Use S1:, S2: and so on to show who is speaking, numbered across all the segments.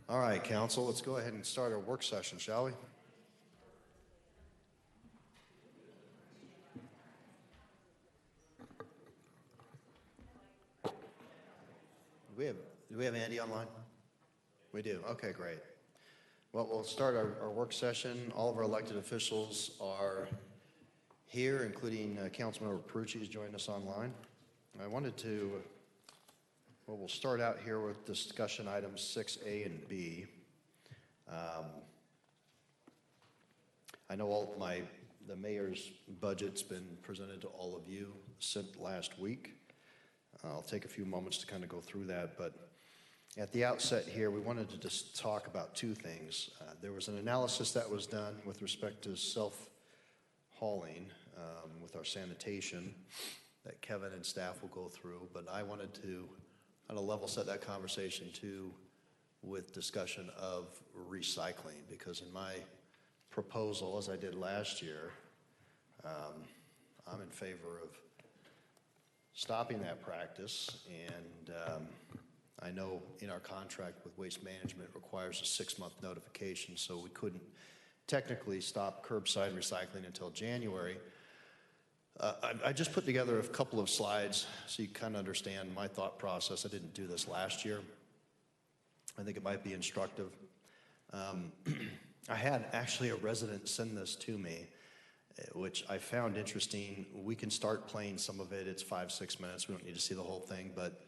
S1: All right, council, let's go ahead and start our work session, shall we? Do we have Andy online? We do. Okay, great. Well, we'll start our work session. All of our elected officials are here, including Councilmember Perucci has joined us online. I wanted to, we'll start out here with discussion items 6A and B. I know the mayor's budget's been presented to all of you since last week. I'll take a few moments to kind of go through that, but at the outset here, we wanted to just talk about two things. There was an analysis that was done with respect to self-hauling with our sanitation that Kevin and staff will go through, but I wanted to kind of level set that conversation too with discussion of recycling, because in my proposal, as I did last year, I'm in favor of stopping that practice, and I know in our contract with Waste Management requires a 6-month notification, so we couldn't technically stop curbside recycling until January. I just put together a couple of slides so you kind of understand my thought process. I didn't do this last year. I think it might be instructive. I had actually a resident send this to me, which I found interesting. We can start playing some of it. It's 5-6 minutes. We don't need to see the whole thing, but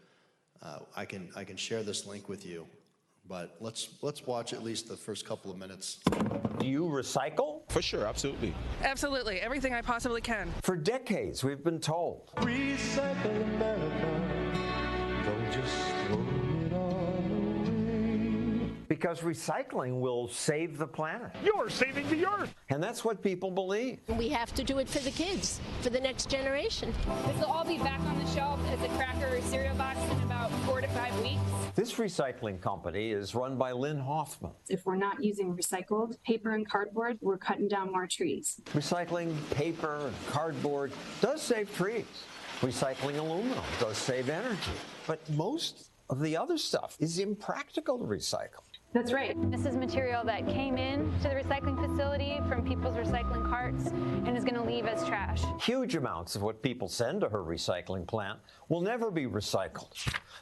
S1: I can share this link with you. But let's watch at least the first couple of minutes.
S2: Do you recycle?
S3: For sure, absolutely.
S4: Absolutely, everything I possibly can.
S2: For decades, we've been told.
S5: Recycle America, don't just throw it all away.
S2: Because recycling will save the planet.
S6: You're saving the earth.
S2: And that's what people believe.
S7: We have to do it for the kids, for the next generation.
S8: This will all be back on the shelf as a cracker or cereal box in about 4 to 5 weeks.
S2: This recycling company is run by Lynn Hoffman.
S9: If we're not using recycled paper and cardboard, we're cutting down more trees.
S2: Recycling paper and cardboard does save trees. Recycling aluminum does save energy. But most of the other stuff is impractical to recycle.
S9: That's right.
S8: This is material that came in to the recycling facility from people's recycling carts and is going to leave as trash.
S2: Huge amounts of what people send to her recycling plant will never be recycled.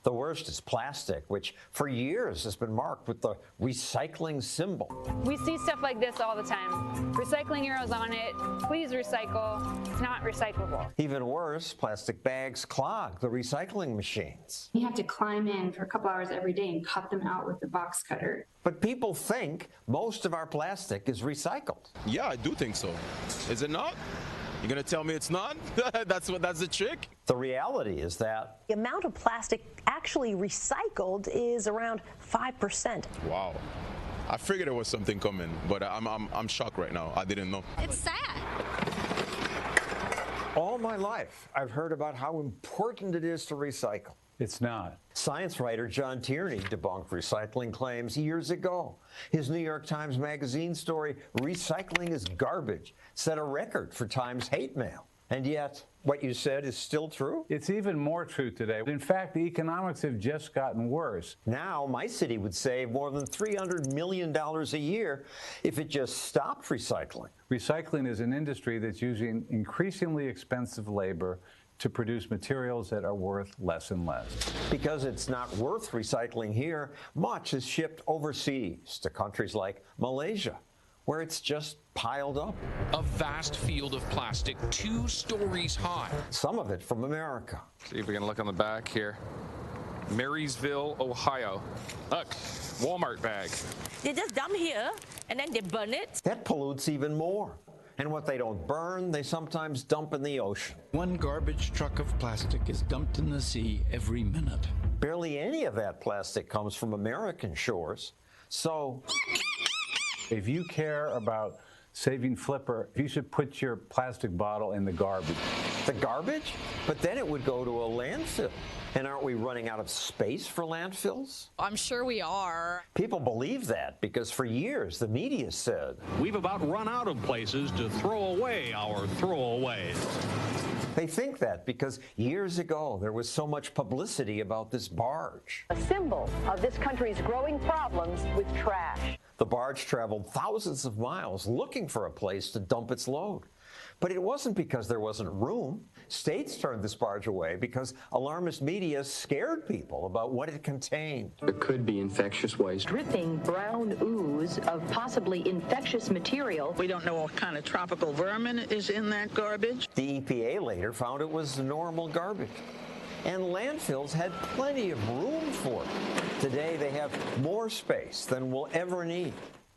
S2: The worst is plastic, which for years has been marked with the recycling symbol.
S8: We see stuff like this all the time. Recycling arrows on it. Please recycle. It's not recyclable.
S2: Even worse, plastic bags clog the recycling machines.
S9: You have to climb in for a couple hours every day and cut them out with the box cutter.
S2: But people think most of our plastic is recycled.
S3: Yeah, I do think so. Is it not? You're going to tell me it's not? That's the trick?
S2: The reality is that
S10: the amount of plastic actually recycled is around 5%.
S3: Wow. I figured there was something coming, but I'm shocked right now. I didn't know.
S7: It's sad.
S2: all my life I've heard about how important it is to recycle.
S6: It's not.
S2: Science writer John Tierney debunked recycling claims years ago. His New York Times Magazine story, "Recycling is Garbage," set a record for Times hate mail. And yet, what you said is still true?
S6: It's even more true today. In fact, the economics have just gotten worse.
S2: Now, my city would save more than $300 million a year if it just stopped recycling.
S6: Recycling is an industry that's using increasingly expensive labor to produce materials that are worth less and less.
S2: Because it's not worth recycling here, much is shipped overseas to countries like Malaysia, where it's just piled up.
S11: A vast field of plastic 2 stories high.
S2: Some of it from America.
S12: See if we can look on the back here. Marysville, Ohio. Look, Walmart bag.
S10: They just dump here and then they burn it.
S2: That pollutes even more. And what they don't burn, they sometimes dump in the ocean.
S13: 1 garbage truck of plastic is dumped in the sea every minute.
S2: Barely any of that plastic comes from American shores. So
S6: if you care about saving Flipper, you should put your plastic bottle in the garbage.
S2: The garbage? But then it would go to a landfill. And aren't we running out of space for landfills?
S14: I'm sure we are.
S2: People believe that because for years the media said,
S15: we've about run out of places to throw away our throwaways.
S2: They think that because years ago there was so much publicity about this barge.
S14: A symbol of this country's growing problems with trash.
S2: The barge traveled thousands of miles looking for a place to dump its load. But it wasn't because there wasn't room. States turned this barge away because alarmist media scared people about what it contained.
S15: There could be infectious waste.
S14: Dripping brown ooze of possibly infectious material.
S16: We don't know what kind of tropical vermin is in that garbage.
S2: The EPA later found it was normal garbage. And landfills had plenty of room for it. Today they have more space than we'll ever need.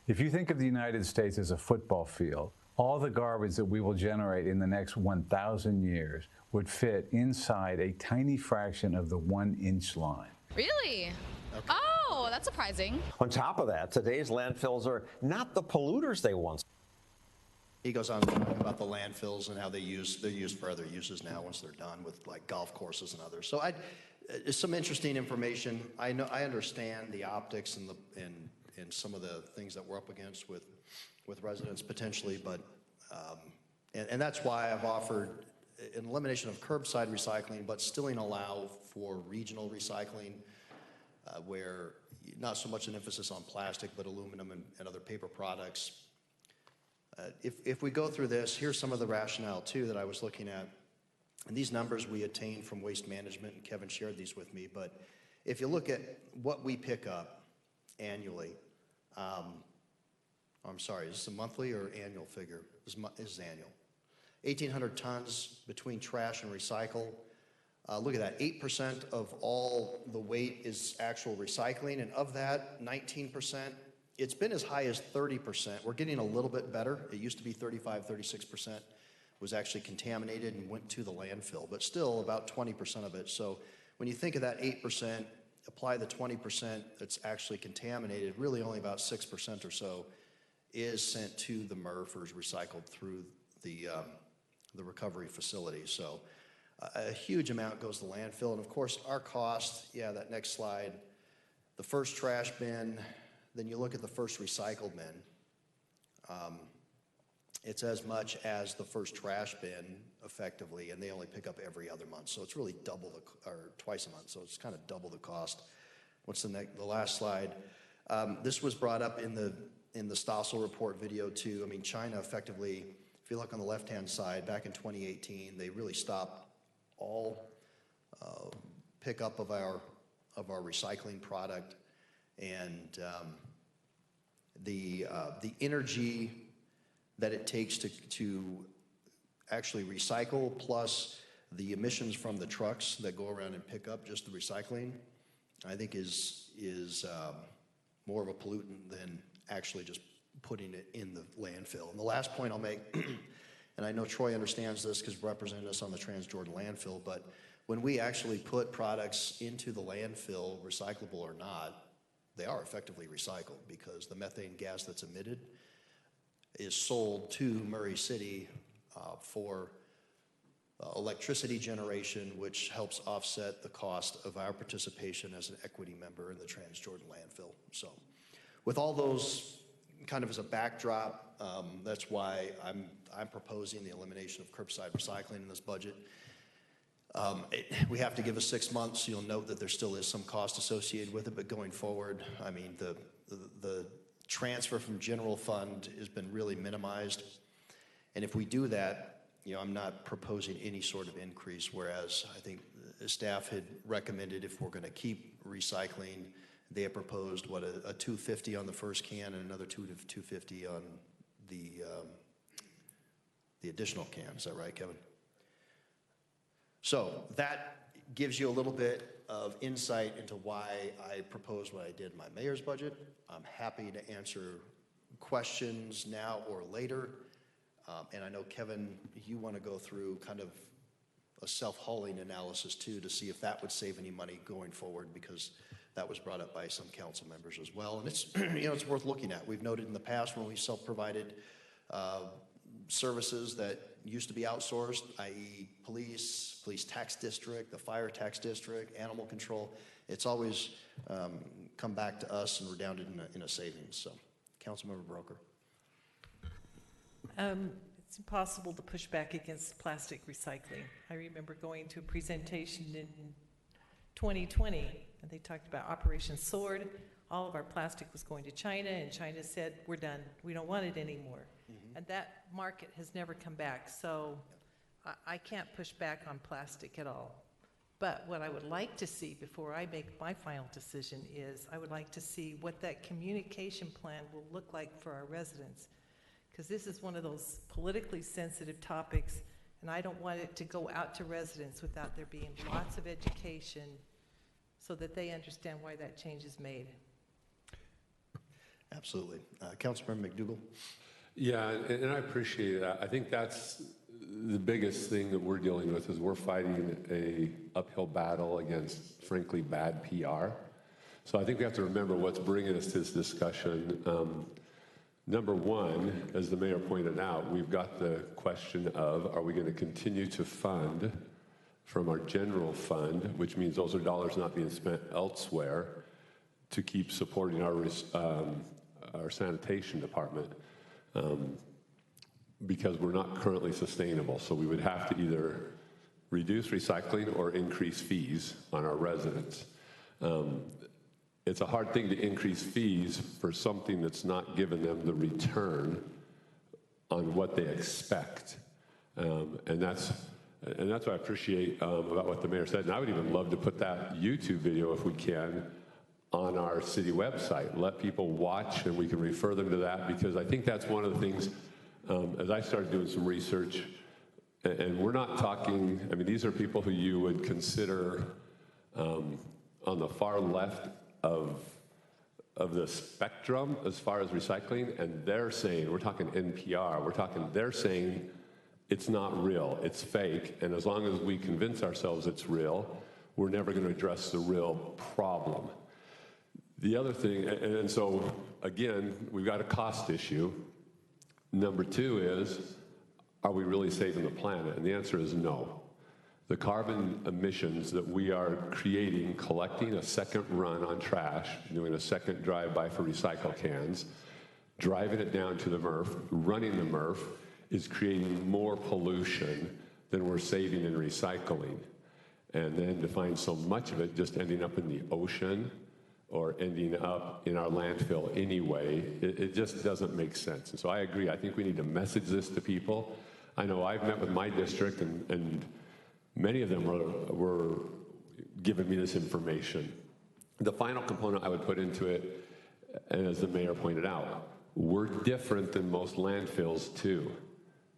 S6: If you think of the United States as a football field, all the garbage that we will generate in the next 1,000 years would fit inside a tiny fraction of the 1-inch line.
S17: Really? Okay. Oh, that's surprising.
S2: On top of that, today's landfills are not the polluters they once.
S1: He goes on to talk about the landfills and how they're used for other uses now once they're done with like golf courses and others. So some interesting information. I understand the optics and some of the things that we're up against with residents potentially, but and that's why I've offered an elimination of curbside recycling, but still allow for regional recycling, where not so much an emphasis on plastic, but aluminum and other paper products. If we go through this, here's some of the rationale too that I was looking at, and these numbers we attained from Waste Management, and Kevin shared these with me. But if you look at what we pick up annually. I'm sorry, is this a monthly or annual figure? This is annual. 1,800 tons between trash and recycle. Look at that, 8% of all the weight is actual recycling, and of that, 19%, it's been as high as 30%. We're getting a little bit better. It used to be 35, 36% was actually contaminated and went to the landfill, but still about 20% of it. So when you think of that 8%, apply the 20% that's actually contaminated, really only about 6% or so is sent to the MRF or is recycled through the recovery facility. So a huge amount goes to landfill. And of course, our cost, yeah, that next slide, the first trash bin, then you look at the first recycled bin. It's as much as the first trash bin effectively, and they only pick up every other month. So it's really double or twice a month. So it's kind of double the cost. What's the last slide? This was brought up in the Stossel report video too. I mean, China effectively, if you look on the left-hand side, back in 2018, they really stopped all pickup of our recycling product, and the energy that it takes to actually recycle, plus the emissions from the trucks that go around and pick up just the recycling, I think is more of a pollutant than actually just putting it in the landfill. And the last point I'll make, and I know Troy understands this because representing us on the Transjordan landfill, but when we actually put products into the landfill, recyclable or not, they are effectively recycled because the methane gas that's emitted is sold to Murray City for electricity generation, which helps offset the cost of our participation as an equity member in the Transjordan landfill. So with all those kind of as a backdrop, that's why I'm proposing the elimination of curbside recycling in this budget. We have to give us 6 months. You'll note that there still is some cost associated with it, but going forward, I mean, the transfer from general fund has been really minimized. And if we do that, you know, I'm not proposing any sort of increase, whereas I think the staff had recommended if we're going to keep recycling, they have proposed, what, a $250 on the first can and another $250 on the additional can. Is that right, Kevin? So that gives you a little bit of insight into why I proposed what I did in my mayor's budget. I'm happy to answer questions now or later. And I know, Kevin, you want to go through kind of a self-hauling analysis too to see if that would save any money going forward, because that was brought up by some council members as well. And it's, you know, it's worth looking at. We've noted in the past when we self-provided services that used to be outsourced, i.e. police tax district, the fire tax district, animal control, it's always come back to us and redounded in a savings. So, Councilmember Broker.
S18: it's impossible to push back against plastic recycling. I remember going to a presentation in 2020, and they talked about Operation Sword. All of our plastic was going to China, and China said, we're done. We don't want it anymore. And that market has never come back. So I can't push back on plastic at all. But what I would like to see before I make my final decision is I would like to see what that communication plan will look like for our residents. Because this is one of those politically sensitive topics, and I don't want it to go out to residents without there being lots of education so that they understand why that change is made.
S1: Absolutely. Councilmember McDougall?
S19: Yeah, and I appreciate it. I think that's the biggest thing that we're dealing with is we're fighting a uphill battle against, frankly, bad PR. So I think we have to remember what's bringing us to this discussion. Number one, as the mayor pointed out, we've got the question of, are we going to continue to fund from our general fund, which means those are dollars not being spent elsewhere, to keep supporting our sanitation department, because we're not currently sustainable. So we would have to either reduce recycling or increase fees on our residents. It's a hard thing to increase fees for something that's not giving them the return on what they expect. And that's what I appreciate about what the mayor said. And I would even love to put that YouTube video, if we can, on our city website. Let people watch, and we can refer them to that, because I think that's one of the things, as I started doing some research, and we're not talking, I mean, these are people who you would consider on the far left of the spectrum as far as recycling, and they're saying, we're talking NPR, they're saying it's not real, it's fake, and as long as we convince ourselves it's real, we're never going to address the real problem. The other thing, and so again, we've got a cost issue. Number two is, are we really saving the planet? And the answer is no. The carbon emissions that we are creating, collecting a second run on trash, doing a second drive-by for recycle cans, driving it down to the MRF, running the MRF, is creating more pollution than we're saving in recycling. And then to find so much of it just ending up in the ocean or ending up in our landfill anyway, it just doesn't make sense. And so I agree. I think we need to message this to people. I know I've met with my district, and many of them were giving me this information. The final component I would put into it, and as the mayor pointed out, we're different than most landfills too,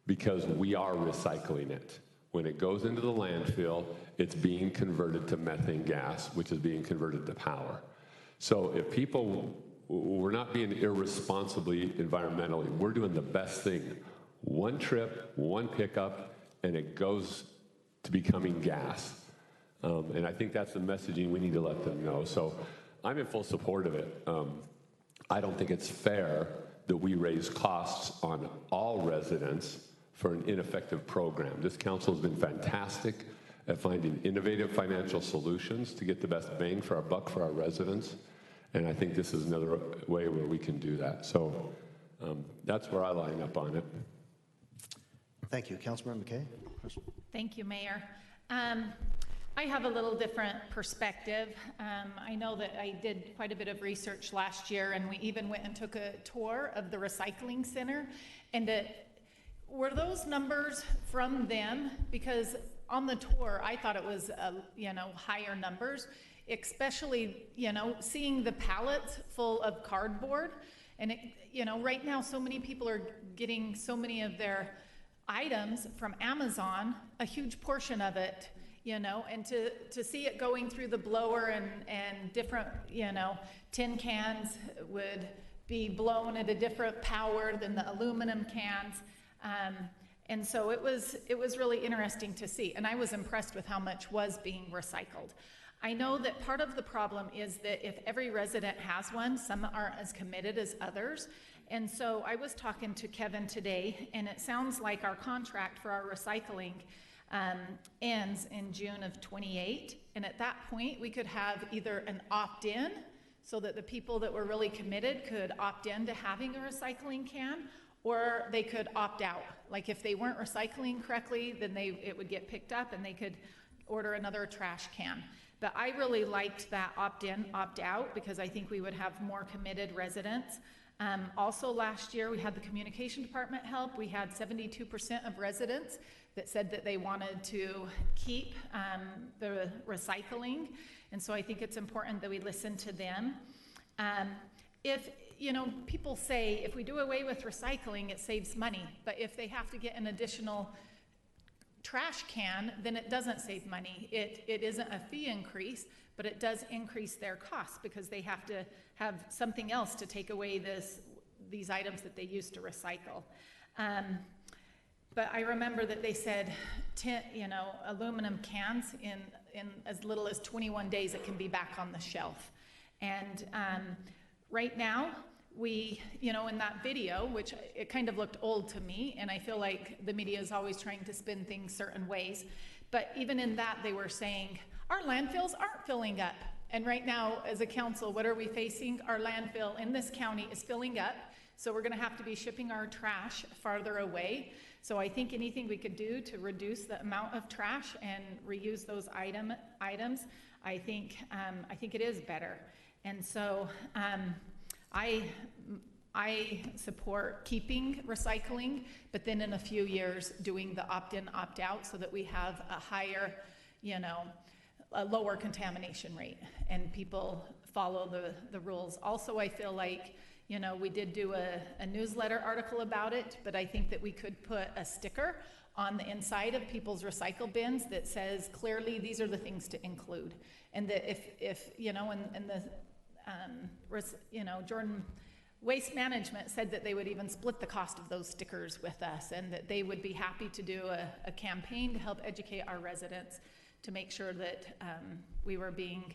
S19: because we are recycling it. When it goes into the landfill, it's being converted to methane gas, which is being converted to power. So if people, we're not being irresponsibly environmentally, we're doing the best thing. One trip, one pickup, and it goes to becoming gas. And I think that's the messaging we need to let them know. So I'm in full support of it. I don't think it's fair that we raise costs on all residents for an ineffective program. This council has been fantastic at finding innovative financial solutions to get the best bang for our buck for our residents. And I think this is another way where we can do that. So that's where I line up on it.
S1: Thank you. Councilmember McKay?
S20: Thank you, Mayor. I have a little different perspective. I know that I did quite a bit of research last year, and we even went and took a tour of the recycling center. And were those numbers from them? Because on the tour, I thought it was, higher numbers, especially, seeing the pallets full of cardboard. And, right now, so many people are getting so many of their items from Amazon, a huge portion of it, and to see it going through the blower and different, tin cans would be blown at a different power than the aluminum cans. And so it was really interesting to see. And I was impressed with how much was being recycled. I know that part of the problem is that if every resident has one, some aren't as committed as others. And so I was talking to Kevin today, and it sounds like our contract for our recycling ends in June of 28. And at that point, we could have either an opt-in, so that the people that were really committed could opt in to having a recycling can, or they could opt out. Like if they weren't recycling correctly, then it would get picked up and they could order another trash can. But I really liked that opt-in, opt-out, because I think we would have more committed residents. Also last year, we had the communication department help. We had 72% of residents that said that they wanted to keep the recycling. And so I think it's important that we listen to them. People say if we do away with recycling, it saves money. But if they have to get an additional trash can, then it doesn't save money. It isn't a fee increase, but it does increase their costs because they have to have something else to take away these items that they used to recycle. But I remember that they said, aluminum cans in as little as 21 days, it can be back on the shelf. And right now, in that video, which it kind of looked old to me, and I feel like the media is always trying to spin things certain ways, but even in that, they were saying, our landfills aren't filling up. And right now, as a council, what are we facing? Our landfill in this county is filling up, so we're gonna have to be shipping our trash farther away. So I think anything we could do to reduce the amount of trash and reuse those items, I think it is better. And so I support keeping recycling, but then in a few years doing the opt-in, opt-out so that we have a higher, a lower contamination rate and people follow the rules. Also, I feel like, we did do a newsletter article about it, but I think that we could put a sticker on the inside of people's recycle bins that says clearly these are the things to include. And that if Jordan Waste Management said that they would even split the cost of those stickers with us, and that they would be happy to do a campaign to help educate our residents to make sure that we were being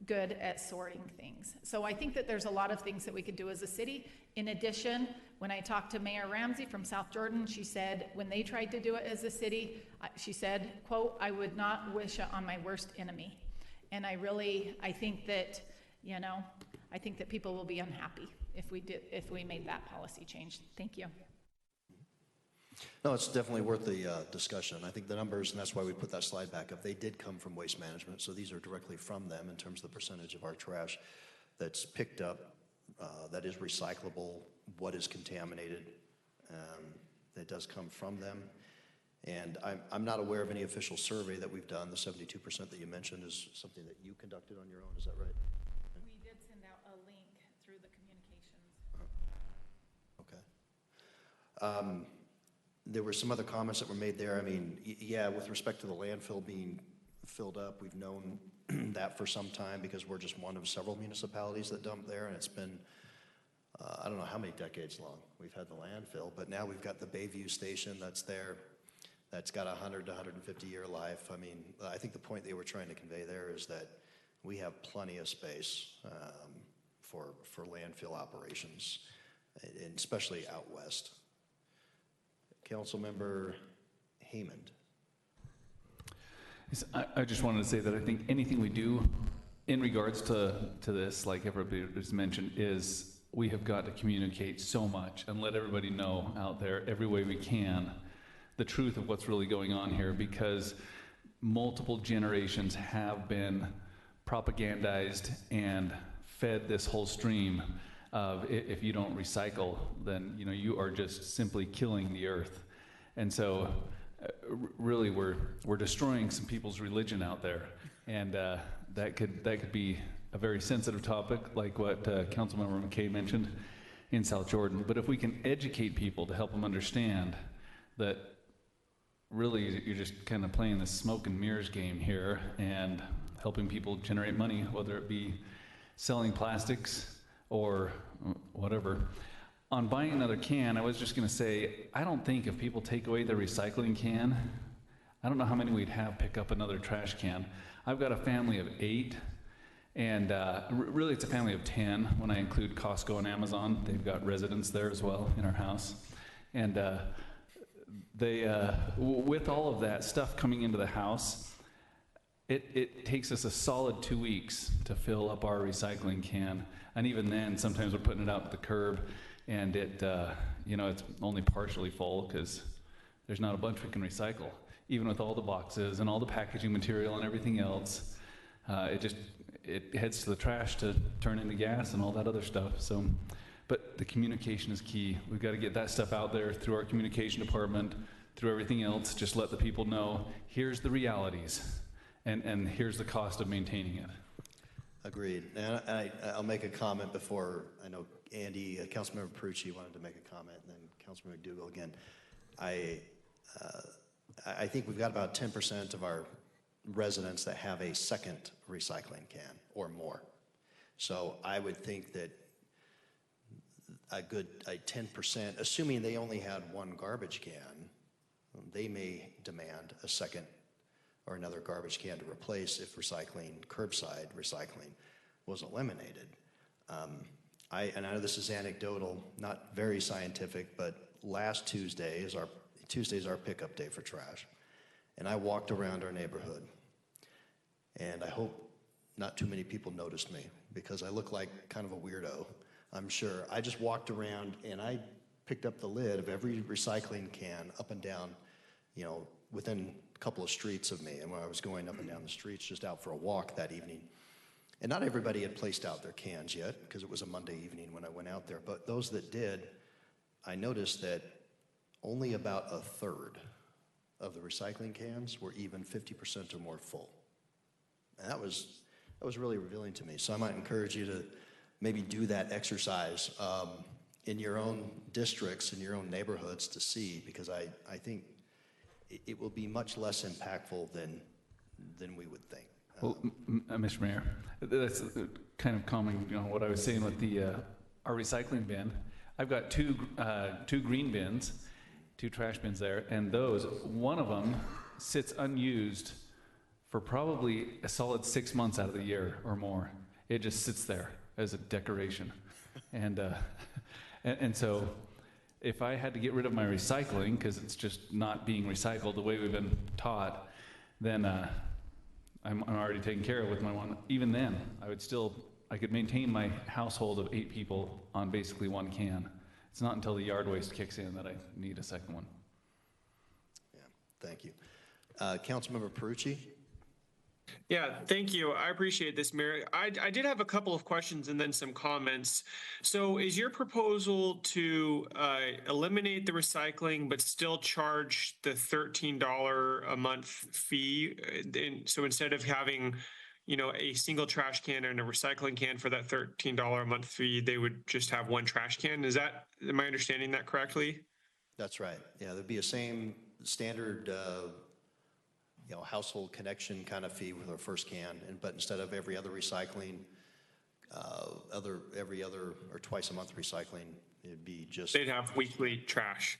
S20: good at sorting things. So I think that there's a lot of things that we could do as a city. In addition, when I talked to Mayor Ramsey from South Jordan, she said when they tried to do it as a city, she said, quote, I would not wish it on my worst enemy. And I think that, I think that people will be unhappy if we made that policy change. Thank you.
S1: No, it's definitely worth the discussion. I think the numbers, and that's why we put that slide back up, they did come from Waste Management, so these are directly from them in terms of the percentage of our trash that's picked up, that is recyclable, what is contaminated, that does come from them. And I'm not aware of any official survey that we've done. The 72% that you mentioned is something that you conducted on your own, is that right?
S20: We did send out a link through the communications.
S1: Okay. There were some other comments that were made there. I mean, yeah, with respect to the landfill being filled up, we've known that for some time because we're just one of several municipalities that dump there, and it's been, I don't know how many decades long we've had the landfill, but now we've got the Bayview station that's there, that's got 100 to 150 year life. I mean, I think the point they were trying to convey there is that we have plenty of space for landfill operations, and especially out west. Councilmember Haymond.
S21: I just wanted to say that I think anything we do in regards to this, like everybody has mentioned, is we have got to communicate so much and let everybody know out there every way we can the truth of what's really going on here, because multiple generations have been propagandized and fed this whole stream of if you don't recycle, then you are just simply killing the earth. And so really we're destroying some people's religion out there, and that could be a very sensitive topic, like what Councilmember McKay mentioned in South Jordan. But if we can educate people to help them understand that really you're just kind of playing this smoke and mirrors game here and helping people generate money, whether it be selling plastics or whatever. On buying another can, I was just going to say, I don't think if people take away their recycling can, I don't know how many we'd have pick up another trash can. I've got a family of 8, and really it's a family of 10 when I include Costco and Amazon. They've got residents there as well in our house. And with all of that stuff coming into the house, it takes us a solid 2 weeks to fill up our recycling can. And even then, sometimes we're putting it out at the curb. and it, it's only partially full because there's not a bunch we can recycle. Even with all the boxes and all the packaging material and everything else, it heads to the trash to turn into gas and all that other stuff. So, but the communication is key. We've got to get that stuff out there through our communication department, through everything else. Just let the people know, here's the realities, and here's the cost of maintaining it.
S1: Agreed. And I'll make a comment before, I know Andy, Councilmember Perucci wanted to make a comment, and then Councilmember McDougall again. I think we've got about 10% of our residents that have a second recycling can or more. So I would think that a 10%, assuming they only had one garbage can, they may demand a second or another garbage can to replace if curbside recycling was eliminated. I know this is anecdotal, not very scientific, but last Tuesday is our pickup day for trash. And I walked around our neighborhood, and I hope not too many people noticed me because I look like kind of a weirdo, I'm sure. I just walked around and I picked up the lid of every recycling can up and down, within a couple of streets of me. And when I was going up and down the streets, just out for a walk that evening, and not everybody had placed out their cans yet because it was a Monday evening when I went out there. But those that did, I noticed that only about a third of the recycling cans were even 50% or more full. And that was really revealing to me. So I might encourage you to maybe do that exercise in your own districts, in your own neighborhoods to see, because I think it will be much less impactful than we would think.
S21: Well, Mr. Mayor, that's kind of commenting on what I was saying with our recycling bin. I've got two green bins, 2 trash bins there, and one of them sits unused for probably a solid 6 months out of the year or more. It just sits there as a decoration. And so if I had to get rid of my recycling because it's just not being recycled the way we've been taught, then I'm already taken care of with my one. Even then, I could maintain my household of 8 people on basically one can. It's not until the yard waste kicks in that I need a second one.
S1: Yeah, thank you. Councilmember Perucci?
S4: Yeah, thank you. I appreciate this, Mayor. I did have a couple of questions and then some comments. So is your proposal to eliminate the recycling but still charge the $13 a month fee? So instead of having, a single trash can and a recycling can for that $13 a month fee, they would just have one trash can? Am I understanding that correctly?
S1: That's right. Yeah, there'd be a same standard household connection kind of fee with our first can, but instead of every other recycling, every other or twice a month recycling, it'd be just.
S4: They'd have weekly trash.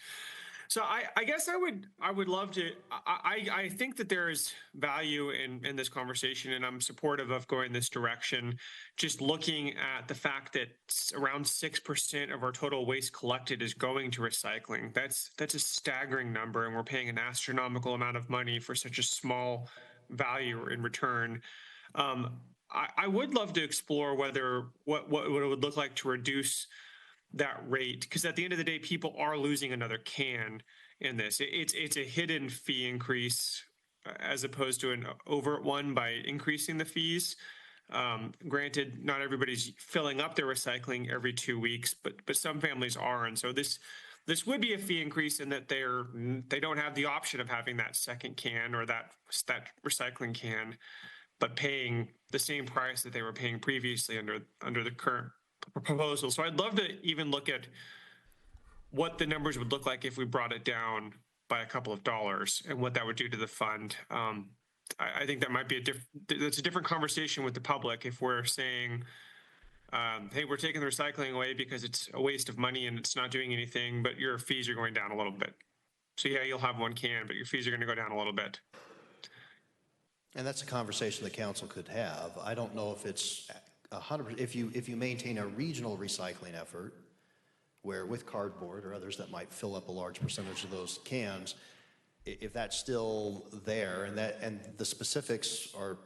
S4: So I guess I would love to. I think that there is value in this conversation, and I'm supportive of going this direction. Just looking at the fact that around 6% of our total waste collected is going to recycling. That's a staggering number, and we're paying an astronomical amount of money for such a small value in return. I would love to explore what it would look like to reduce that rate, because at the end of the day, people are losing another can in this. It's a hidden fee increase as opposed to an overt one by increasing the fees. Granted, not everybody's filling up their recycling every 2 weeks, but some families are, and so this would be a fee increase in that they don't have the option of having that second can or that recycling can, but paying the same price that they were paying previously under the current proposal. So I'd love to even look at what the numbers would look like if we brought it down by a couple of dollars and what that would do to the fund. I think that might be that's a different conversation with the public if we're saying, hey, we're taking the recycling away because it's a waste of money and it's not doing anything, but your fees are going down a little bit. So yeah, you'll have one can, but your fees are going to go down a little bit.
S1: And that's a conversation the council could have. I don't know if it's 100%. If you maintain a regional recycling effort, where with cardboard or others that might fill up a large percentage of those cans, if that's still there, and the specifics are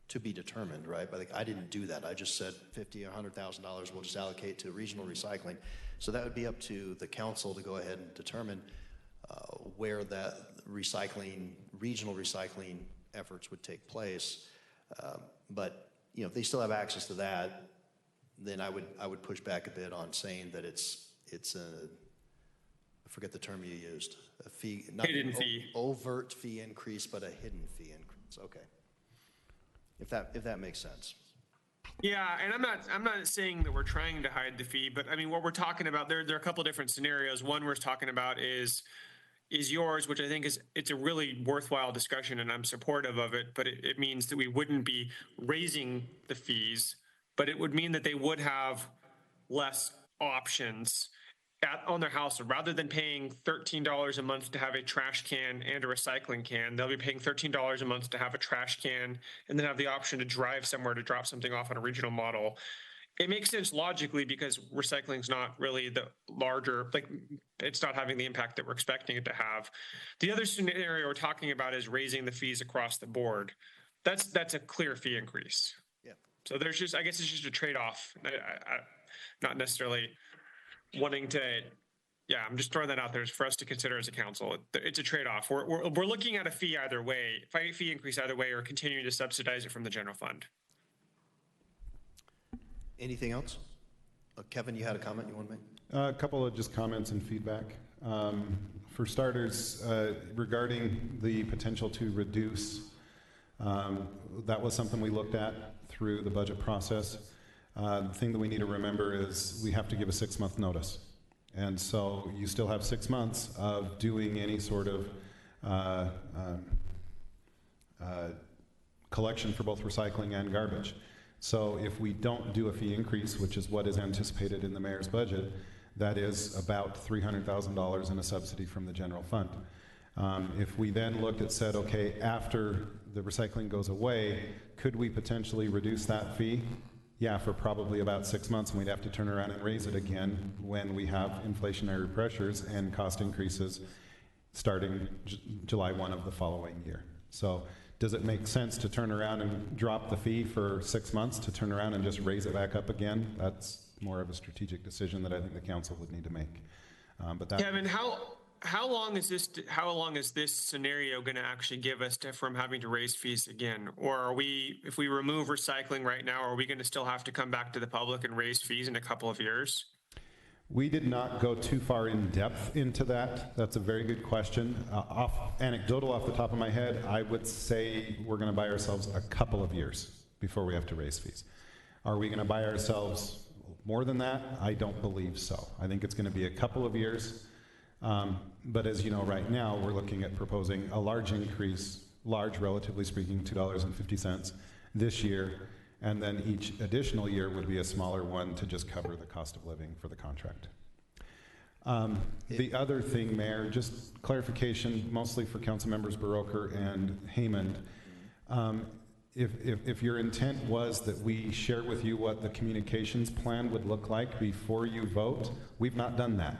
S1: to be determined, right? But I didn't do that. I just said $50,000 or $100,000 we'll just allocate to regional recycling. So that would be up to the council to go ahead and determine where that regional recycling efforts would take place. But if they still have access to that, then I would push back a bit on saying that it's a, I forget the term you used, a fee, not
S4: hidden fee,
S1: overt fee increase, but a hidden fee increase. Okay, if that makes sense.
S4: Yeah, and I'm not saying that we're trying to hide the fee, but I mean what we're talking about there are a couple different scenarios. One we're talking about is yours, which I think it's a really worthwhile discussion, and I'm supportive of it. But it means that we wouldn't be raising the fees, but it would mean that they would have less options on their house. Rather than paying $13 a month to have a trash can and a recycling can, they'll be paying $13 a month to have a trash can and then have the option to drive somewhere to drop something off on a regional model. It makes sense logically because recycling is not really the larger, it's not having the impact that we're expecting it to have. The other scenario we're talking about is raising the fees across the board. That's a clear fee increase.
S1: Yeah.
S4: So I guess it's just a trade-off. Not necessarily wanting to, I'm just throwing that out there for us to consider as a council. It's a trade-off. We're looking at a fee either way, fee increase either way, or continuing to subsidize it from the general fund.
S1: Anything else? Kevin, you had a comment you want to make?
S5: A couple of just comments and feedback. For starters, regarding the potential to reduce, that was something we looked at through the budget process. The thing that we need to remember is we have to give a 6-month notice. And so you still have 6 months of doing any sort of collection for both recycling and garbage. So if we don't do a fee increase, which is what is anticipated in the mayor's budget, that is about $300,000 in a subsidy from the general fund. If we then looked at said, okay, after the recycling goes away, could we potentially reduce that fee? Yeah, for probably about 6 months, and we'd have to turn around and raise it again when we have inflationary pressures and cost increases starting July 1 of the following year. So does it make sense to turn around and drop the fee for 6 months to turn around and just raise it back up again? That's more of a strategic decision that I think the council would need to make. But that,
S4: Kevin, how long is this scenario going to actually give us from having to raise fees again? Or are we, if we remove recycling right now, are we going to still have to come back to the public and raise fees in a couple of years?
S5: we did not go too far in depth into that. That's a very good question. Anecdotal off the top of my head, I would say we're going to buy ourselves a couple of years before we have to raise fees. Are we going to buy ourselves more than that? I don't believe so. I think it's going to be a couple of years. But as you know, right now, we're looking at proposing a large increase, large relatively speaking, $2.50 this year, and then each additional year would be a smaller one to just cover the cost of living for the contract. The other thing, Mayor, just clarification, mostly for Council Members Baroker and Haymond. If your intent was that we share with you what the communications plan would look like before you vote, we've not done that.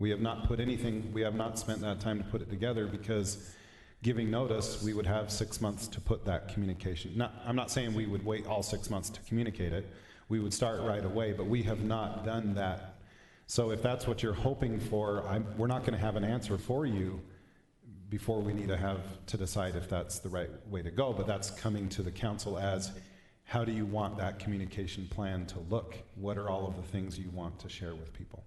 S5: We have not put anything, we have not spent that time to put it together because giving notice, we would have 6 months to put that communication. I'm not saying we would wait all 6 months to communicate it. We would start right away, but we have not done that. So if that's what you're hoping for, we're not going to have an answer for you before we need to have to decide if that's the right way to go, but that's coming to the council as how do you want that communication plan to look? What are all of the things you want to share with people?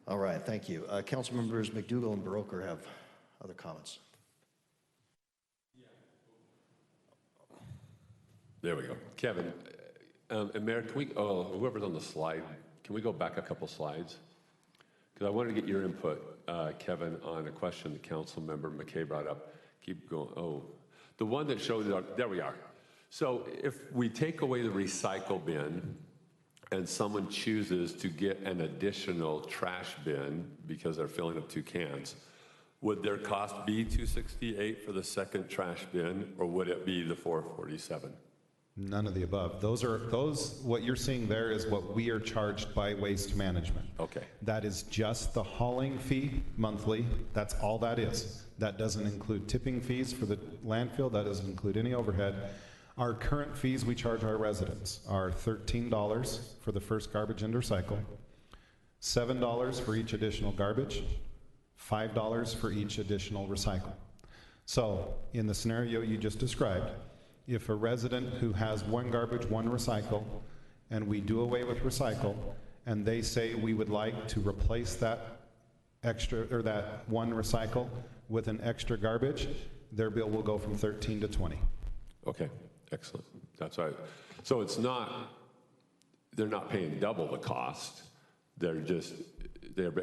S1: All right, thank you. Council members McDougall and Baroker have other comments.
S19: There we go. Kevin, and Mayor, can we, whoever's on the slide, can we go back a couple slides? Because I wanted to get your input, Kevin, on a question the council member McKay brought up. Keep going. Oh, the one that shows, there we are. So if we take away the recycle bin, and someone chooses to get an additional trash bin because they're filling up 2 cans, would their cost be $268 for the second trash bin, or would it be the $447?
S5: None of the above. What you're seeing there is what we are charged by Waste Management.
S19: Okay.
S5: That is just the hauling fee monthly. That's all that is. That doesn't include tipping fees for the landfill. That doesn't include any overhead. Our current fees we charge our residents are $13 for the first garbage and recycle, $7 for each additional garbage, $5 for each additional recycle. So in the scenario you just described, if a resident who has one garbage, one recycle, and we do away with recycle, and they say we would like to replace that extra, or that one recycle with an extra garbage, their bill will go from 13 to 20.
S19: Okay, excellent. That's right. So it's not, they're not paying double the cost. They're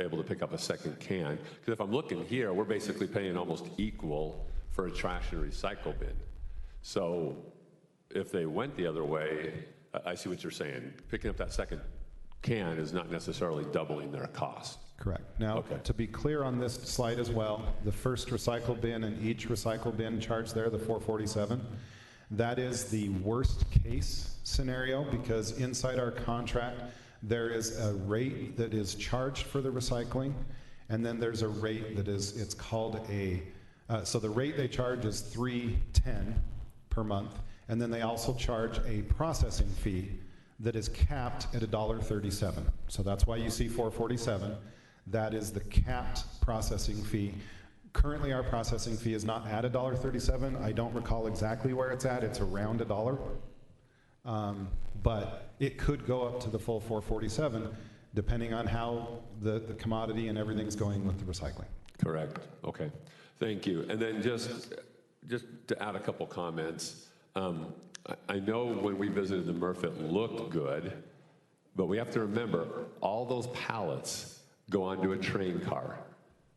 S19: able to pick up a second can. Because if I'm looking here, we're basically paying almost equal for a trash and recycle bin. So if they went the other way, I see what you're saying. Picking up that second can is not necessarily doubling their cost.
S5: Correct. Now, to be clear on this slide as well, the first recycle bin and each recycle bin charge there, the $447, that is the worst case scenario, because inside our contract, there is a rate that is charged for the recycling, and then there's a rate that is, it's called a, so the rate they charge is $310 per month, and then they also charge a processing fee that is capped at $1.37. So that's why you see $447. That is the capped processing fee. Currently, our processing fee is not at $1.37. I don't recall exactly where it's at. It's around $1. But it could go up to the full $447, depending on how the commodity and everything's going with the recycling.
S19: Correct. Okay. Thank you. And then just to add a couple comments, I know when we visited the MRF, it looked good, but we have to remember all those pallets go onto a train car,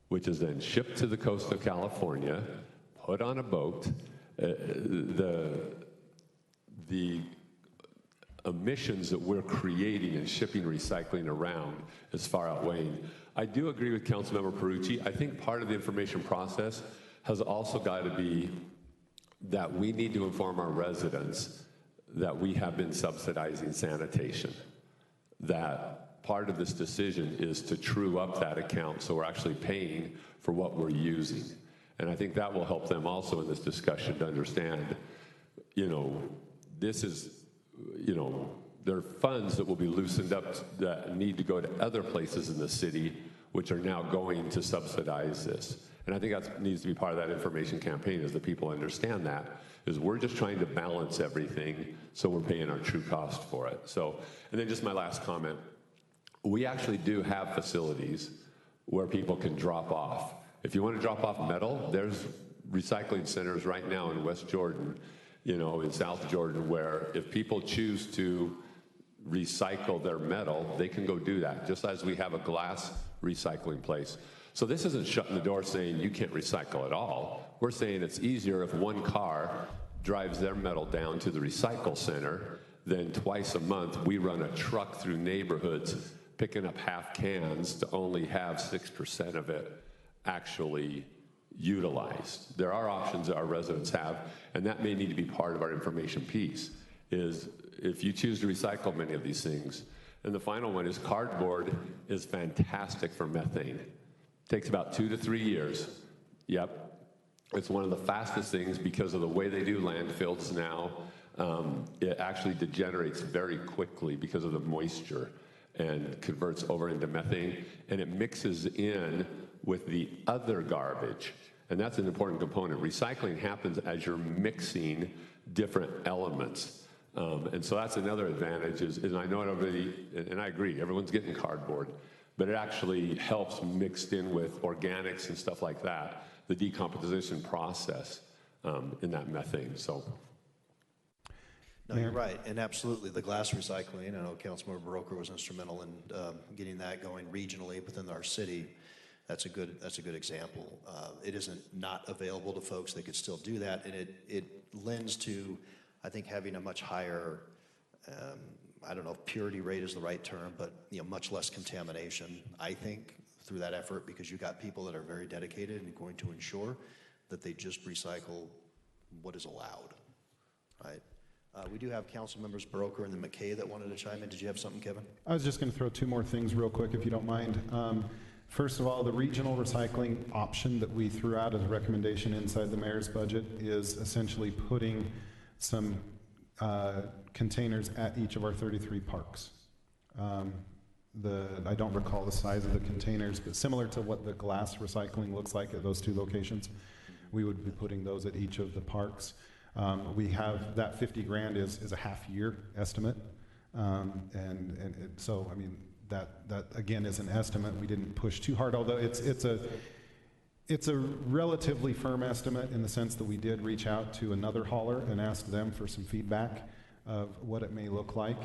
S19: which is then shipped to the coast of California, put on a boat. The emissions that we're creating and shipping recycling around is far outweighing. I do agree with Councilmember Perucci. I think part of the information process has also got to be that we need to inform our residents that we have been subsidizing sanitation, that part of this decision is to true up that account so we're actually paying for what we're using. And I think that will help them also in this discussion to understand, this is, there are funds that will be loosened up that need to go to other places in the city, which are now going to subsidize this. And I think that needs to be part of that information campaign, is that people understand that, is we're just trying to balance everything so we're paying our true cost for it. So, and then just my last comment, we actually do have facilities where people can drop off. If you want to drop off metal, there's recycling centers right now in West Jordan, in South Jordan, where if people choose to recycle their metal, they can go do that, just as we have a glass recycling place. So this isn't shutting the door saying you can't recycle at all. We're saying it's easier if one car drives their metal down to the recycle center, then twice a month we run a truck through neighborhoods picking up half cans to only have 6% of it actually utilized. There are options that our residents have, and that may need to be part of our information piece, is if you choose to recycle many of these things. And the final one is cardboard is fantastic for methane. Takes about 2 to 3 years. Yep. It's one of the fastest things because of the way they do landfills now. It actually degenerates very quickly because of the moisture and converts over into methane, and it mixes in with the other garbage. And that's an important component. Recycling happens as you're mixing different elements. And so that's another advantage is I know everybody, and I agree, everyone's getting cardboard, but it actually helps mixed in with organics and stuff like that, the decomposition process in that methane. So.
S1: No, you're right, and absolutely, the glass recycling, I know Councilmember Broker was instrumental in getting that going regionally within our city. That's a good example. It isn't not available to folks. They could still do that, and it lends to, I think, having a much higher, I don't know if purity rate is the right term, but much less contamination, I think, through that effort, because you got people that are very dedicated and going to ensure that they just recycle what is allowed, right? We do have council members Broker and then McKay that wanted to chime in. Did you have something, Kevin?
S5: I was just going to throw two more things real quick, if you don't mind. First of all, the regional recycling option that we threw out as a recommendation inside the mayor's budget is essentially putting some containers at each of our 33 parks. I don't recall the size of the containers, but similar to what the glass recycling looks like at those two locations, we would be putting those at each of the parks. We have that 50 grand is a half year estimate, so I mean that again is an estimate. We didn't push too hard, although it's a relatively firm estimate in the sense that we did reach out to another hauler and ask them for some feedback of what it may look like.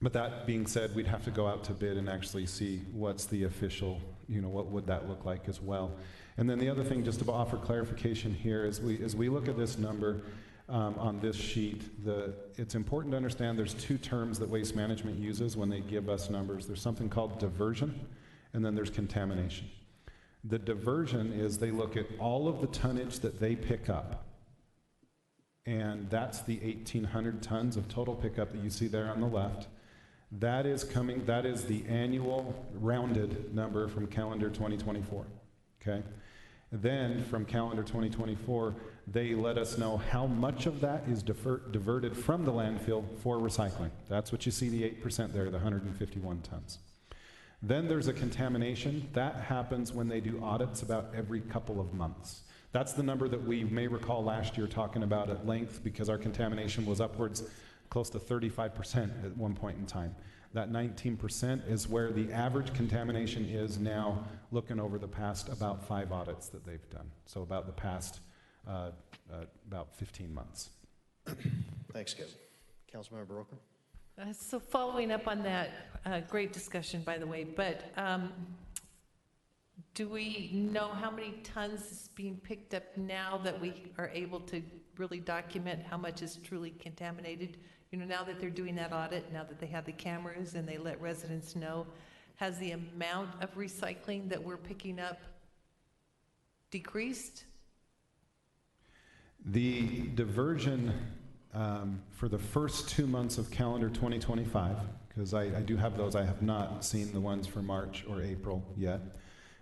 S5: But that being said, we'd have to go out to bid and actually see what's the official, what would that look like as well. And then the other thing, just to offer clarification here, as we look at this number on this sheet, it's important to understand there's two terms that Waste Management uses when they give us numbers. There's something called diversion, and then there's contamination. The diversion is they look at all of the tonnage that they pick up, and that's the 1,800 tons of total pickup that you see there on the left. That is the annual rounded number from calendar 2024, okay? Then from calendar 2024, they let us know how much of that is diverted from the landfill for recycling. That's what you see the 8% there, the 151 tons. Then there's a contamination. That happens when they do audits about every couple of months. That's the number that we may recall last year talking about at length, because our contamination was upwards close to 35% at one point in time. That 19% is where the average contamination is now, looking over the past about 5 audits that they've done. So about the past about 15 months.
S1: Thanks, Kevin. Councilmember Broker?
S18: So following up on that, great discussion, by the way, but do we know how many tons is being picked up now that we are able to really document how much is truly contaminated? Now that they're doing that audit, now that they have the cameras and they let residents know, has the amount of recycling that we're picking up decreased?
S5: The diversion for the first 2 months of calendar 2025, because I do have those, I have not seen the ones for March or April yet,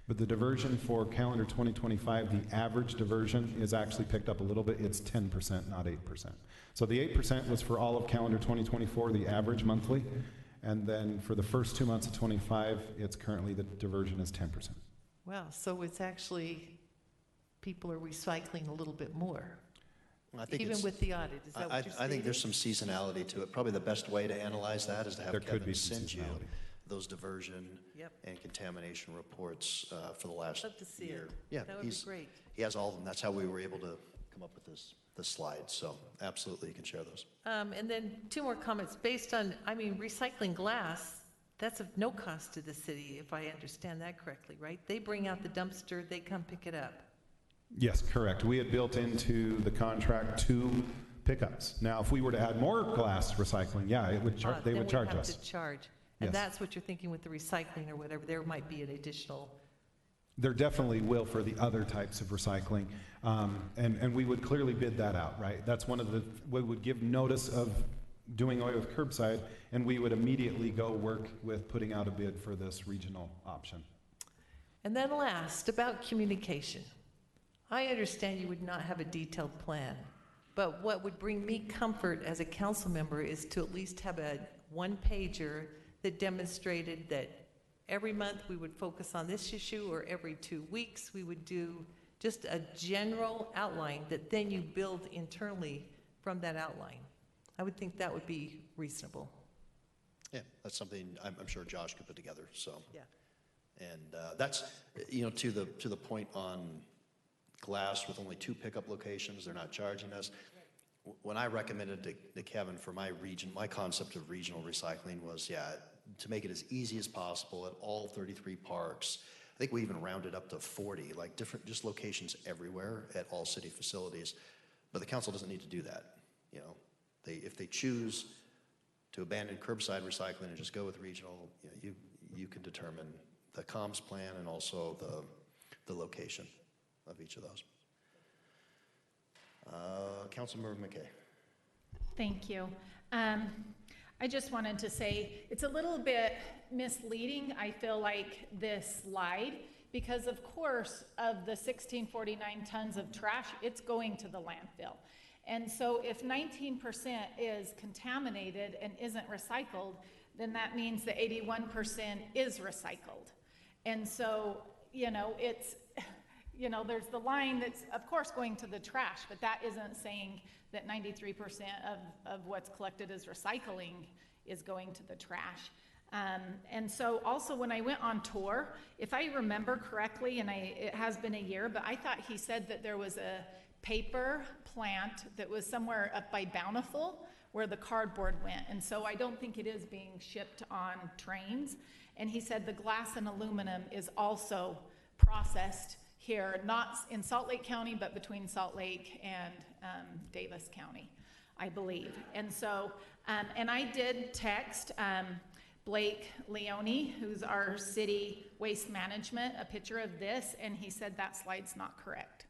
S5: but the diversion for calendar 2025, the average diversion is actually picked up a little bit. It's 10%, not 8%. So the 8% was for all of calendar 2024, the average monthly, and then for the first 2 months of 25, it's currently, the diversion is 10%.
S18: Wow, so it's actually, people are recycling a little bit more. Even with the audit, is that what you're saying?
S1: I think there's some seasonality to it. Probably the best way to analyze that is to have Kevin send you those diversion and contamination reports for the last year.
S18: Love to see it.
S1: Yeah,
S18: that would be great.
S1: He has all of them. That's how we were able to come up with this slide. So absolutely, you can share those.
S18: And then 2 more comments based on, recycling glass. That's of no cost to the city, if I understand that correctly, right? They bring out the dumpster, they come pick it up.
S5: Yes, correct. We had built into the contract 2 pickups. Now, if we were to add more glass recycling, yeah, it would they would charge us.
S18: To charge. And that's what you're thinking with the recycling or whatever. There might be an additional.
S5: There definitely will for the other types of recycling. And we would clearly bid that out, right? That's one of the, we would give notice of doing away with curbside, and we would immediately go work with putting out a bid for this regional option.
S18: And then last, about communication. I understand you would not have a detailed plan, but what would bring me comfort as a council member is to at least have a 1-pager that demonstrated that every month we would focus on this issue, or every 2 weeks we would do just a general outline that then you build internally from that outline. I would think that would be reasonable.
S1: Yeah, that's something I'm sure Josh could put together. So
S18: yeah, and
S1: that's to the point on glass with only 2 pickup locations, they're not charging us. When I recommended to Kevin for my region, my concept of regional recycling was, to make it as easy as possible at all 33 parks. I think we even rounded up to 40, like different just locations everywhere at all city facilities. But the council doesn't need to do that. If they choose to abandon curbside recycling and just go with regional, you can determine the comms plan and also the location of each of those. Councilmember McKay.
S20: Thank you. I just wanted to say it's a little bit misleading, I feel like, this slide, because of course of the 1649 tons of trash, it's going to the landfill. And so if 19% is contaminated and isn't recycled, then that means that 81% is recycled. And so, you know, it's, you know, there's the line that's of course going to the trash, but that isn't saying that 93% of what's collected as recycling is going to the trash. And so also when I went on tour, if I remember correctly, and it has been a year, but I thought he said that there was a paper plant that was somewhere up by Bountiful where the cardboard went. And so I don't think it is being shipped on trains. And he said the glass and aluminum is also processed here, not in Salt Lake County, but between Salt Lake and Davis County, I believe. And so, and I did text Blake Leone, who's our city waste management, a picture of this, and he said that slide's not correct.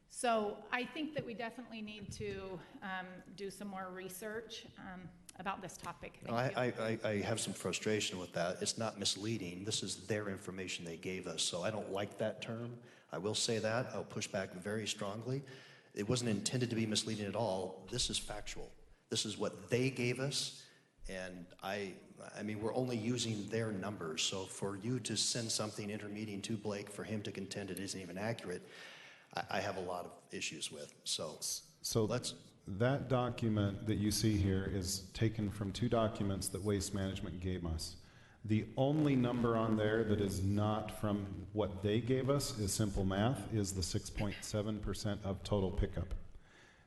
S20: So I think that we definitely need to do some more research about this topic.
S1: I have some frustration with that. It's not misleading. This is their information they gave us, so I don't like that term. I will say that. I'll push back very strongly. It wasn't intended to be misleading at all. This is factual. This is what they gave us, and I mean, we're only using their numbers, so for you to send something intermediate to Blake, for him to contend it isn't even accurate, I have a lot of issues with. So let's...
S5: That document that you see here is taken from two documents that Waste Management gave us. The only number on there that is not from what they gave us is simple math, is the 6.7% of total pickup.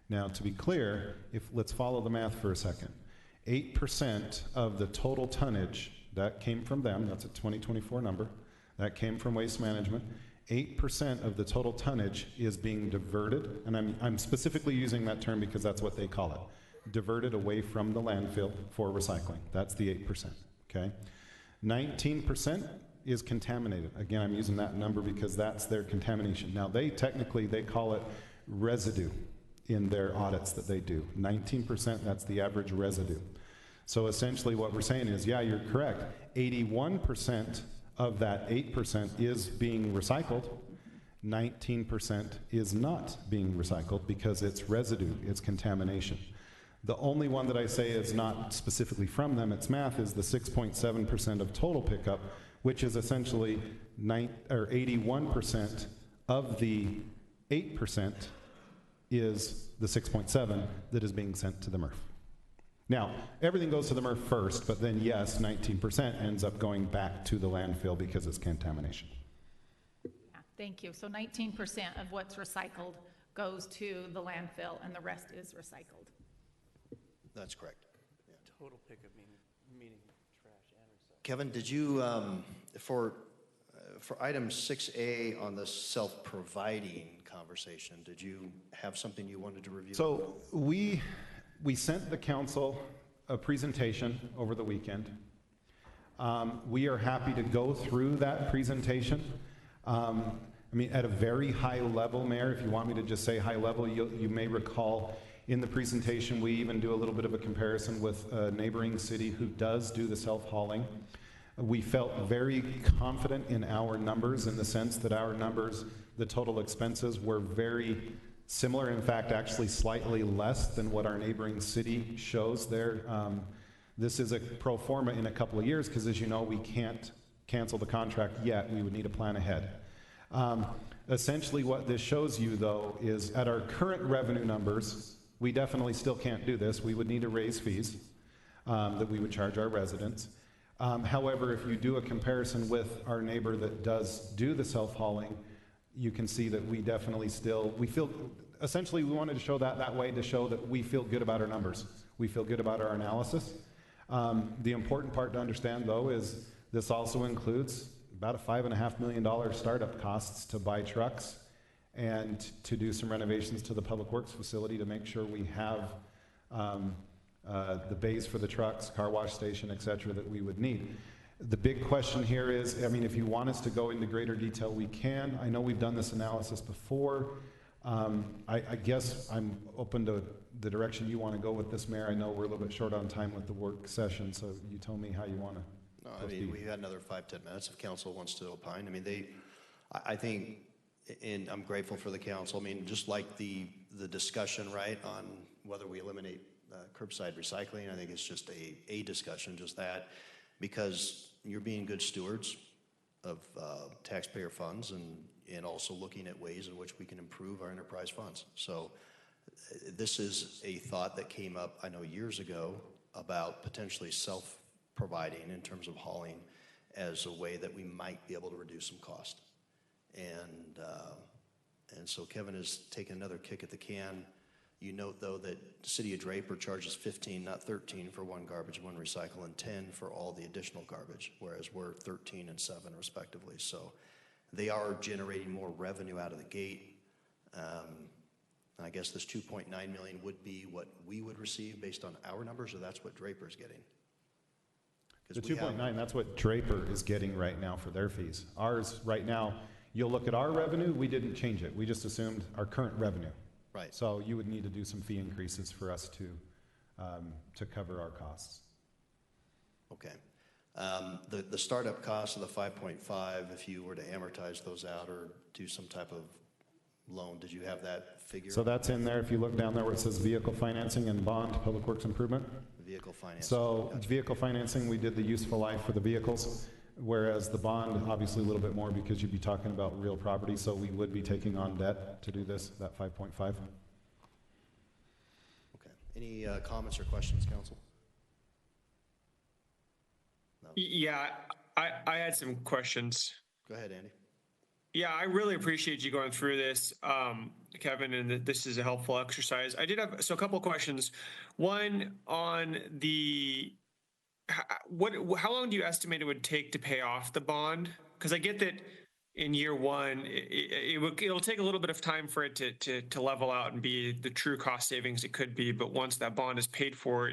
S5: Now, to be clear, let's follow the math for a second. 8% of the total tonnage, that came from them, that's a 2024 number, that came from Waste Management. 8% of the total tonnage is being diverted, and I'm specifically using that term because that's what they call it, diverted away from the landfill for recycling. That's the 8%, okay? 19% is contaminated. Again, I'm using that number because that's their contamination. Now, they call it residue in their audits that they do. 19%, that's the average residue. So essentially what we're saying is, yeah, you're correct. 81% of that 8% is being recycled. 19% is not being recycled because it's residue, it's contamination. The only one that I say is not specifically from them, it's math, is the 6.7% of total pickup, which is essentially 81% of the 8% is the 6.7 that is being sent to the MRF. Now, everything goes to the MRF first, but then yes, 19% ends up going back to the landfill because it's contamination.
S20: Yeah, thank you. So 19% of what's recycled goes to the landfill and the rest is recycled.
S1: That's correct.
S8: Yeah. Total pickup meaning trash and recycling.
S1: Kevin, did you, for item 6A on the self-providing conversation, did you have something you wanted to review?
S5: So we sent the council a presentation over the weekend. We are happy to go through that presentation. I mean, at a very high level, Mayor, if you want me to just say high level, you may recall in the presentation we even do a little bit of a comparison with a neighboring city who does do the self-hauling. We felt very confident in our numbers in the sense that our numbers, the total expenses, were very similar, in fact, actually slightly less than what our neighboring city shows there. This is a pro forma in a couple of years because, as you know, we can't cancel the contract yet. We would need a plan ahead. Essentially what this shows you, though, is at our current revenue numbers, we definitely still can't do this. We would need to raise fees that we would charge our residents. However, if you do a comparison with our neighbor that does do the self-hauling, you can see that we definitely we feel, essentially we wanted to show that way to show that we feel good about our numbers. We feel good about our analysis. The important part to understand, though, is this also includes about a $5.5 million startup costs to buy trucks and to do some renovations to the Public Works facility to make sure we have the bays for the trucks, car wash station, et cetera, that we would need. The big question here is, I mean, if you want us to go into greater detail, we can. I know we've done this analysis before. I guess I'm open to the direction you want to go with this, Mayor. I know we're a little bit short on time with the work session, so you tell me how you want to.
S1: No, I mean, we had another 5-10 minutes if council wants to opine. I mean, I think, and I'm grateful for the council. I mean, just like the discussion, right, on whether we eliminate curbside recycling, I think it's just a discussion, just that, because you're being good stewards of taxpayer funds and also looking at ways in which we can improve our enterprise funds. So this is a thought that came up, I know, years ago about potentially self-providing in terms of hauling as a way that we might be able to reduce some cost. And so Kevin has taken another kick at the can. You note, though, that the city of Draper charges $15, not $13 for one garbage, one recycle, and $10 for all the additional garbage, whereas we're $13 and $7 respectively. So they are generating more revenue out of the gate. And I guess this $2.9 million would be what we would receive based on our numbers, or that's what Draper's getting?
S5: The 2.9, that's what Draper is getting right now for their fees. Ours, right now, you'll look at our revenue, we didn't change it. We just assumed our current revenue.
S1: Right.
S5: So you would need to do some fee increases for us to cover our costs.
S1: Okay. The startup cost of the 5.5, if you were to amortize those out or do some type of loan, did you have that figure?
S5: So that's in there. If you look down there where it says vehicle financing and bond, public works improvement.
S1: Vehicle financing.
S5: So
S1: gotcha.
S5: Vehicle financing, we did the useful life for the vehicles, whereas the bond, obviously a little bit more because you'd be talking about real property, so we would be taking on debt to do this, that 5.5.
S1: Okay. Any comments or questions, council? No.
S4: Yeah, I had some questions.
S1: Go ahead, Andy.
S4: Yeah, I really appreciate you going through this, Kevin, and this is a helpful exercise. I did have a couple of questions. One on how long do you estimate it would take to pay off the bond? Because I get that in year one, it'll take a little bit of time for it to level out and be the true cost savings it could be. But once that bond is paid for,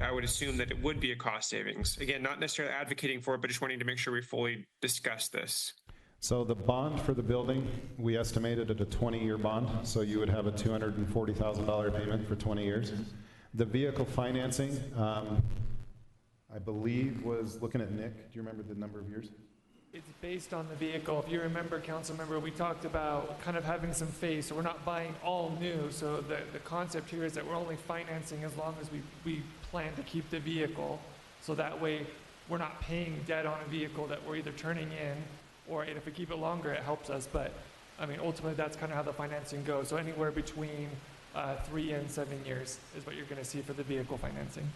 S4: I would assume that it would be a cost savings. Again, not necessarily advocating for it, but just wanting to make sure we fully discuss this.
S5: So the bond for the building, we estimated at a 20-year bond, so you would have a $240,000 payment for 20 years. The vehicle financing, I believe, was looking at Nick. Do you remember the number of years?
S9: It's based on the vehicle. If you remember, council member, we talked about kind of having some phase, so we're not buying all new. So the concept here is that we're only financing as long as we plan to keep the vehicle. So that way we're not paying debt on a vehicle that we're either turning in, or if we keep it longer, it helps us. But I mean, ultimately, that's kind of how the financing goes. So anywhere between 3 and 7 years is what you're going to see for the vehicle financing.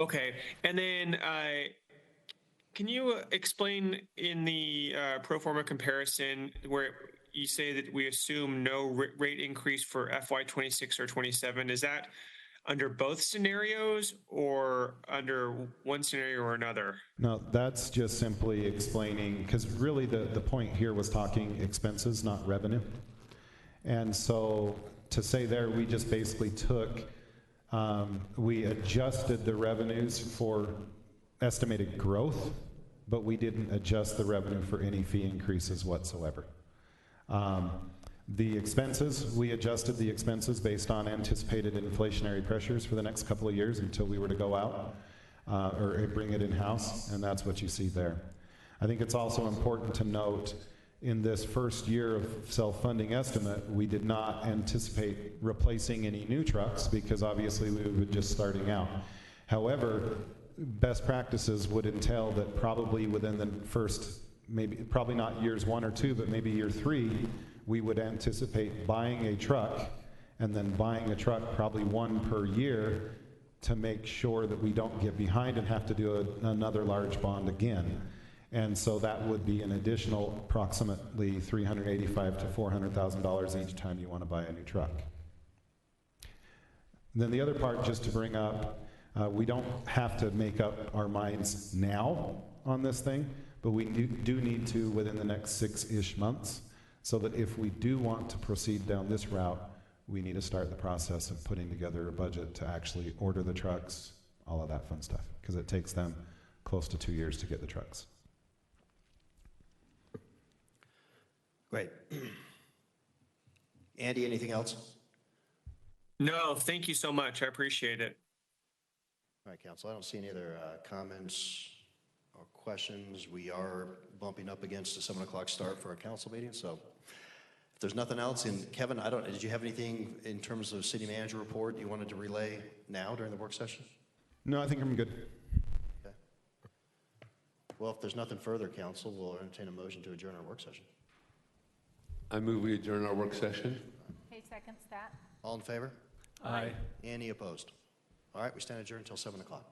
S4: Okay, and then can you explain in the pro forma comparison where you say that we assume no rate increase for FY26 or 27? Is that under both scenarios or under one scenario or another?
S5: No, that's just simply explaining, because really the point here was talking expenses, not revenue. And so to say there, we just basically took, we adjusted the revenues for estimated growth, but we didn't adjust the revenue for any fee increases whatsoever. The expenses, we adjusted the expenses based on anticipated inflationary pressures for the next couple of years until we were to go out or bring it in-house, and that's what you see there. I think it's also important to note in this first year of self-funding estimate, we did not anticipate replacing any new trucks because obviously we were just starting out. However, best practices would entail that probably within the first, probably not years 1 or 2, but maybe year 3, we would anticipate buying a truck and then buying a truck probably 1 per year to make sure that we don't get behind and have to do another large bond again. And so that would be an additional approximately $385,000 to $400,000 each time you want to buy a new truck. And then the other part, just to bring up, we don't have to make up our minds now on this thing, but we do need to within the next 6-ish months, so that if we do want to proceed down this route, we need to start the process of putting together a budget to actually order the trucks, all of that fun stuff, because it takes them close to 2 years to get the trucks.
S1: Great. Andy, anything else?
S4: No, thank you so much. I appreciate it.
S1: All right, Council, I don't see any other comments or questions. We are bumping up against a 7 o'clock start for our council meeting, so if there's nothing else, and Kevin, did you have anything in terms of city manager report you wanted to relay now during the work session?
S5: No, I think I'm good.
S1: Okay. Well, if there's nothing further, Council, we'll entertain a motion to adjourn our work session.
S19: I move we adjourn our work session.
S20: Okay, seconds that.
S1: All in favor?
S21: Aye.
S1: Any opposed? All right, we stand adjourned until 7 o'clock.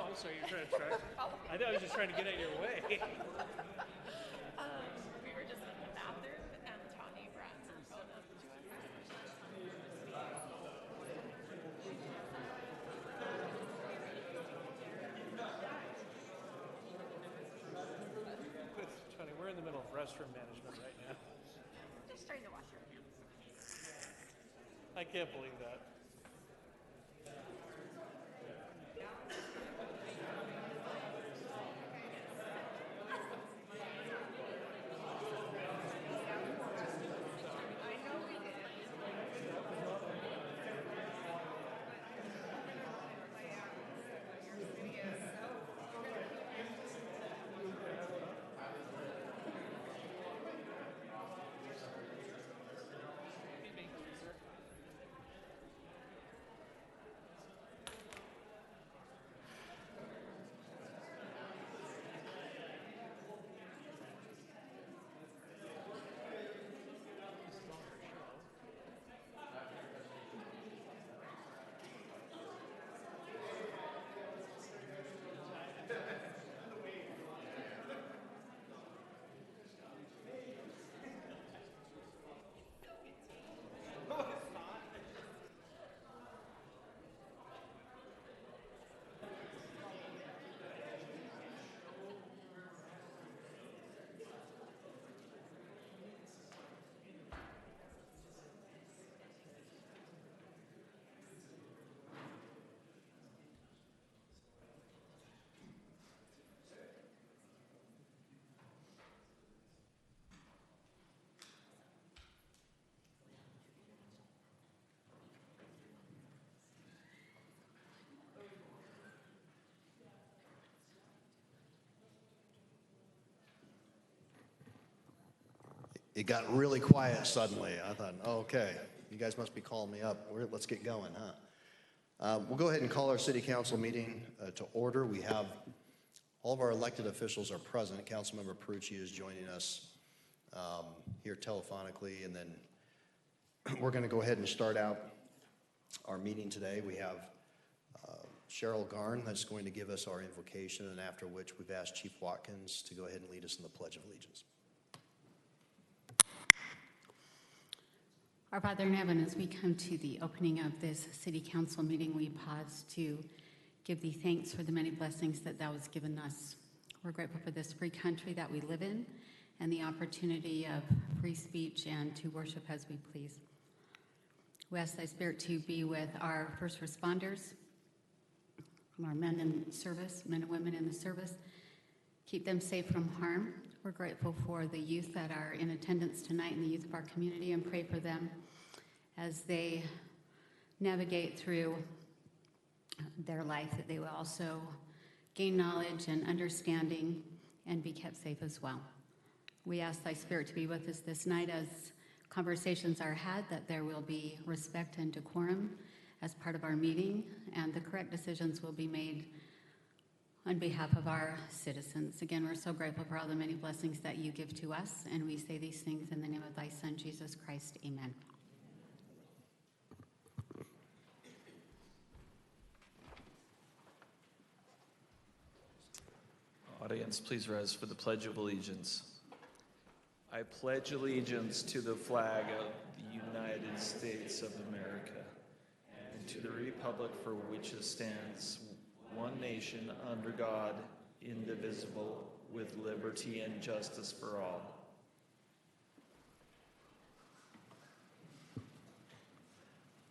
S8: I'm sorry, you're trying to track. I thought I was just trying to get out of your way.
S20: We were just in the bathroom and Tawny brought her phone up to us.
S8: Tony, we're in the middle of restroom management right now.
S20: Just trying to wash your hands.
S8: I can't believe that.
S1: It got really quiet suddenly. I thought, oh, okay, you guys must be calling me up. Let's get going, huh? We'll go ahead and call our city council meeting to order. We have all of our elected officials are present. Councilmember Perucci is joining us here telephonically, and then we're going to go ahead and start out our meeting today. We have Cheryl Garn that's going to give us our invocation, and after which we've asked Chief Watkins to go ahead and lead us in the Pledge of Allegiance.
S3: Our Father in heaven, as we come to the opening of this city council meeting, we pause to give thee thanks for the many blessings that thou hast given us. We're grateful for this free country that we live in and the opportunity of free speech and to worship as we please. We ask thy spirit to be with our first responders, our men in service, men and women in the service. Keep them safe from harm. We're grateful for the youth that are in attendance tonight and the youth of our community, and pray for them as they navigate through their life, that they will also gain knowledge and understanding and be kept safe as well. We ask thy spirit to be with us this night as conversations are had, that there will be respect and decorum as part of our meeting, and the correct decisions will be made on behalf of our citizens. Again, we're so grateful for all the many blessings that you give to us, and we say these things in the name of thy Son, Jesus Christ. Amen.
S22: Audience, please rise for the Pledge of Allegiance. I pledge allegiance to the flag of the United States of America and to the republic for which it stands, one nation under God, indivisible, with liberty and justice for all.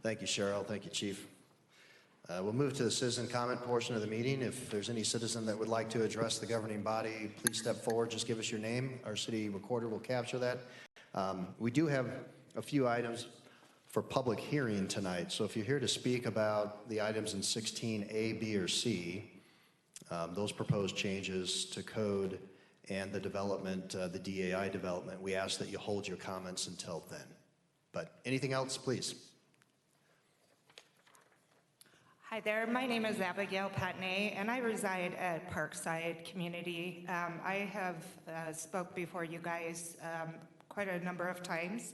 S1: Thank you, Cheryl. Thank you, Chief. We'll move to the citizen comment portion of the meeting. If there's any citizen that would like to address the governing body, please step forward. Just give us your name. Our city recorder will capture that. We do have a few items for public hearing tonight. So if you're here to speak about the items in 16A, B, or C, those proposed changes to code and the development, the DAI development, we ask that you hold your comments until then. But anything else, please?
S23: Hi there, my name is Abigail Patney, and I reside at Parkside Community. I have spoke before you guys quite a number of times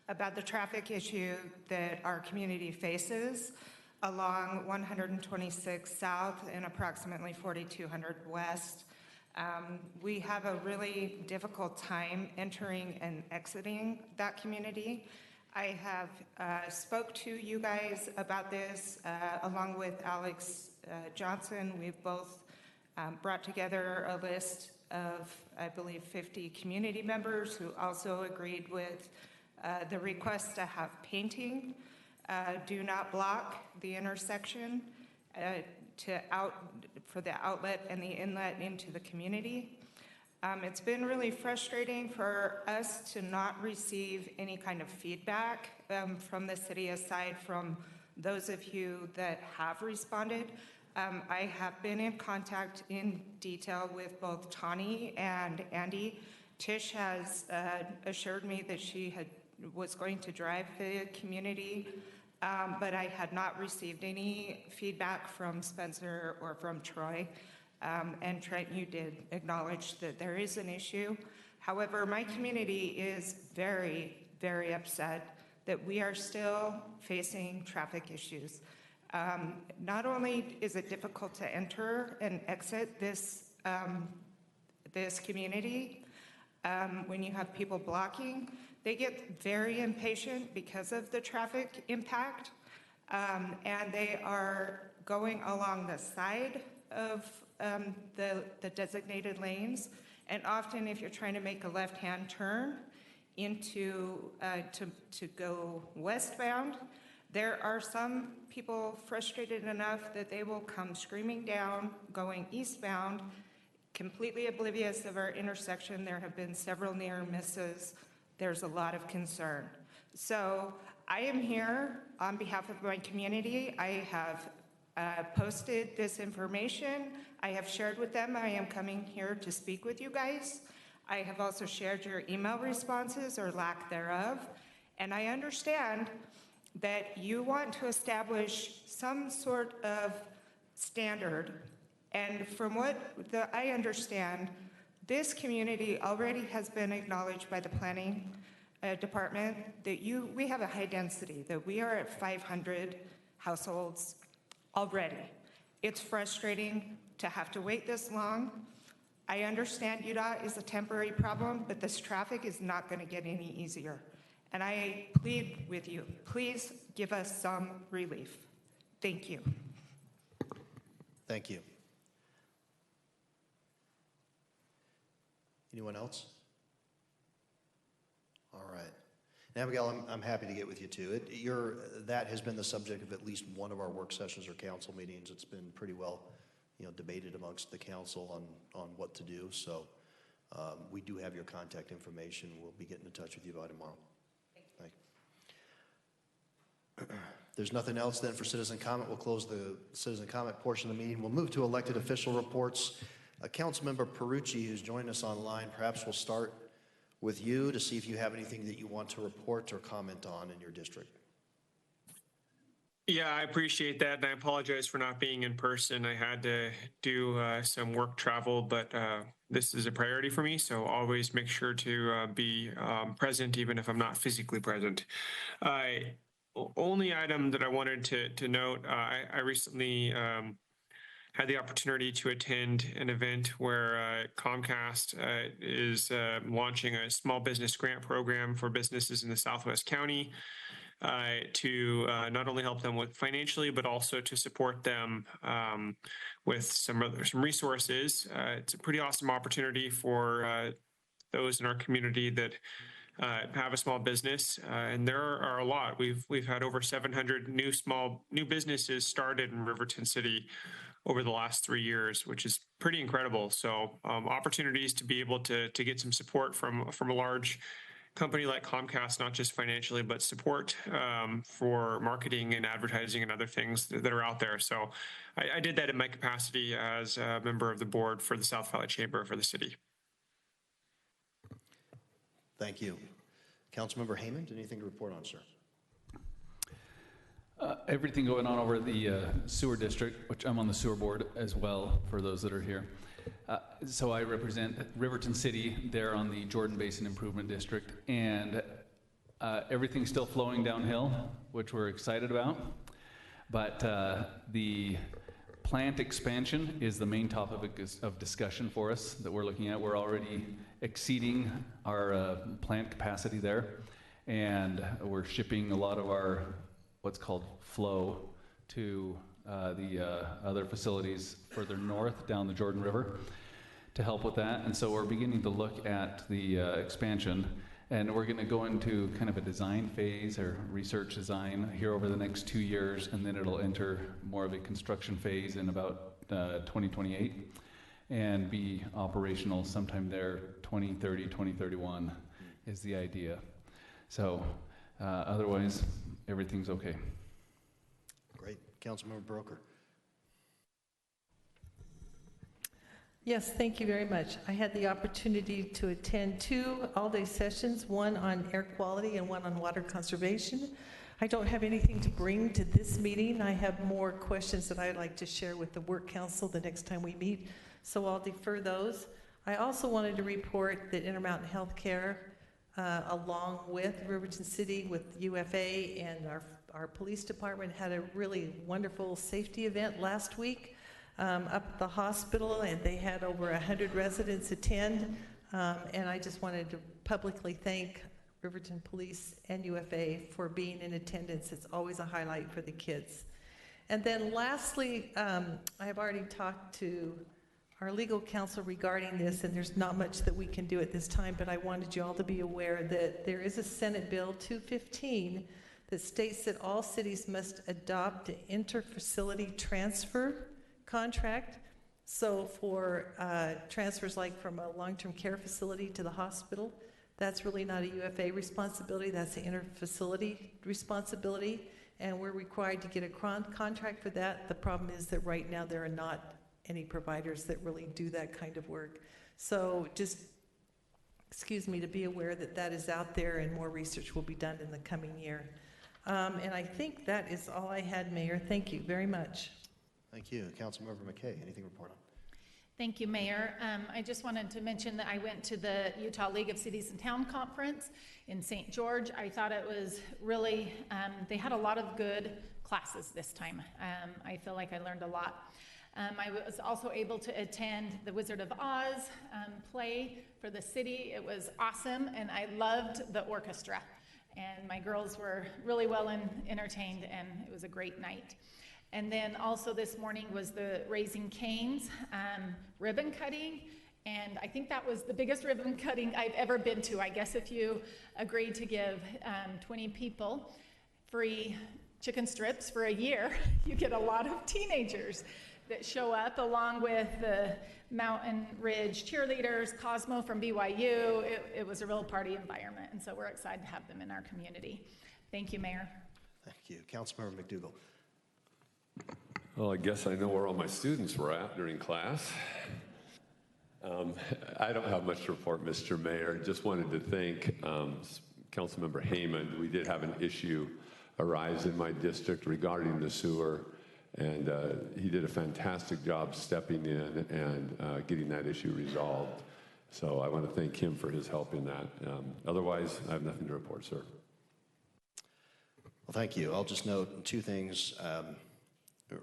S23: about the traffic issue that our community faces. along 126 South and approximately 4200 West. We have a really difficult time entering and exiting that community. I have spoke to you guys about this along with Alex Johnson. We've both brought together a list of, I believe, 50 community members who also agreed with the request to have painting do not block the intersection for the outlet and the inlet into the community. It's been really frustrating for us to not receive any kind of feedback from the city aside from those of you that have responded. I have been in contact in detail with both Tawny and Andy. Tish has assured me that she was going to drive the community, but I had not received any feedback from Spencer or from Troy. And Trent, you did acknowledge that there is an issue. However, my community is very, very upset that we are still facing traffic issues. Not only is it difficult to enter and exit this community, when you have people blocking, they get very impatient because of the traffic impact, and they are going along the side of the designated lanes. And often if you're trying to make a left-hand turn into to go westbound, there are some people frustrated enough that they will come screaming down, going eastbound, completely oblivious of our intersection. There have been several near misses. There's a lot of concern. So I am here on behalf of my community. I have posted this information. I have shared with them. I am coming here to speak with you guys. I have also shared your email responses or lack thereof. And I understand that you want to establish some sort of standard. And from what I understand, this community already has been acknowledged by the planning department that we have a high density, that we are at 500 households already. It's frustrating to have to wait this long. I understand UDOT is a temporary problem, but this traffic is not going to get any easier. And I plead with you, please give us some relief. Thank you.
S1: Thank you. Anyone else? All right. And Abigail, I'm happy to get with you too. That has been the subject of at least one of our work sessions or council meetings. It's been pretty well, debated amongst the council on what to do. So we do have your contact information. We'll be getting in touch with you by tomorrow. Thank you. There's nothing else then for citizen comment. We'll close the citizen comment portion of the meeting. We'll move to elected official reports. Councilmember Perucci, who's joined us online, perhaps we'll start with you to see if you have anything that you want to report or comment on in your district.
S4: Yeah, I appreciate that, and I apologize for not being in person. I had to do some work travel, but this is a priority for me, so always make sure to be present even if I'm not physically present. Only item that I wanted to note, I recently had the opportunity to attend an event where Comcast is launching a small business grant program for businesses in the Southwest County to not only help them with financially, but also to support them with some resources. It's a pretty awesome opportunity for those in our community that have a small business, and there are a lot. We've had over 700 new businesses started in Riverton City over the last 3 years, which is pretty incredible. So opportunities to be able to get some support from a large company like Comcast, not just financially, but support for marketing and advertising and other things that are out there. So I did that in my capacity as a member of the board for the South Valley Chamber for the city.
S1: Thank you. Councilmember Haymond, anything to report on, sir?
S21: Everything going on over at the sewer district, which I'm on the sewer board as well, for those that are here. So I represent Riverton City there on the Jordan Basin Improvement District, and everything's still flowing downhill, which we're excited about. But the plant expansion is the main topic of discussion for us that we're looking at. We're already exceeding our plant capacity there, and we're shipping a lot of our what's called flow to the other facilities further north down the Jordan River to help with that. And so we're beginning to look at the expansion, and we're going to go into kind of a design phase or research design here over the next 2 years, and then it'll enter more of a construction phase in about 2028 and be operational sometime there 2030, 2031 is the idea. So otherwise, everything's okay.
S1: Great. Councilmember Broker.
S18: Yes, thank you very much. I had the opportunity to attend 2 all-day sessions, one on air quality and one on water conservation. I don't have anything to bring to this meeting. I have more questions that I'd like to share with the work council the next time we meet, so I'll defer those. I also wanted to report that Intermountain Healthcare, along with Riverton City, with UFA and our police department, had a really wonderful safety event last week up at the hospital, and they had over 100 residents attend. And I just wanted to publicly thank Riverton Police and UFA for being in attendance. It's always a highlight for the kids. And then lastly, I have already talked to our legal counsel regarding this, and there's not much that we can do at this time, but I wanted you all to be aware that there is a Senate Bill 215 that states that all cities must adopt an inter-facility transfer contract. So for transfers like from a long-term care facility to the hospital, that's really not a UFA responsibility, that's an inter-facility responsibility, and we're required to get a contract for that. The problem is that right now there are not any providers that really do that kind of work. So just, excuse me, to be aware that that is out there and more research will be done in the coming year. And I think that is all I had, Mayor. Thank you very much.
S1: Thank you. Councilmember McKay, anything to report on?
S20: Thank you, Mayor. I just wanted to mention that I went to the Utah League of Cities and Town Conference in St. George. I thought it was really, they had a lot of good classes this time. I feel like I learned a lot. I was also able to attend the Wizard of Oz play for the city. It was awesome, and I loved the orchestra. And my girls were really well entertained, and it was a great night. And then also this morning was the Raising Cane's ribbon cutting, and I think that was the biggest ribbon cutting I've ever been to. I guess if you agreed to give 20 people free chicken strips for a year, you get a lot of teenagers that show up, along with the Mountain Ridge cheerleaders, Cosmo from BYU. It was a real party environment, and so we're excited to have them in our community. Thank you, Mayor.
S1: Thank you. Councilmember McDougall.
S19: Well, I guess I know where all my students were at during class. I don't have much to report, Mr. Mayor. Just wanted to thank Councilmember Heyman. We did have an issue arise in my district regarding the sewer, and he did a fantastic job stepping in and getting that issue resolved. So I want to thank him for his help in that. Otherwise, I have nothing to report, sir.
S1: Well, thank you. I'll just note 2 things.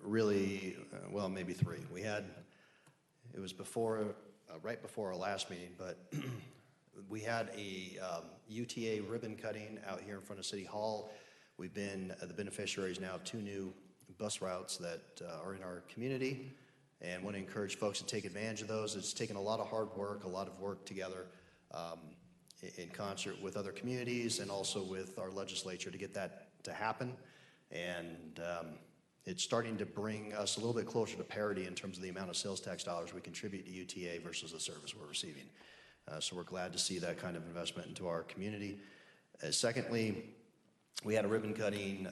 S1: Really, well, maybe 3. We had, it was before, right before our last meeting, but we had a UTA ribbon cutting out here in front of City Hall. We've been the beneficiaries now of 2 new bus routes that are in our community, and want to encourage folks to take advantage of those. It's taken a lot of hard work, a lot of work together in concert with other communities and also with our legislature to get that to happen. And it's starting to bring us a little bit closer to parity in terms of the amount of sales tax dollars we contribute to UTA versus the service we're receiving. So we're glad to see that kind of investment into our community. Secondly, we had a ribbon cutting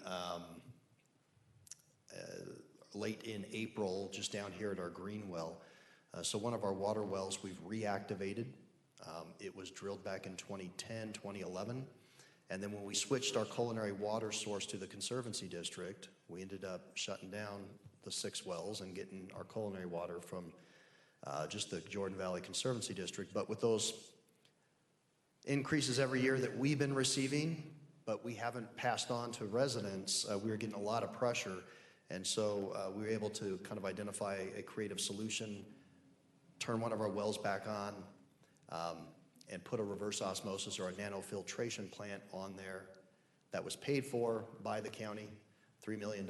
S1: late in April just down here at our green well. So one of our water wells we've reactivated. It was drilled back in 2010, 2011. And then when we switched our culinary water source to the Conservancy District, we ended up shutting down the 6 wells and getting our culinary water from just the Jordan Valley Conservancy District. But with those increases every year that we've been receiving, but we haven't passed on to residents, we were getting a lot of pressure. And so we were able to kind of identify a creative solution, turn one of our wells back on, and put a reverse osmosis or a nanofiltration plant on there that was paid for by the county, $3 million.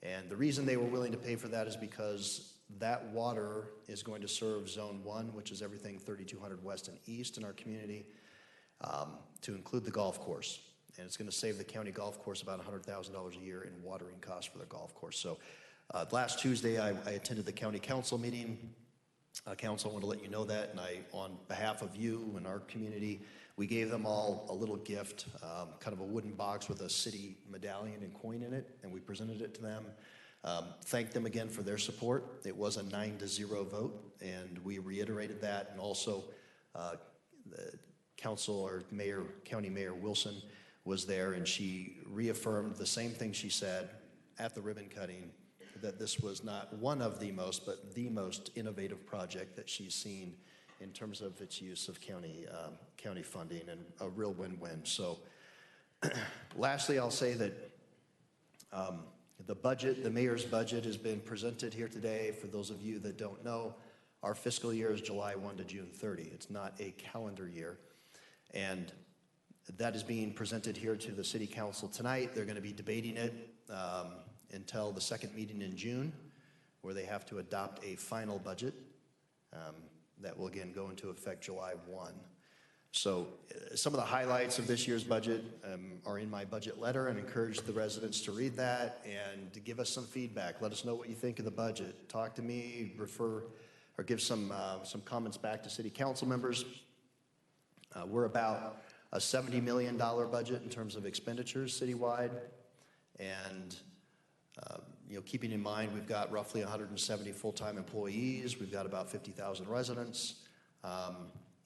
S1: And the reason they were willing to pay for that is because that water is going to serve Zone 1, which is everything 3200 west and east in our community, to include the golf course. And it's going to save the county golf course about $100,000 a year in watering costs for the golf course. So last Tuesday, I attended the county council meeting. Council, I want to let you know that, and on behalf of you and our community, we gave them all a little gift, kind of a wooden box with a city medallion and coin in it, and we presented it to them. Thanked them again for their support. It was a 9-0 vote, and we reiterated that, and also the council or mayor, County Mayor Wilson was there, and she reaffirmed the same thing she said at the ribbon cutting, that this was not one of the most, but the most innovative project that she's seen in terms of its use of county funding, and a real win-win. So lastly, I'll say that the mayor's budget has been presented here today. For those of you that don't know, our fiscal year is July 1 to June 30. It's not a calendar year. And that is being presented here to the city council tonight. They're going to be debating it until the second meeting in June, where they have to adopt a final budget that will again go into effect July 1. So some of the highlights of this year's budget are in my budget letter, and encourage the residents to read that and to give us some feedback. Let us know what you think of the budget. Talk to me, refer, or give some comments back to city council members. We're about a $70 million budget in terms of expenditures citywide, and keeping in mind we've got roughly 170 full-time employees, we've got about 50,000 residents.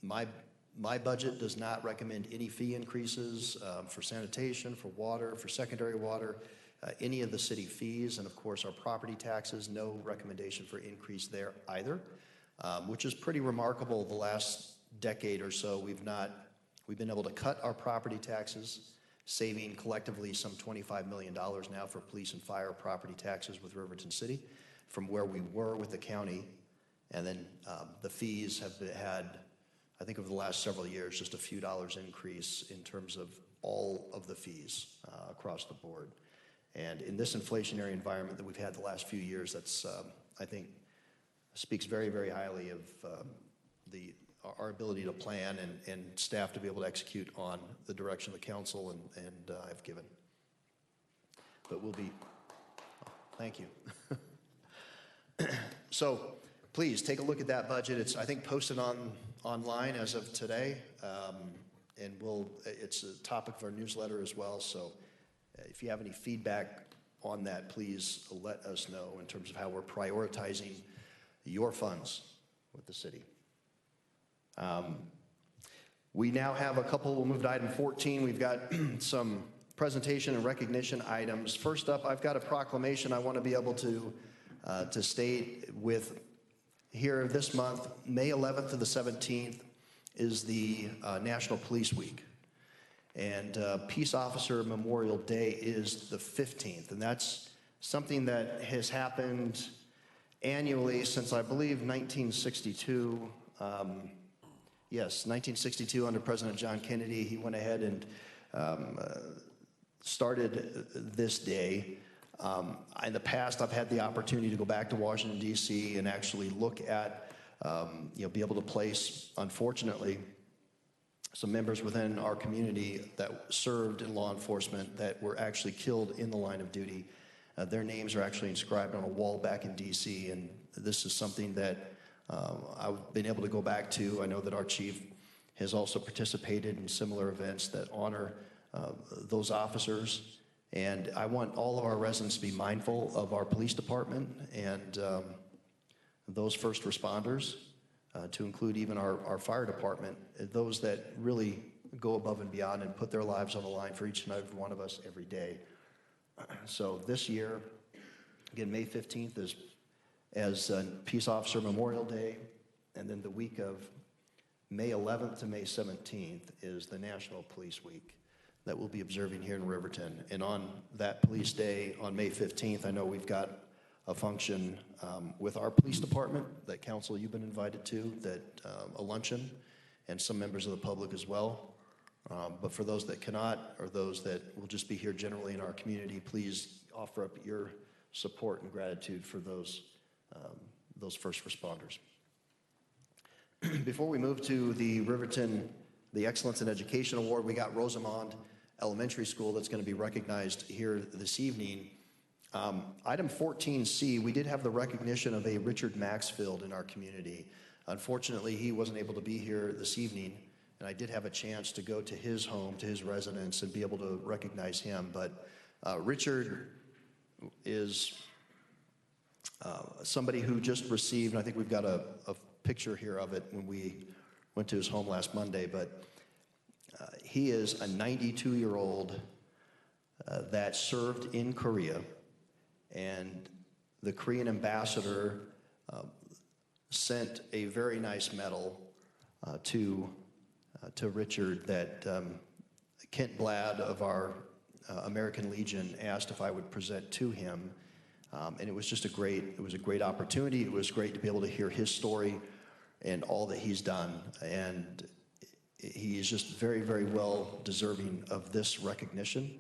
S1: My budget does not recommend any fee increases for sanitation, for water, for secondary water, any of the city fees, and of course our property taxes, no recommendation for increase there either, which is pretty remarkable. The last decade or so, we've been able to cut our property taxes, saving collectively some $25 million now for police and fire property taxes with Riverton City from where we were with the county. And then the fees have had, I think over the last several years, just a few dollars increase in terms of all of the fees across the board. And in this inflationary environment that we've had the last few years, that's, I think, speaks very, very highly of our ability to plan and staff to be able to execute on the direction the council and I've given. But we'll be, thank you. So please take a look at that budget. It's, I think, posted online as of today, and it's a topic of our newsletter as well. So if you have any feedback on that, please let us know in terms of how we're prioritizing your funds with the city. We now have a couple. We'll move to item 14. We've got some presentation and recognition items. First up, I've got a proclamation I want to be able to state with here this month. May 11th to the 17th is the National Police Week, and Peace Officer Memorial Day is the 15th, and that's something that has happened annually since, I believe, 1962. Yes, 1962 under President John Kennedy. He went ahead and started this day. In the past, I've had the opportunity to go back to Washington, D.C. and actually look at, be able to place, unfortunately, some members within our community that served in law enforcement that were actually killed in the line of duty. Their names are actually inscribed on a wall back in D.C., and this is something that I've been able to go back to. I know that our chief has also participated in similar events that honor those officers. And I want all of our residents to be mindful of our police department and those first responders, to include even our fire department, those that really go above and beyond and put their lives on the line for each and every one of us every day. So this year, again, May 15th is as Peace Officer Memorial Day, and then the week of May 11th to May 17th is the National Police Week. that we'll be observing here in Riverton. And on that police day, on May 15th, I know we've got a function with our police department that council you've been invited to, that a luncheon, and some members of the public as well. But for those that cannot, or those that will just be here generally in our community, please offer up your support and gratitude for those first responders. Before we move to the Riverton, the Excellence in Education Award, we got Rosamond Elementary School that's going to be recognized here this evening. Item 14C, we did have the recognition of a Richard Maxfield in our community. Unfortunately, he wasn't able to be here this evening, and I did have a chance to go to his home, to his residence, and be able to recognize him. But Richard is somebody who just received, and I think we've got a picture here of it when we went to his home last Monday, but he is a 92-year-old that served in Korea, and the Korean ambassador sent a very nice medal to Richard that Kent Blad of our American Legion asked if I would present to him. And it was just a great opportunity. It was great to be able to hear his story and all that he's done. And he is just very, very well deserving of this recognition.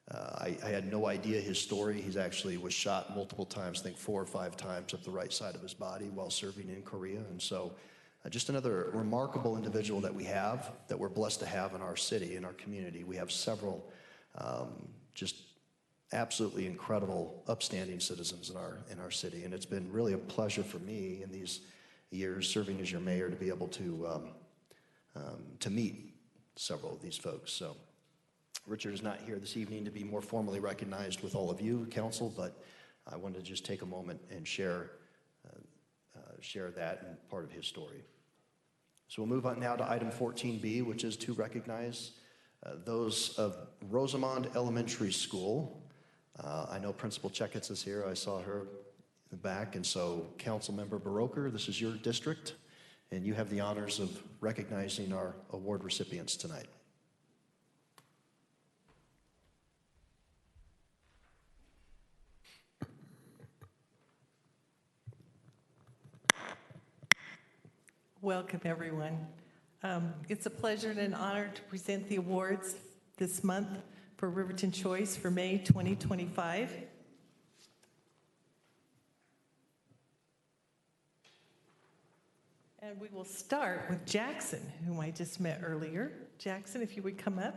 S1: I had no idea his story. He's actually was shot multiple times, I think 4 or 5 times up the right side of his body while serving in Korea. And so just another remarkable individual that we have, that we're blessed to have in our city, in our community. We have several just absolutely incredible, upstanding citizens in our city. And it's been really a pleasure for me in these years serving as your mayor to be able to meet several of these folks. So Richard is not here this evening to be more formally recognized with all of you, council, but I wanted to just take a moment and share that and part of his story. So we'll move on now to item 14B, which is to recognize those of Rosamond Elementary School. I know Principal Checketts is here. I saw her in the back. And so Councilmember Baroker, this is your district, and you have the honors of recognizing our award recipients tonight.
S18: Welcome, everyone. It's a pleasure and an honor to present the awards this month for Riverton Choice for May 2025. And we will start with Jackson, whom I just met earlier. Jackson, if you would come up.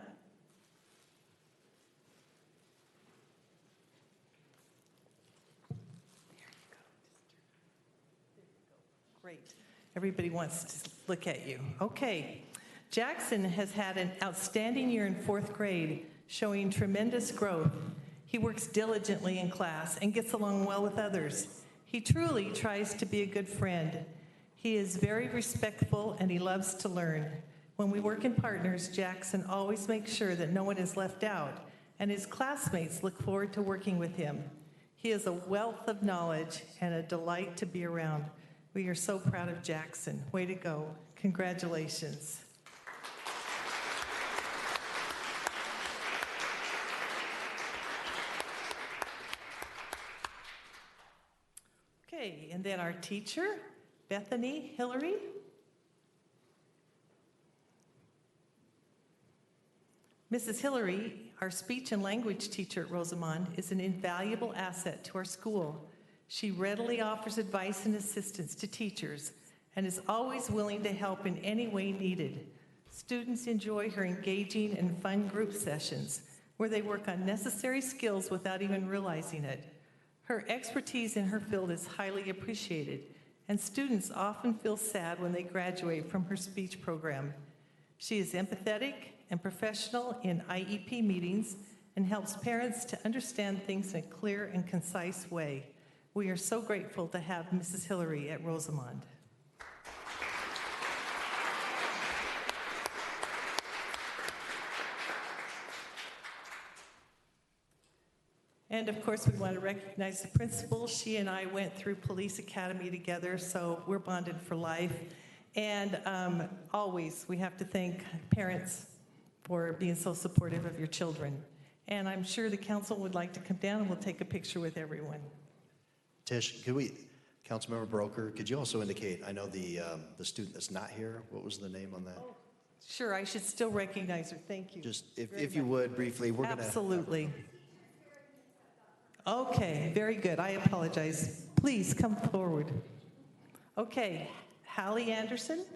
S18: Great. Everybody wants to look at you. Okay. Jackson has had an outstanding year in 4th grade, showing tremendous growth. He works diligently in class and gets along well with others. He truly tries to be a good friend. He is very respectful and he loves to learn. When we work in partners, Jackson always makes sure that no one is left out, and his classmates look forward to working with him. He is a wealth of knowledge and a delight to be around. We are so proud of Jackson. Way to go. Congratulations. Okay, and then our teacher, Bethany Hillary. Mrs. Hillary, our speech and language teacher at Rosamond, is an invaluable asset to our school. She readily offers advice and assistance to teachers and is always willing to help in any way needed. Students enjoy her engaging and fun group sessions where they work on necessary skills without even realizing it. Her expertise in her field is highly appreciated, and students often feel sad when they graduate from her speech program. She is empathetic and professional in IEP meetings and helps parents to understand things in a clear and concise way. We are so grateful to have Mrs. Hillary at Rosamond. And of course, we want to recognize the principal. She and I went through Police Academy together, so we're bonded for life. And always, we have to thank parents for being so supportive of your children. And I'm sure the council would like to come down and we'll take a picture with everyone.
S1: Tish, could we, Councilmember Broker, could you also indicate, I know the student that's not here, what was the name on that?
S18: Oh, sure, I should still recognize her. Thank you.
S1: Just, if you would, briefly, we're going to...
S18: Absolutely. Okay, very good. I apologize. Please come forward. Okay, Hallie Anderson.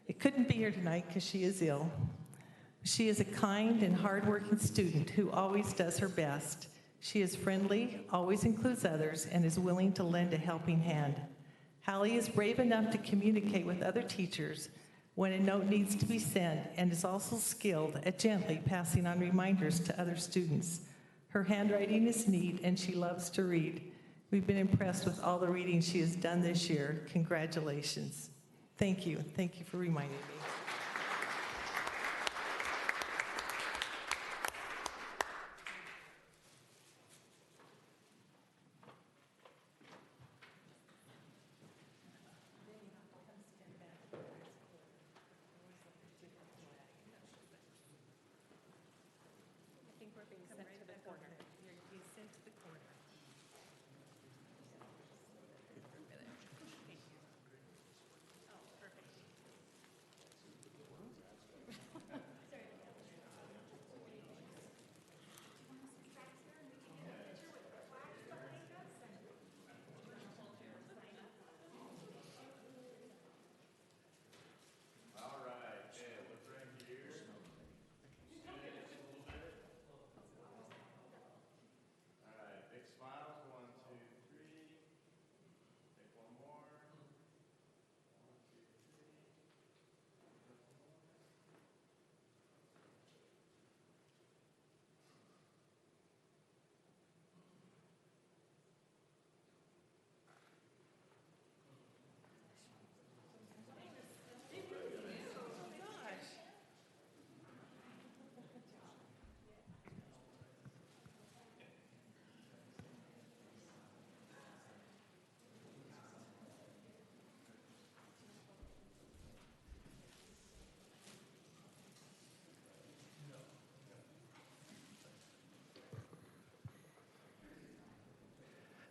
S18: It couldn't be here tonight because she is ill. She is a kind and hardworking student who always does her best. She is friendly, always includes others, and is willing to lend a helping hand. Hallie is brave enough to communicate with other teachers when a note needs to be sent, and is also skilled at gently passing on reminders to other students. Her handwriting is neat, and she loves to read. We've been impressed with all the reading she has done this year. Congratulations. Thank you. Thank you for reminding me.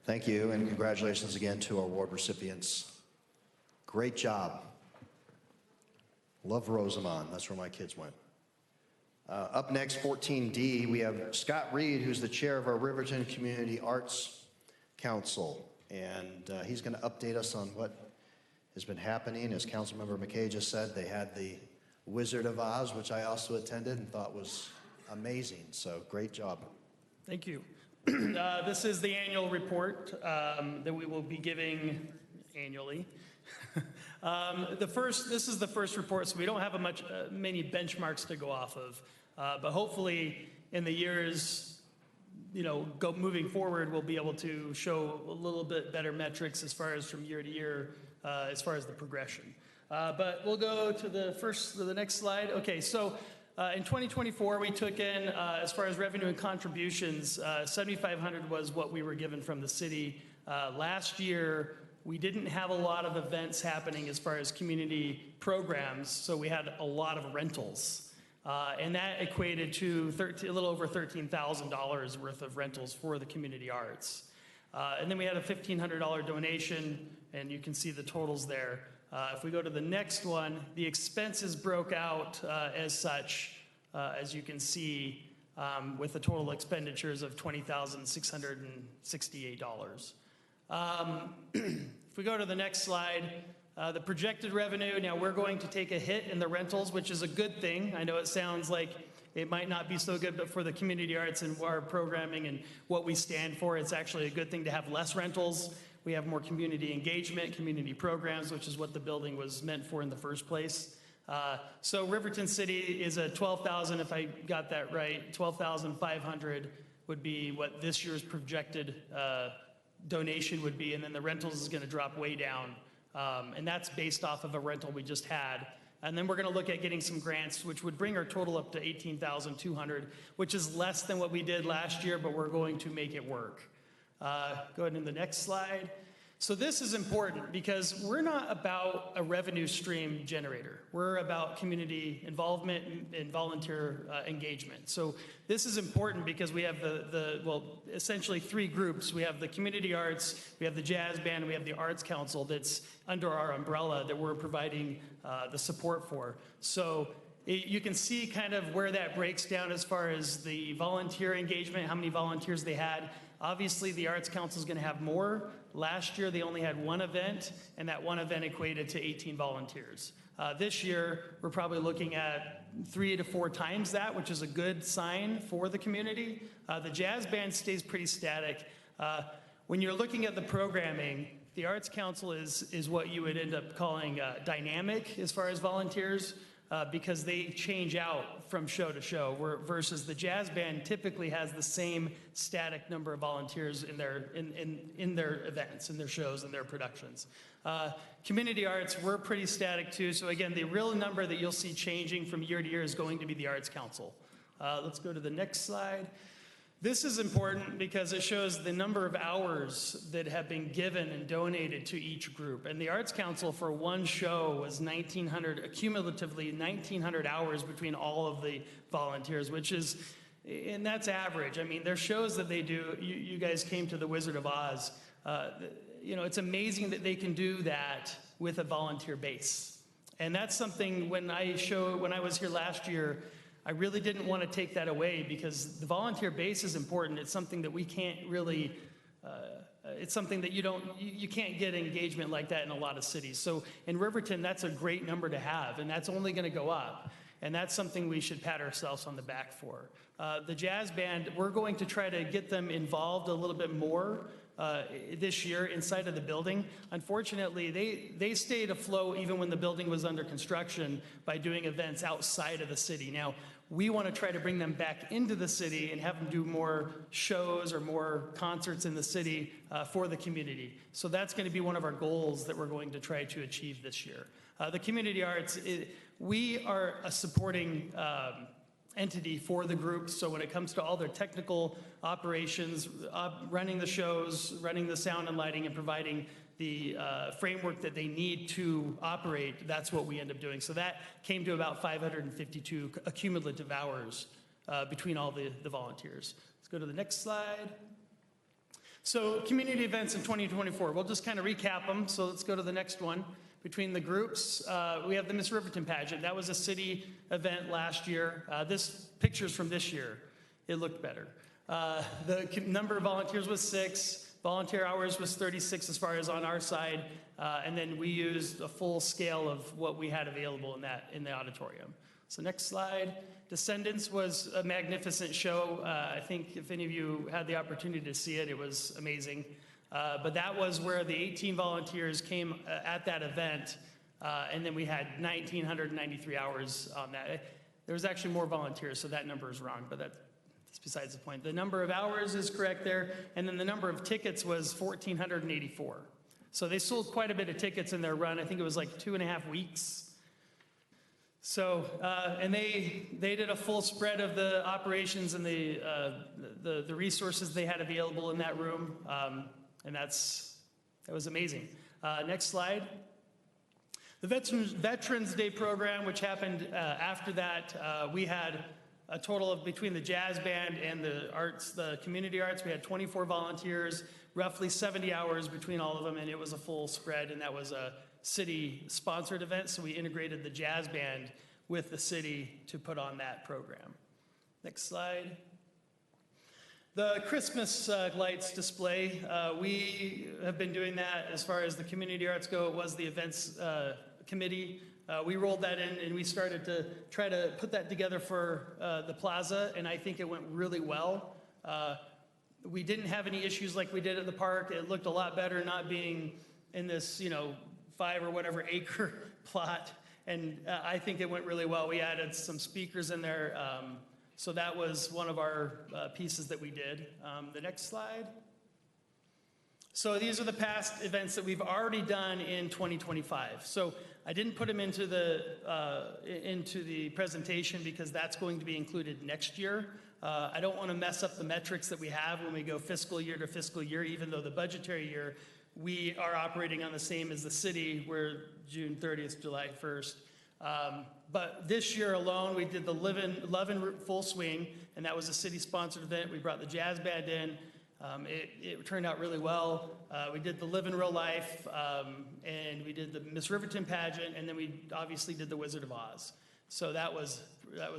S1: Thank you, and congratulations again to our award recipients. Great job. Love Rosamond. That's where my kids went. Up next, 14D, we have Scott Reed, who's the chair of our Riverton Community Arts Council, and he's going to update us on what has been happening. As Councilmember McKay just said, they had the Wizard of Oz, which I also attended and thought was amazing. So great job.
S7: Thank you. This is the annual report that we will be giving annually. This is the first report, so we don't have many benchmarks to go off of. But hopefully, in the years, moving forward, we'll be able to show a little bit better metrics as far as from year to year, as far as the progression. But we'll go to the next slide. Okay, so. In 2024, we took in, as far as revenue and contributions, $7,500 was what we were given from the city. Last year, we didn't have a lot of events happening as far as community programs, so we had a lot of rentals. And that equated to a little over $13,000 worth of rentals for the community arts. And then we had a $1,500 donation, and you can see the totals there. If we go to the next one, the expenses broke out as such, as you can see, with the total expenditures of $20,668. If we go to the next slide, the projected revenue, now we're going to take a hit in the rentals, which is a good thing. I know it sounds like it might not be so good, but for the community arts and our programming and what we stand for, it's actually a good thing to have less rentals. We have more community engagement, community programs, which is what the building was meant for in the first place. So Riverton City is a 12,000, if I got that right, 12,500 would be what this year's projected donation would be, and then the rentals is going to drop way down. And that's based off of a rental we just had. And then we're going to look at getting some grants, which would bring our total up to 18,200, which is less than what we did last year, but we're going to make it work. Go ahead to the next slide. So this is important because we're not about a revenue stream generator. We're about community involvement and volunteer engagement. So this is important because we have essentially three groups. We have the community arts, we have the jazz band, and we have the arts council that's under our umbrella that we're providing the support for. So you can see kind of where that breaks down as far as the volunteer engagement, how many volunteers they had. Obviously, the Arts Council is going to have more. Last year, they only had one event, and that one event equated to 18 volunteers. This year, we're probably looking at 3 to 4 times that, which is a good sign for the community. The jazz band stays pretty static. When you're looking at the programming, the Arts Council is what you would end up calling dynamic as far as volunteers. Because they change out from show to show, versus the jazz band typically has the same static number of volunteers in their events, in their shows, and their productions. Community arts, we're pretty static too. So again, the real number that you'll see changing from year to year is going to be the Arts Council. Let's go to the next slide. This is important because it shows the number of hours that have been given and donated to each group. And the Arts Council for one show was 1,900, cumulatively 1,900 hours between all of the volunteers, which is, and that's average. I mean, there's shows that they do. You guys came to the Wizard of Oz. It's amazing that they can do that with a volunteer base. And that's something when I was here last year, I really didn't want to take that away because the volunteer base is important. It's something that we can't really, it's something that you can't get engagement like that in a lot of cities. So in Riverton, that's a great number to have, and that's only going to go up. And that's something we should pat ourselves on the back for. The jazz band, we're going to try to get them involved a little bit more this year inside of the building. Unfortunately, they stayed afloat even when the building was under construction by doing events outside of the city. Now, we want to try to bring them back into the city and have them do more shows or more concerts in the city for the community. So that's going to be one of our goals that we're going to try to achieve this year. The community arts, we are a supporting entity for the group. So when it comes to all their technical operations, running the shows, running the sound and lighting, and providing the framework that they need to operate, that's what we end up doing. So that came to about 552 cumulative hours between all the volunteers. Let's go to the next slide. So community events in 2024, we'll just kind of recap them. So let's go to the next one. Between the groups, we have the Miss Riverton pageant. That was a city event last year. This picture's from this year. It looked better. The number of volunteers was 6. Volunteer hours was 36 as far as on our side. And then we used a full scale of what we had available in the auditorium. So next slide. Descendants was a magnificent show. I think if any of you had the opportunity to see it, it was amazing. But that was where the 18 volunteers came at that event, and then we had 1,993 hours on that. There was actually more volunteers, so that number is wrong, but that's besides the point. The number of hours is correct there, and then the number of tickets was 1,484. So they sold quite a bit of tickets in their run. I think it was like 2.5 weeks. So, and they did a full spread of the operations and the resources they had available in that room. And that was amazing. Next slide. The Veterans Day program, which happened after that, we had a total of, between the jazz band and the community arts, we had 24 volunteers, roughly 70 hours between all of them, and it was a full spread, and that was a city-sponsored event, so we integrated the jazz band with the city to put on that program. Next slide. The Christmas lights display, we have been doing that as far as the community arts go. It was the events committee. We rolled that in and we started to try to put that together for the plaza, and I think it went really well. We didn't have any issues like we did at the park. It looked a lot better not being in this, 5 or whatever acre plot, and I think it went really well. We added some speakers in there. So that was one of our pieces that we did. The next slide. So these are the past events that we've already done in 2025. So I didn't put them into the presentation because that's going to be included next year. I don't want to mess up the metrics that we have when we go fiscal year to fiscal year, even though the budgetary year we are operating on the same as the city. We're June 30th, July 1st. But this year alone, we did the Lovin' Full Swing, and that was a city-sponsored event. We brought the jazz band in. It turned out really well. We did the Live in Real Life, and we did the Miss Riverton pageant, and then we obviously did the Wizard of Oz. So that was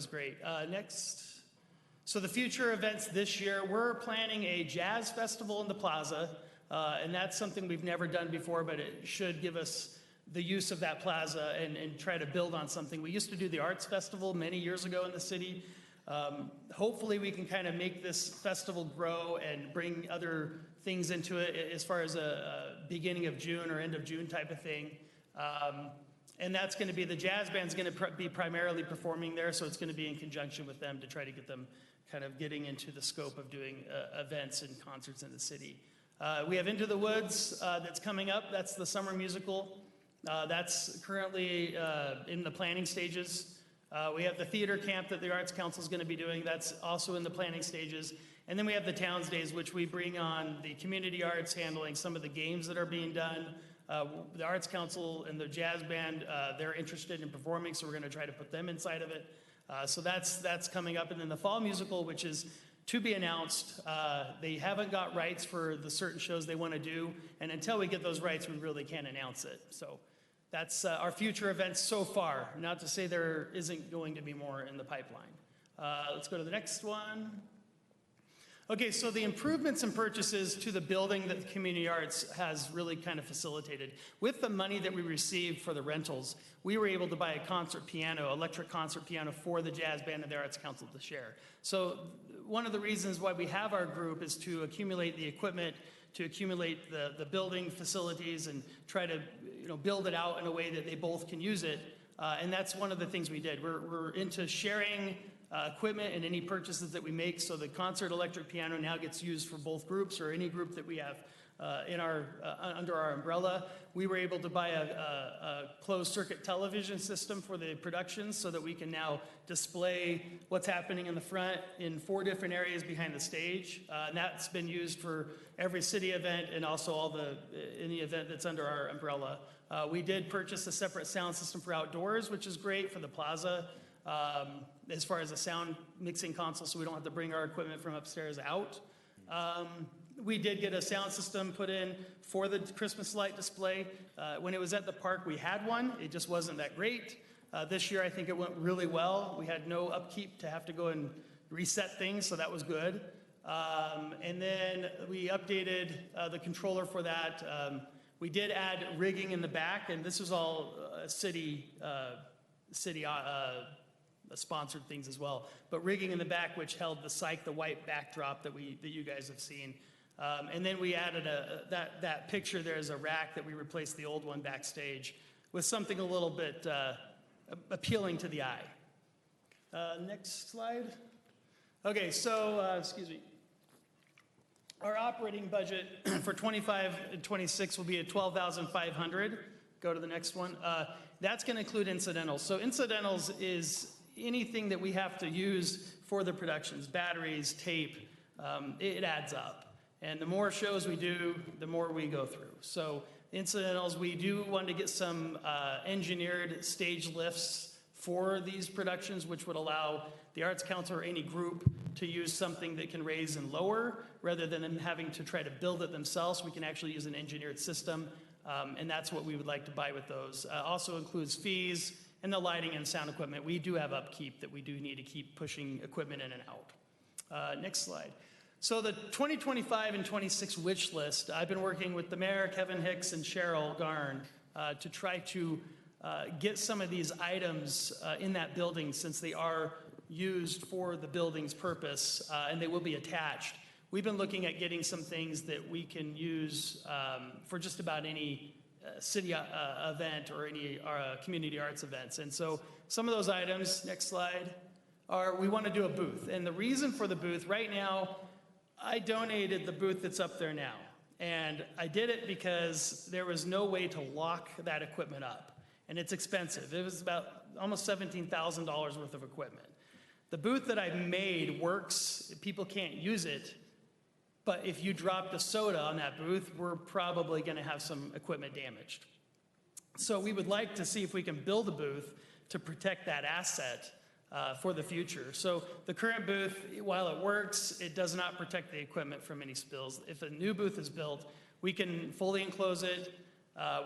S7: great. Next. So the future events this year, we're planning a jazz festival in the plaza, and that's something we've never done before, but it should give us the use of that plaza and try to build on something. We used to do the Arts Festival many years ago in the city. Hopefully we can kind of make this festival grow and bring other things into it as far as a beginning of June or end of June type of thing. And that's going to be, the jazz band's going to be primarily performing there, so it's going to be in conjunction with them to try to get them kind of getting into the scope of doing events and concerts in the city. We have Into the Woods that's coming up. That's the summer musical. That's currently in the planning stages. We have the theater camp that the Arts Council is going to be doing. That's also in the planning stages. And then we have the Towns Days, which we bring on the community arts, handling some of the games that are being done. The Arts Council and the jazz band, they're interested in performing, so we're going to try to put them inside of it. So that's coming up. And then the fall musical, which is to be announced. They haven't got rights for the certain shows they want to do, and until we get those rights, we really can't announce it. So that's our future events so far. Not to say there isn't going to be more in the pipeline. Let's go to the next one. Okay, so the improvements and purchases to the building that the Community Arts has really kind of facilitated. With the money that we received for the rentals, we were able to buy a concert piano, electric concert piano for the jazz band and the Arts Council to share. So one of the reasons why we have our group is to accumulate the equipment, to accumulate the building facilities and try to build it out in a way that they both can use it. And that's one of the things we did. We're into sharing equipment and any purchases that we make, so the concert electric piano now gets used for both groups or any group that we have under our umbrella. We were able to buy a closed circuit television system for the productions so that we can now display what's happening in the front in 4 different areas behind the stage. And that's been used for every city event and also any event that's under our umbrella. We did purchase a separate sound system for outdoors, which is great for the plaza. As far as a sound mixing console, so we don't have to bring our equipment from upstairs out. We did get a sound system put in for the Christmas light display. When it was at the park, we had one. It just wasn't that great. This year, I think it went really well. We had no upkeep to have to go and reset things, so that was good. And then we updated the controller for that. We did add rigging in the back, and this was all city sponsored things as well, but rigging in the back, which held the white backdrop that you guys have seen. And then we added that picture there as a rack that we replaced the old one backstage with something a little bit appealing to the eye. Next slide. Okay, so excuse me. Our operating budget for 25 and 26 will be at $12,500. Go to the next one. That's going to include incidentals. So incidentals is anything that we have to use for the productions, batteries, tape, it adds up. And the more shows we do, the more we go through. So incidentals, we do want to get some engineered stage lifts for these productions, which would allow the Arts Council or any group to use something that can raise and lower, rather than them having to try to build it themselves. We can actually use an engineered system, and that's what we would like to buy with those. Also includes fees, and the lighting and sound equipment. We do have upkeep that we do need to keep pushing equipment in and out. Next slide. So the 2025 and 26 wish list, I've been working with the mayor, Kevin Hicks, and Cheryl Garn to try to get some of these items in that building, since they are used for the building's purpose, and they will be attached. We've been looking at getting some things that we can use for just about any city event or any community arts events. And so some of those items, next slide, we want to do a booth. And the reason for the booth, right now, I donated the booth that's up there now. And I did it because there was no way to lock that equipment up. And it's expensive. It was about almost $17,000 worth of equipment. The booth that I made works. People can't use it But if you dropped a soda on that booth, we're probably going to have some equipment damaged. So we would like to see if we can build a booth to protect that asset for the future. So the current booth, while it works, it does not protect the equipment from any spills. If a new booth is built, we can fully enclose it.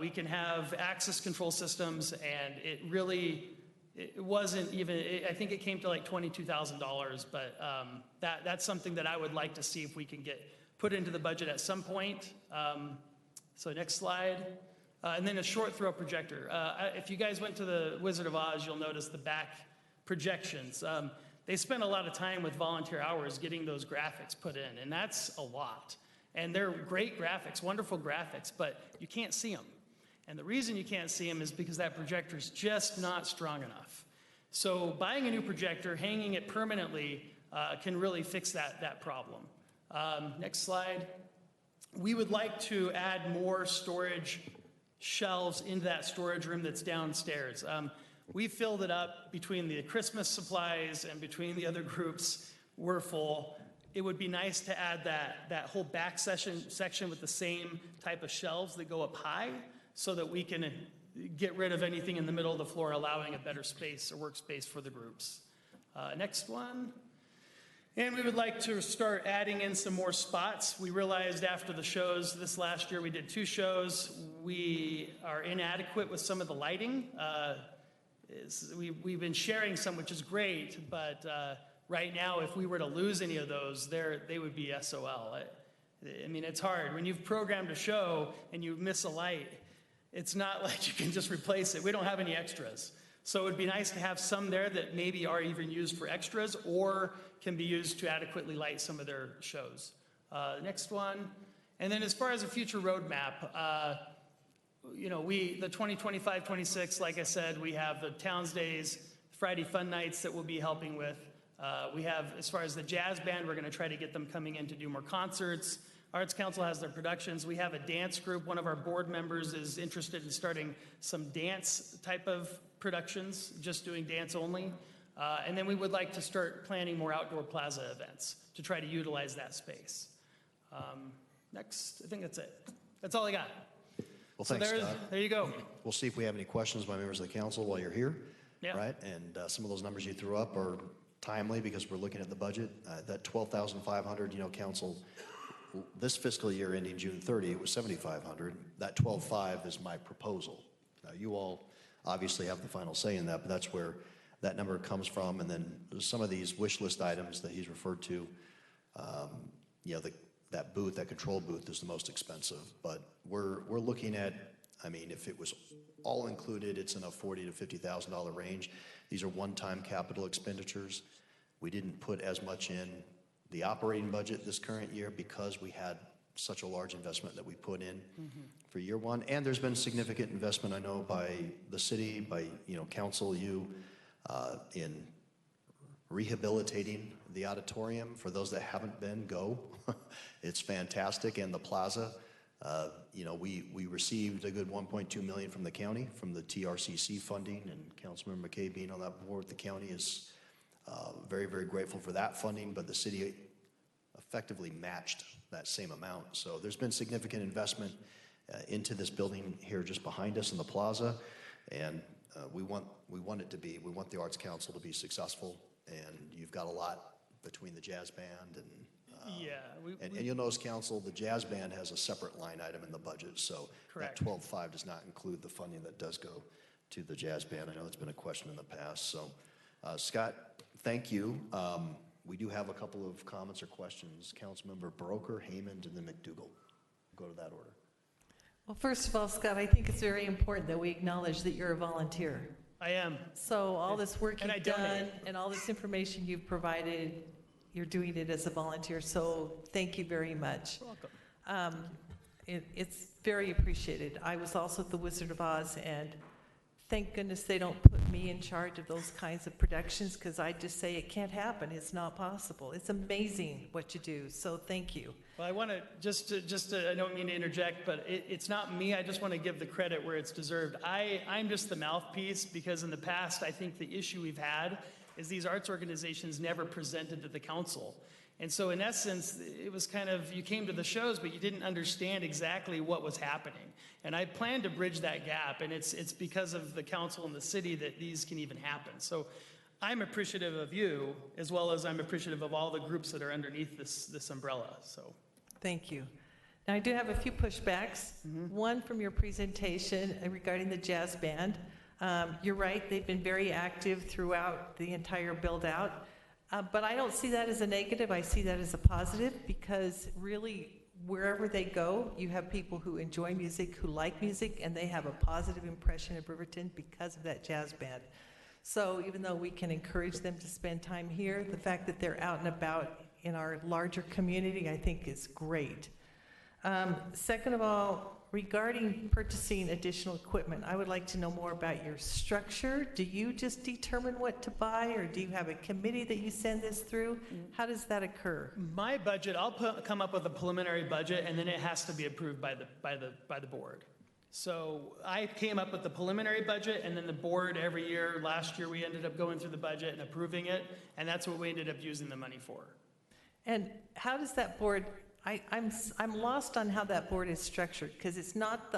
S7: We can have access control systems, and it wasn't even, I think it came to like $22,000, but that's something that I would like to see if we can get put into the budget at some point. So next slide. And then a short throw projector. If you guys went to the Wizard of Oz, you'll notice the back projections. They spend a lot of time with volunteer hours getting those graphics put in, and that's a lot. And they're great graphics, wonderful graphics, but you can't see them. And the reason you can't see them is because that projector is just not strong enough. So buying a new projector, hanging it permanently, can really fix that problem. Next slide. We would like to add more storage shelves into that storage room that's downstairs. We filled it up between the Christmas supplies and between the other groups. We're full. It would be nice to add that whole back section with the same type of shelves that go up high so that we can get rid of anything in the middle of the floor, allowing a better space or workspace for the groups. Next one. And we would like to start adding in some more spots. We realized after the shows this last year, we did 2 shows. We are inadequate with some of the lighting. We've been sharing some, which is great, but right now, if we were to lose any of those, they would be SOL. I mean, it's hard. When you've programmed a show and you miss a light, it's not like you can just replace it. We don't have any extras. So it would be nice to have some there that maybe are even used for extras or can be used to adequately light some of their shows. Next one. And then as far as a future roadmap, the 2025-26, like I said, we have the Towns Days, Friday Fun Nights that we'll be helping with. We have, as far as the jazz band, we're going to try to get them coming in to do more concerts. Arts Council has their productions. We have a dance group. One of our board members is interested in starting some dance type of productions, just doing dance only. And then we would like to start planning more outdoor plaza events to try to utilize that space. Next, I think that's it. That's all I got.
S1: Well, thanks, Scott.
S7: There you go.
S1: We'll see if we have any questions by members of the council while you're here.
S7: Yeah.
S1: Right? And some of those numbers you threw up are timely because we're looking at the budget. That 12,500, council, this fiscal year ending June 30, it was 7,500. That 12.5 is my proposal. Now, you all obviously have the final say in that, but that's where that number comes from. And then some of these wish list items that he's referred to, that booth, that control booth is the most expensive. But we're looking at, if it was all included, it's in a $40,000 to $50,000 range. These are one-time capital expenditures. We didn't put as much in the operating budget this current year because we had such a large investment that we put in for year one. And there's been significant investment, I know, by the city, by council, in rehabilitating the auditorium. For those that haven't been, go. It's fantastic. And the plaza, we received a good $1.2 million from the county, from the TRCC funding, and Councilmember McKay being on that board, the county is very, very grateful for that funding, but the city effectively matched that same amount. So there's been significant investment into this building here just behind us in the plaza, and we want the Arts Council to be successful, and you've got a lot between the jazz band and and you'll notice, council, the jazz band has a separate line item in the budget, so
S7: correct.
S1: That 12.5 does not include the funding that does go to the jazz band. I know that's been a question in the past. So, Scott, thank you. We do have a couple of comments or questions. Councilmember Broker, Haymond, and then McDougall. Go to that order.
S18: Well, first of all, Scott, I think it's very important that we acknowledge that you're a volunteer.
S7: I am.
S18: So all this work
S7: And
S18: you've done and all this information you've provided, you're doing it as a volunteer. So thank you very much.
S7: You're welcome.
S18: It's very appreciated. I was also at the Wizard of Oz, and thank goodness they don't put me in charge of those kinds of productions, because I just say it can't happen. It's not possible. It's amazing what you do. So thank you.
S7: Well, I want to just I don't mean to interject, but it's not me. I just want to give the credit where it's deserved. I'm just the mouthpiece, because in the past, I think the issue we've had is these arts organizations never presented to the council. And so in essence, it was kind of, you came to the shows, but you didn't understand exactly what was happening. And I plan to bridge that gap, and it's because of the council and the city that these can even happen. So I'm appreciative of you, as well as I'm appreciative of all the groups that are underneath this umbrella. So
S18: Thank you. Now, I do have a few pushbacks. One from your presentation regarding the jazz band. You're right, they've been very active throughout the entire build-out. But I don't see that as a negative. I see that as a positive, because really, wherever they go, you have people who enjoy music, who like music, and they have a positive impression of Riverton because of that jazz band. So even though we can encourage them to spend time here, the fact that they're out and about in our larger community, I think is great. Second of all, regarding purchasing additional equipment, I would like to know more about your structure. Do you just determine what to buy, or do you have a committee that you send this through? How does that occur?
S7: my budget, I'll come up with a preliminary budget, and then it has to be approved by the board. So I came up with the preliminary budget, and then the board every year, last year we ended up going through the budget and approving it, and that's what we ended up using the money for.
S18: And how does that board, I'm lost on how that board is structured, because it's not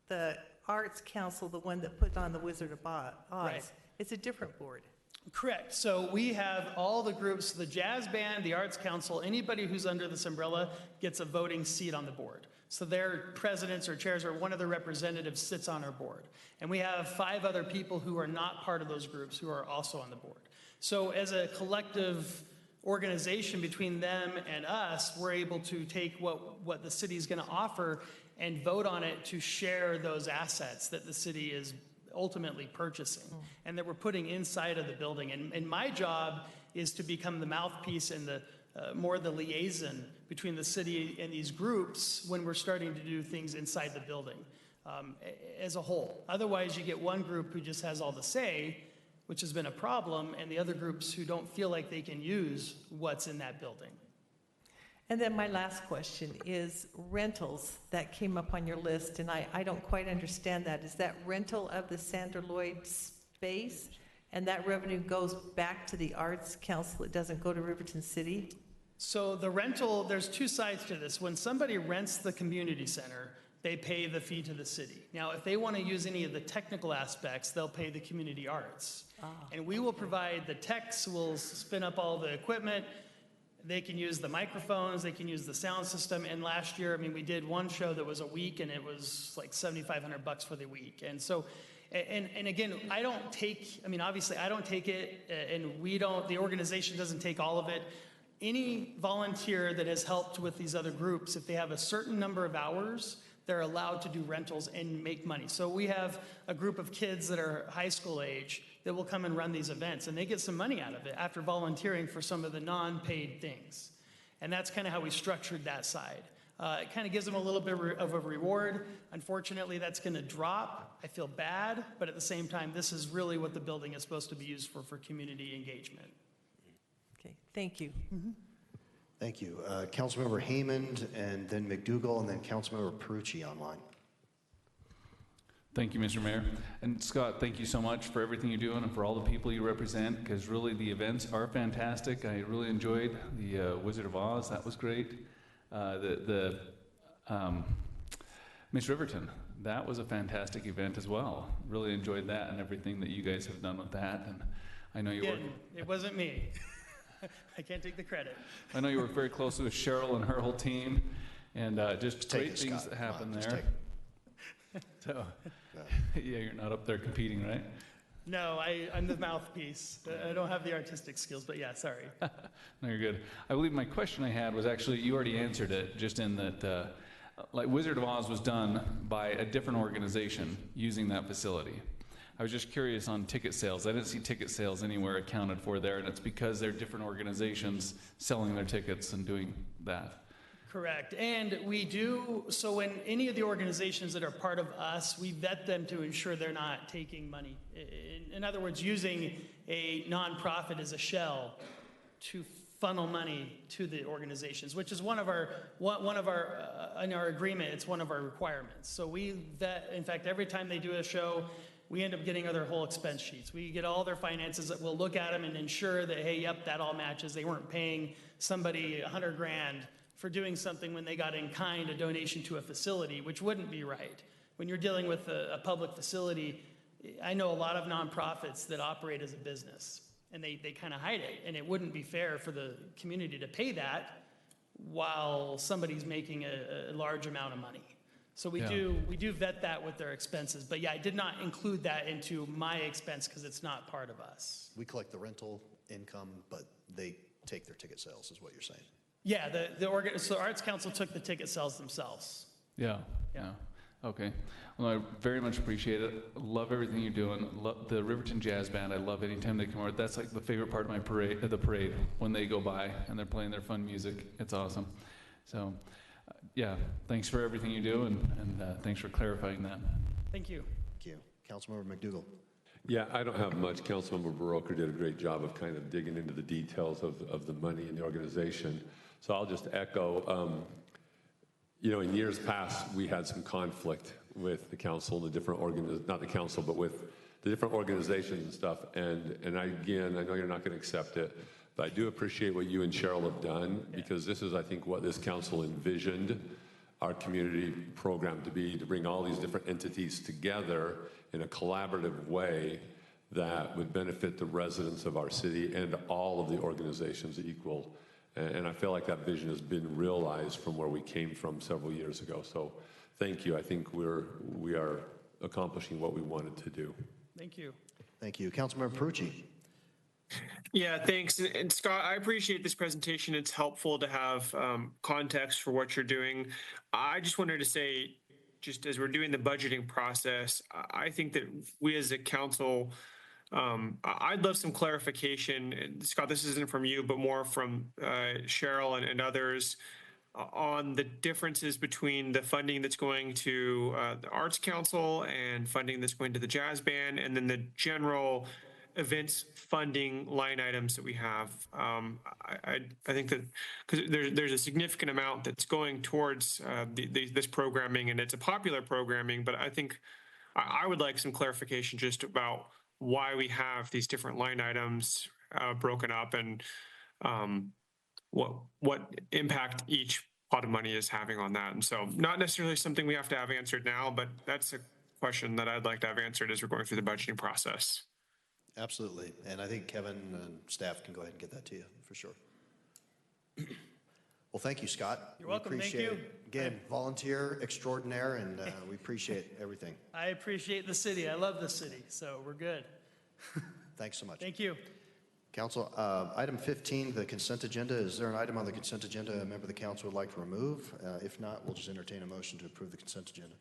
S18: the Arts Council, the one that put on the Wizard of Oz.
S7: Right.
S18: It's a different board.
S7: Correct. So we have all the groups, the jazz band, the Arts Council, anybody who's under this umbrella gets a voting seat on the board. So their presidents or chairs or one of their representatives sits on our board. And we have 5 other people who are not part of those groups who are also on the board. So as a collective organization between them and us, we're able to take what the city is going to offer and vote on it to share those assets that the city is ultimately purchasing and that we're putting inside of the building. And my job is to become the mouthpiece and the more the liaison between the city and these groups when we're starting to do things inside the building as a whole. Otherwise, you get one group who just has all the say, which has been a problem, and the other groups who don't feel like they can use what's in that building.
S18: And then my last question is rentals that came up on your list, and I don't quite understand that. Is that rental of the Sandra Lloyd space, and that revenue goes back to the Arts Council? It doesn't go to Riverton City?
S7: So the rental, there's 2 sides to this. When somebody rents the community center, they pay the fee to the city. Now, if they want to use any of the technical aspects, they'll pay the community arts. And we will provide the techs, will spin up all the equipment. They can use the microphones, they can use the sound system. And last year, I mean, we did one show that was a week, and it was like $7,500 for the week. And so, and again, I don't take, I mean, obviously I don't take it, and we don't, the organization doesn't take all of it. Any volunteer that has helped with these other groups, if they have a certain number of hours, they're allowed to do rentals and make money. So we have a group of kids that are high school age that will come and run these events, and they get some money out of it after volunteering for some of the non-paid things. And that's kind of how we structured that side. It kind of gives them a little bit of a reward. Unfortunately, that's going to drop. I feel bad, but at the same time, this is really what the building is supposed to be used for community engagement.
S18: Okay, thank you.
S1: Thank you. Councilmember Haymond, and then McDougall, and then Councilmember Perucci online.
S21: Thank you, Mr. Mayor. And Scott, thank you so much for everything you're doing and for all the people you represent, because really the events are fantastic. I really enjoyed the Wizard of Oz. That was great. Miss Riverton, that was a fantastic event as well. Really enjoyed that and everything that you guys have done with that. And I know you
S7: Again, it wasn't me. I can't take the credit.
S21: I know you work very closely with Cheryl and her whole team, and just great things that happen there. So, yeah, you're not up there competing, right?
S7: No, I'm the mouthpiece. I don't have the artistic skills, but yeah, sorry.
S21: No, you're good. I believe my question I had was actually, you already answered it, just in that, like Wizard of Oz was done by a different organization using that facility. I was just curious on ticket sales. I didn't see ticket sales anywhere accounted for there, and it's because they're different organizations selling their tickets and doing that.
S7: Correct. And we do, so when any of the organizations that are part of us, we vet them to ensure they're not taking money. In other words, using a nonprofit as a shell to funnel money to the organizations, which is in our agreement, it's one of our requirements. So we vet, in fact, every time they do a show, we end up getting their whole expense sheets. We get all their finances, that we'll look at them and ensure that, hey, yep, that all matches. They weren't paying somebody $100,000 for doing something when they got in kind a donation to a facility, which wouldn't be right. When you're dealing with a public facility, I know a lot of nonprofits that operate as a business, and they kind of hide it, and it wouldn't be fair for the community to pay that while somebody's making a large amount of money. So we do vet that with their expenses. But yeah, I did not include that into my expense because it's not part of us.
S1: We collect the rental income, but they take their ticket sales, is what you're saying.
S7: Yeah, so Arts Council took the ticket sales themselves.
S21: Yeah. Okay. Well, I very much appreciate it. Love everything you're doing. Love the Riverton Jazz Band. I love anytime they come over. That's like the favorite part of my parade, when they go by and they're playing their fun music. It's awesome. So, yeah, thanks for everything you do, and thanks for clarifying that.
S7: Thank you.
S1: Thank you. Councilmember McDougall.
S19: Yeah, I don't have much. Councilmember Baroker did a great job of kind of digging into the details of the money in the organization. So I'll just echo, in years past, we had some conflict with the council and the different not the council, but with the different organizations and stuff. And again, I know you're not going to accept it, but I do appreciate what you and Cheryl have done, because this is, I think, what this council envisioned our community program to be, to bring all these different entities together in a collaborative way that would benefit the residents of our city and all of the organizations equal. And I feel like that vision has been realized from where we came from several years ago. So thank you. I think we are accomplishing what we wanted to do.
S7: Thank you.
S1: Thank you. Councilmember Perucci.
S4: Yeah, thanks. And Scott, I appreciate this presentation. It's helpful to have context for what you're doing. I just wanted to say, just as we're doing the budgeting process, I think that we as a council, I'd love some clarification. And Scott, this isn't from you, but more from Cheryl and others on the differences between the funding that's going to the Arts Council and funding that's going to the Jazz Band, and then the general events funding line items that we have. I think that because there's a significant amount that's going towards this programming, and it's a popular programming, but I think I would like some clarification just about why we have these different line items broken up, and what impact each pot of money is having on that. And so not necessarily something we have to have answered now, but that's a question that I'd like to have answered as we're going through the budgeting process.
S1: Absolutely. And I think Kevin and staff can go ahead and get that to you for sure. Well, thank you, Scott.
S7: You're welcome.
S1: Appreciate
S7: Thank you.
S1: It. Again, volunteer extraordinaire, and we appreciate everything.
S7: I appreciate the city. I love the city, so we're good.
S1: Thanks so much.
S7: Thank you.
S1: Council, item 15, the consent agenda. Is there an item on the consent agenda a member of the council would like to remove? If not, we'll just entertain a motion to approve the consent agenda.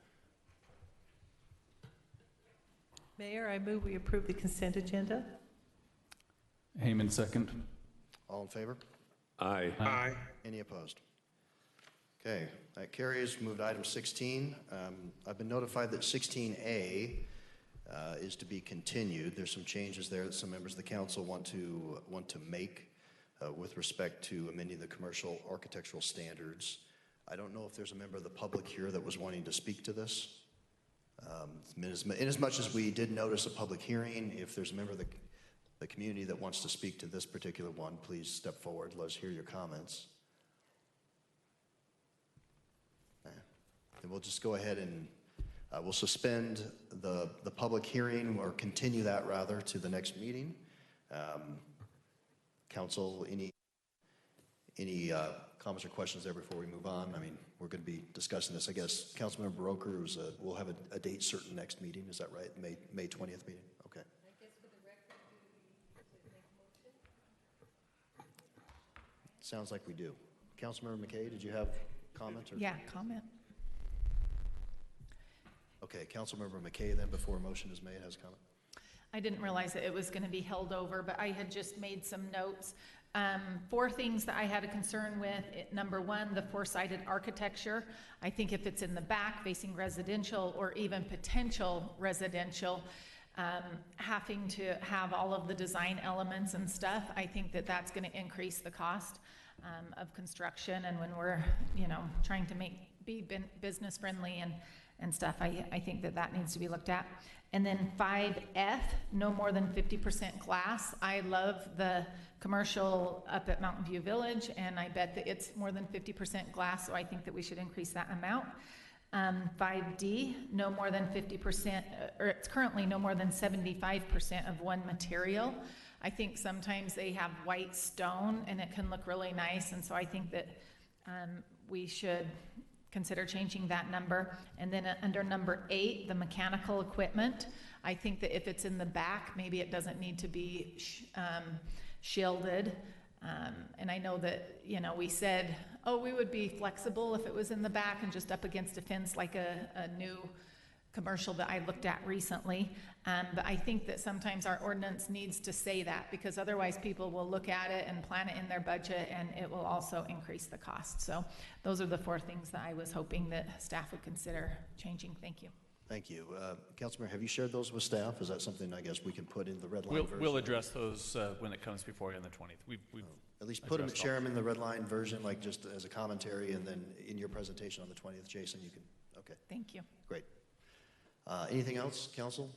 S18: Mayor, I move we approve the consent agenda.
S21: Heyman, second.
S1: All in favor?
S19: Aye.
S4: Aye.
S1: Any opposed? Okay, that carries. Move to item 16. I've been notified that 16A is to be continued. There's some changes there that some members of the council want to make with respect to amending the commercial architectural standards. I don't know if there's a member of the public here that was wanting to speak to this. In as much as we did notice a public hearing, if there's a member of the community that wants to speak to this particular one, please step forward. Let us hear your comments. And we'll just go ahead and we'll suspend the public hearing, or continue that rather to the next meeting. Council, any comments or questions there before we move on? I mean, we're going to be discussing this. I guess Councilmember Baroker will have a date certain next meeting. Is that right? May 20th meeting? Okay.
S18: I guess for the record, do we make a motion?
S1: Sounds like we do. Councilmember McKay, did you have comment?
S20: Yeah, comment.
S1: Okay, Councilmember McKay then, before a motion is made, has a comment.
S20: I didn't realize that it was going to be held over, but I had just made some notes. 4 things that I had a concern with. Number 1, the 4-sided architecture. I think if it's in the back facing residential or even potential residential, having to have all of the design elements and stuff, I think that that's going to increase the cost of construction. And when we're, trying to be business friendly and stuff, I think that needs to be looked at. And then 5F, no more than 50% glass. I love the commercial up at Mountain View Village, and I bet that it's more than 50% glass, so I think that we should increase that amount. 5D, no more than 50%, or it's currently no more than 75% of one material. I think sometimes they have white stone and it can look really nice, and so I think that we should consider changing that number. And then under number 8, the mechanical equipment, I think that if it's in the back, maybe it doesn't need to be shielded. And I know that, we said, we would be flexible if it was in the back and just up against a fence like a new commercial that I looked at recently. But I think that sometimes our ordinance needs to say that, because otherwise people will look at it and plan it in their budget, and it will also increase the cost. So those are the 4 things that I was hoping that staff would consider changing. Thank you.
S1: Thank you. Councilmember, have you shared those with staff? Is that something I guess we can put in the red line version?
S10: We'll address those when it comes before you on the 20th. We've
S1: at least share them in the red line version, like just as a commentary, and then in your presentation on the 20th, Jason, you can, okay.
S20: Thank you.
S1: Great. Anything else, council?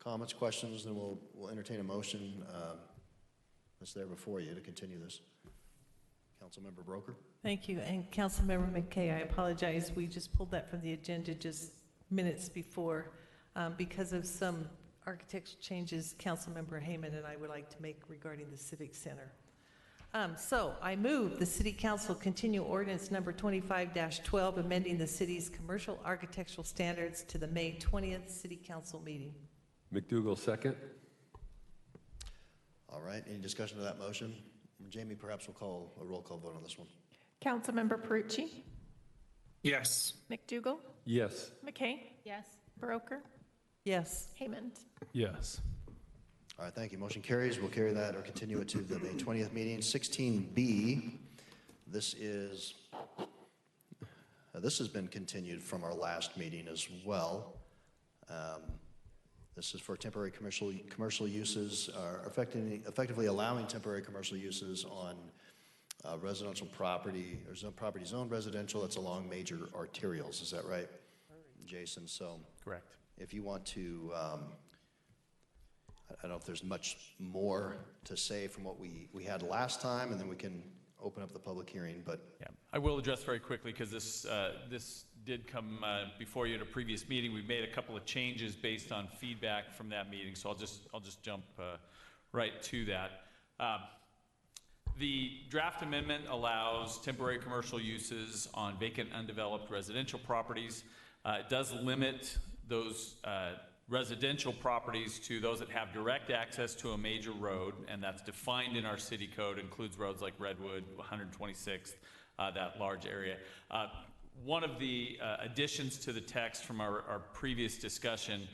S1: Comments, questions, then we'll entertain a motion that's there before you to continue this. Councilmember Broker.
S18: Thank you. And Councilmember McKay, I apologize. We just pulled that from the agenda just minutes before because of some architectural changes Councilmember Heyman and I would like to make regarding the Civic Center. So I move the City Council continue ordinance number 25-12, amending the city's commercial architectural standards to the May 20th City Council meeting.
S19: McDougall, second.
S1: All right, any discussion of that motion? Jamie, perhaps we'll call a roll call vote on this one.
S11: Councilmember Perucci?
S4: Yes.
S11: McDougall?
S19: Yes.
S11: McKay?
S20: Yes.
S11: Broker?
S18: Yes.
S11: Haymond?
S21: Yes.
S1: All right, thank you. Motion carries. We'll carry that or continue it to the May 20th meeting. 16B, this has been continued from our last meeting as well. This is for temporary commercial uses, effectively allowing temporary commercial uses on residential property or property zoned residential that's along major arterials. Is that right, Jason? So
S10: correct.
S1: If you want to, I don't know if there's much more to say from what we had last time, and then we can open up the public hearing. But
S10: yeah, I will address very quickly because this did come before you at a previous meeting. We've made a couple of changes based on feedback from that meeting, so I'll just jump right to that. The draft amendment allows temporary commercial uses on vacant, undeveloped residential properties. It does limit those residential properties to those that have direct access to a major road, and that's defined in our city code, includes roads like Redwood, 126th, that large area. One of the additions to the text from our previous discussion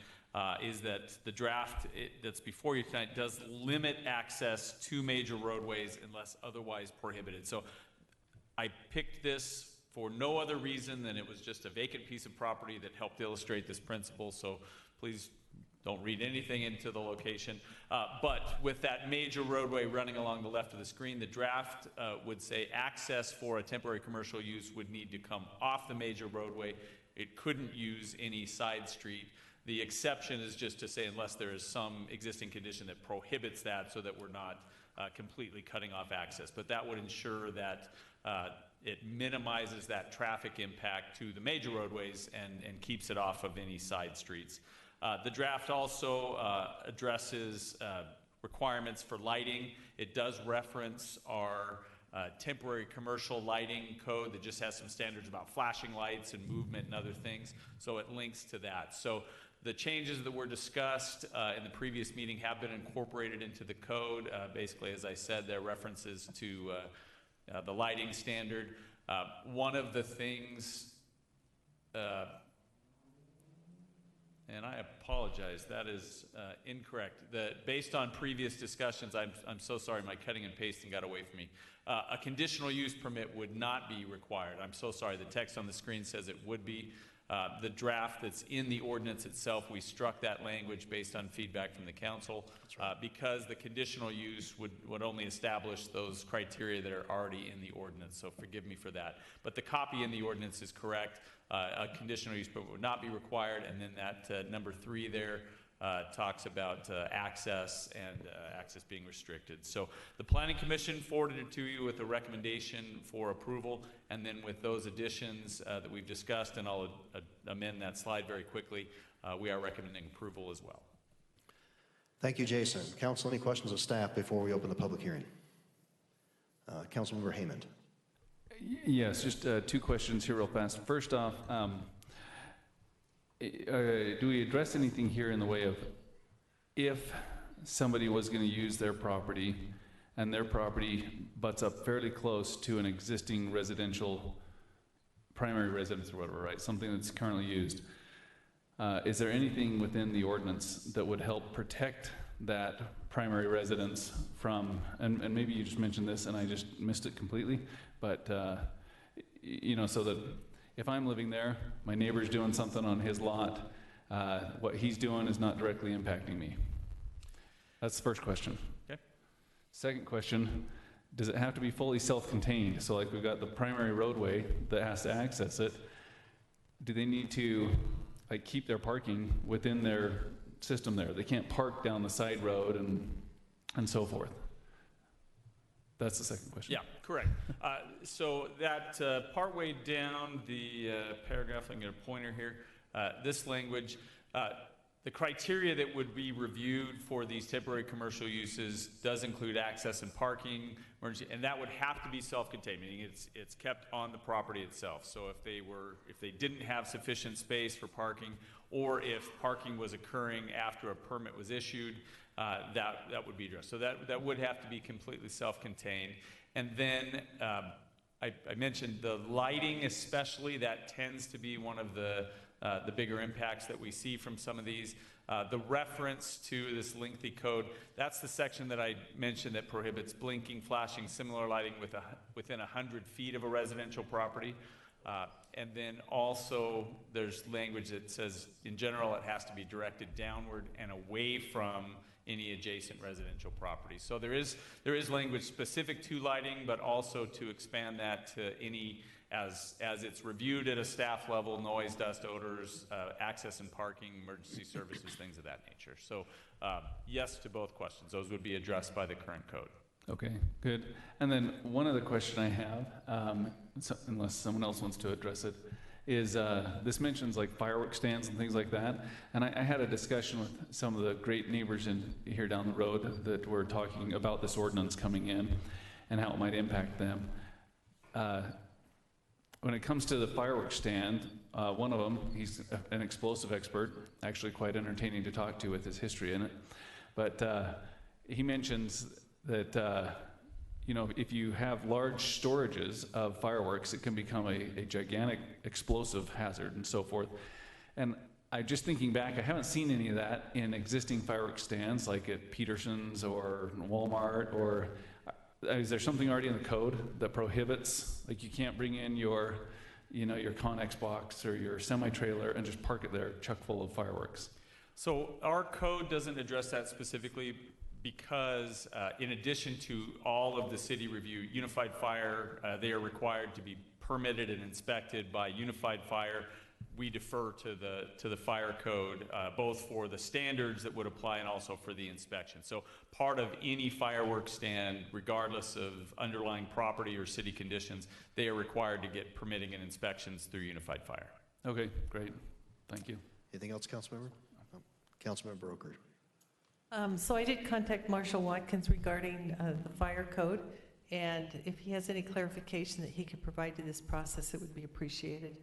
S10: is that the draft that's before you tonight does limit access to major roadways unless otherwise prohibited. So I picked this for no other reason than it was just a vacant piece of property that helped illustrate this principle. So please don't read anything into the location. But with that major roadway running along the left of the screen, the draft would say access for a temporary commercial use would need to come off the major roadway. It couldn't use any side street. The exception is just to say unless there is some existing condition that prohibits that, so that we're not completely cutting off access. But that would ensure that it minimizes that traffic impact to the major roadways and keeps it off of any side streets. The draft also addresses requirements for lighting. It does reference our temporary commercial lighting code that just has some standards about flashing lights and movement and other things. So it links to that. So the changes that were discussed in the previous meeting have been incorporated into the code. Basically, as I said, there are references to the lighting standard. One of the things, and I apologize, that is incorrect. Based on previous discussions, I'm so sorry, my cutting and pasting got away from me. A conditional use permit would not be required. I'm so sorry, the text on the screen says it would be. The draft that's in the ordinance itself, we struck that language based on feedback from the council because the conditional use would only establish those criteria that are already in the ordinance. So forgive me for that. But the copy in the ordinance is correct. A conditional use permit would not be required. And then that number 3 there talks about access and access being restricted. So the Planning Commission forwarded it to you with a recommendation for approval, and then with those additions that we've discussed, and I'll amend that slide very quickly, we are recommending approval as well.
S1: Thank you, Jason. Council, any questions of staff before we open the public hearing? Councilmember Haymond.
S21: Yes, just 2 questions here real fast. First off, do we address anything here in the way of if somebody was going to use their property and their property butts up fairly close to an existing residential primary residence or whatever, right? Something that's currently used. Is there anything within the ordinance that would help protect that primary residence from, and maybe you just mentioned this and I just missed it completely, but you know, so that if I'm living there, my neighbor's doing something on his lot, what he's doing is not directly impacting me. That's the first question.
S10: Okay.
S21: Second question, does it have to be fully self-contained? So like we've got the primary roadway that has to access it. Do they need to like keep their parking within their system there? They can't park down the side road and so forth. That's the second question.
S10: Yeah, correct. So that partway down the paragraph, I'm going to pointer here, this language, the criteria that would be reviewed for these temporary commercial uses does include access and parking, and that would have to be self-contained, meaning it's kept on the property itself. So if they didn't have sufficient space for parking, or if parking was occurring after a permit was issued, that would be addressed. So that would have to be completely self-contained. And then I mentioned the lighting, especially, that tends to be one of the bigger impacts that we see from some of these. The reference to this lengthy code, that's the section that I mentioned that prohibits blinking, flashing, similar lighting within 100 feet of a residential property. And then also there's language that says, in general, it has to be directed downward and away from any adjacent residential property. So there is language specific to lighting, but also to expand that to any, as it's reviewed at a staff level, noise, dust, odors, access and parking, emergency services, things of that nature. So yes to both questions. Those would be addressed by the current code.
S21: Okay, good. And then one other question I have, unless someone else wants to address it, is this mentions like fireworks stands and things like that. And I had a discussion with some of the great neighbors here down the road that were talking about this ordinance coming in and how it might impact them. When it comes to the fireworks stand, one of them, he's an explosive expert, actually quite entertaining to talk to with his history in it. But he mentions that you know, if you have large storages of fireworks, it can become a gigantic explosive hazard and so forth. And I'm just thinking back, I haven't seen any of that in existing fireworks stands like at Peterson's or Walmart, or is there something already in the code that prohibits, like you can't bring in your, you know, your Connex box or your semi-trailer and just park it there chock full of fireworks?
S10: So our code doesn't address that specifically, because in addition to all of the city review, Unified Fire, they are required to be permitted and inspected by Unified Fire. We defer to the fire code, both for the standards that would apply and also for the inspection. So part of any fireworks stand, regardless of underlying property or city conditions, they are required to get permitting and inspections through Unified Fire.
S21: Okay, great. Thank you.
S1: Anything else, Councilmember? Councilmember Broker.
S18: So I did contact Marshall Watkins regarding the fire code, and if he has any clarification that he could provide to this process, it would be appreciated.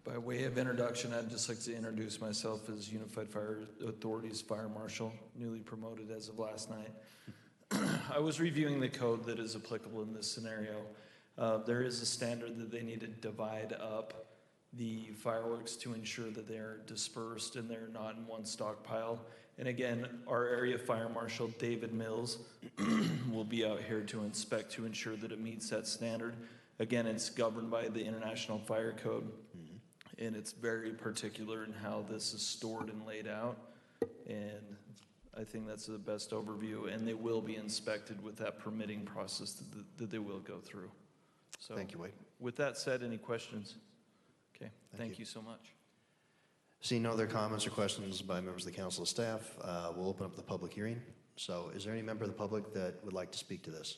S22: By way of introduction, I'd just like to introduce myself as Unified Fire Authority's Fire Marshal, newly promoted as of last night. I was reviewing the code that is applicable in this scenario. There is a standard that they need to divide up the fireworks to ensure that they're dispersed and they're not in one stockpile. And again, our area fire marshal, David Mills, will be out here to inspect to ensure that it meets that standard. Again, it's governed by the International Fire Code, and it's very particular in how this is stored and laid out. And I think that's the best overview, and they will be inspected with that permitting process that they will go through. So,
S1: Thank you, Wade.
S22: With that said, any questions? Okay, thank you so much.
S1: Seeing no other comments or questions by members of the council or staff, we'll open up the public hearing. So is there any member of the public that would like to speak to this?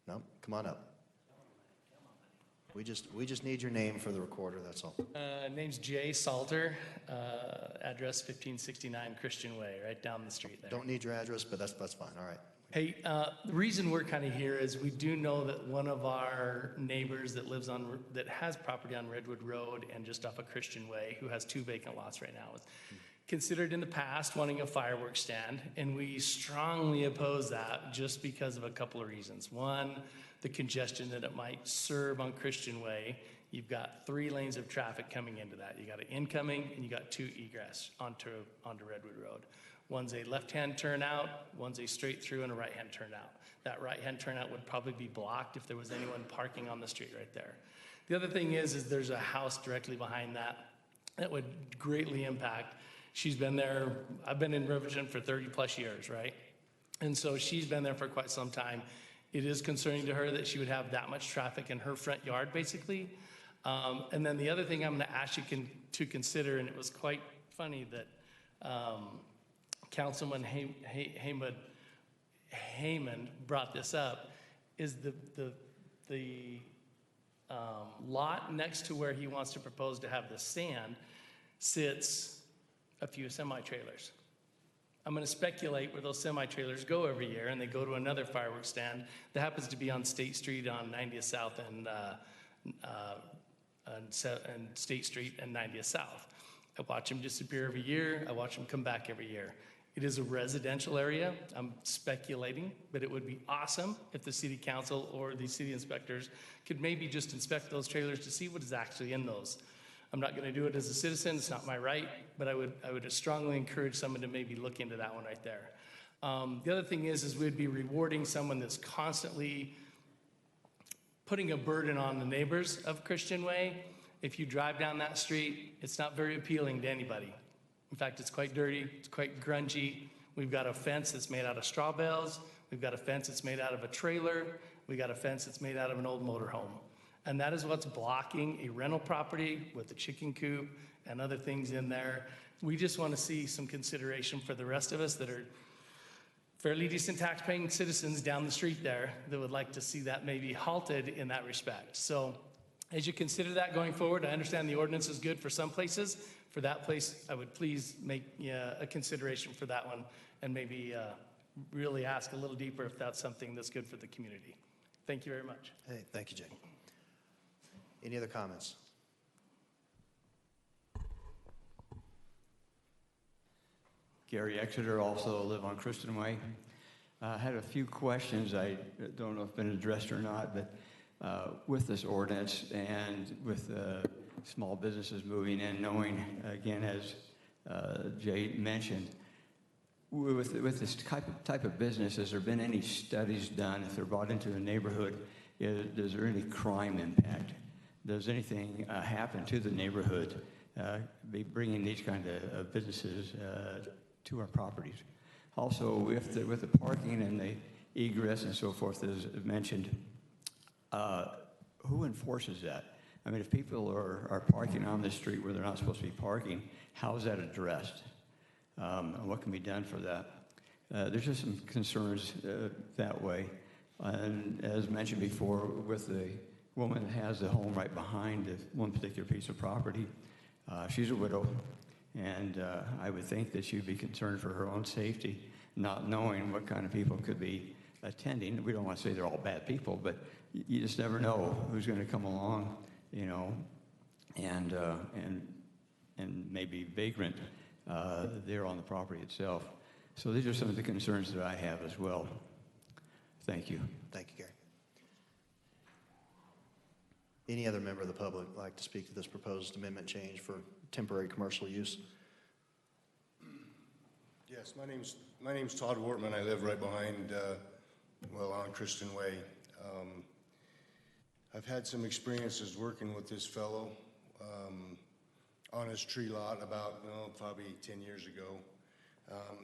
S1: No? Come on up. We just need your name for the recorder, that's all.
S12: Name's Jay Salter, address 1569 Christian Way, right down the street there.
S1: Don't need your address, but that's fine, all right.
S12: Hey, the reason we're kind of here is we do know that one of our neighbors that has property on Redwood Road and just off of Christian Way, who has 2 vacant lots right now, was considered in the past wanting a fireworks stand, and we strongly oppose that just because of a couple of reasons. One, the congestion that it might serve on Christian Way. You've got 3 lanes of traffic coming into that. You got an incoming and you got 2 egress onto Redwood Road. One's a left-hand turnout, one's a straight through, and a right-hand turnout. That right-hand turnout would probably be blocked if there was anyone parking on the street right there. The other thing is there's a house directly behind that would greatly impact. She's been there, I've been in Riverton for 30 plus years, right? And so she's been there for quite some time. It is concerning to her that she would have that much traffic in her front yard, basically. And then the other thing I'm gonna ask you to consider, and it was quite funny that Councilman Heyman brought this up, is the lot next to where he wants to propose to have the stand sits a few semi-trailers. I'm going to speculate where those semi-trailers go every year, and they go to another fireworks stand that happens to be on State Street on 90th South and State Street and 90th South. I watch them disappear every year. I watch them come back every year. It is a residential area. I'm speculating, but it would be awesome if the city council or the city inspectors could maybe just inspect those trailers to see what is actually in those. I'm not going to do it as a citizen. It's not my right, but I would strongly encourage someone to maybe look into that one right there. The other thing is we'd be rewarding someone that's constantly putting a burden on the neighbors of Christian Way. If you drive down that street, it's not very appealing to anybody. In fact, it's quite dirty, it's quite grungy. We've got a fence that's made out of straw bales. We've got a fence that's made out of a trailer. We've got a fence that's made out of an old motorhome. And that is what's blocking a rental property with a chicken coop and other things in there. We just want to see some consideration for the rest of us that are fairly decent tax-paying citizens down the street there that would like to see that maybe halted in that respect. So as you consider that going forward, I understand the ordinance is good for some places. For that place, I would please make a consideration for that one and maybe really ask a little deeper if that's something that's good for the community. Thank you very much.
S1: Hey, thank you, Jay. Any other comments?
S13: Gary Exeter, also live on Christian Way. I had a few questions. I don't know if been addressed or not, but with this ordinance and with small businesses moving in, knowing, again, as Jay mentioned, with this type of business, has there been any studies done if they're brought into the neighborhood? Is there any crime impact? Does anything happen to the neighborhood be bringing these kind of businesses to our properties? Also, with the parking and the egress and so forth, as mentioned, who enforces that? I mean, if people are parking on the street where they're not supposed to be parking, how is that addressed? And what can be done for that? There's just some concerns that way. And as mentioned before, with the woman that has the home right behind one particular piece of property, she's a widow. And I would think that she'd be concerned for her own safety, not knowing what kind of people could be attending. We don't want to say they're all bad people, but you just never know who's going to come along, you know, and maybe vagrant there on the property itself. So these are some of the concerns that I have as well. Thank you.
S1: Thank you, Gary. Any other member of the public like to speak to this proposed amendment change for temporary commercial use?
S14: Yes, my name's Todd Wortman. I live right behind, on Kristen Way. I've had some experiences working with this fellow on his tree lot about, probably 10 years ago.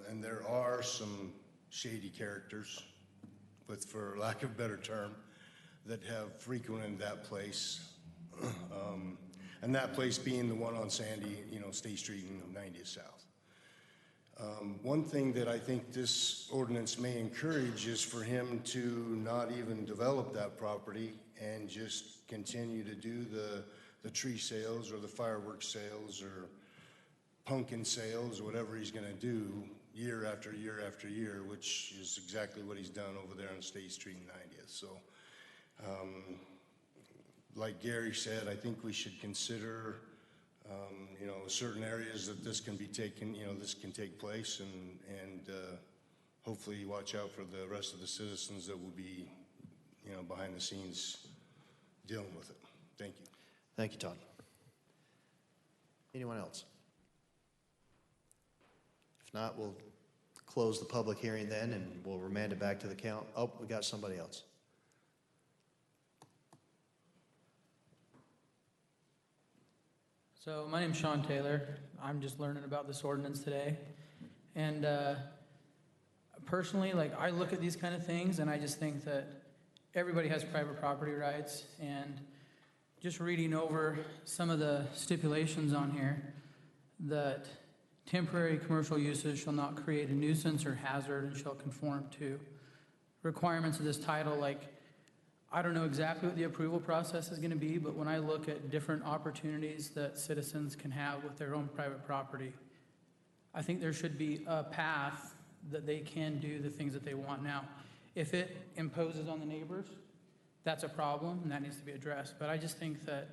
S14: And there are some shady characters, for lack of a better term, that have frequented that place. And that place being the one on Sandy, State Street and 90th South. One thing that I think this ordinance may encourage is for him to not even develop that property and just continue to do the tree sales or the fireworks sales or pumpkin sales or whatever he's going to do year after year after year, which is exactly what he's done over there on State Street and 90th. So, like Gary said, I think we should consider certain areas that this can be taken, this can take place, and hopefully watch out for the rest of the citizens that will be, behind the scenes dealing with it. Thank you.
S1: Thank you, Todd. Anyone else? If not, we'll close the public hearing then, and we'll remand it back to the count. Oh, we got somebody else.
S15: So my name's Sean Taylor. I'm just learning about this ordinance today. And personally, I look at these kind of things and I just think that everybody has private property rights. And just reading over some of the stipulations on here, that temporary commercial uses shall not create a nuisance or hazard and shall conform to requirements of this title. I don't know exactly what the approval process is going to be, but when I look at different opportunities that citizens can have with their own private property, I think there should be a path that they can do the things that they want. Now, if it imposes on the neighbors, that's a problem, and that needs to be addressed. But I just think that,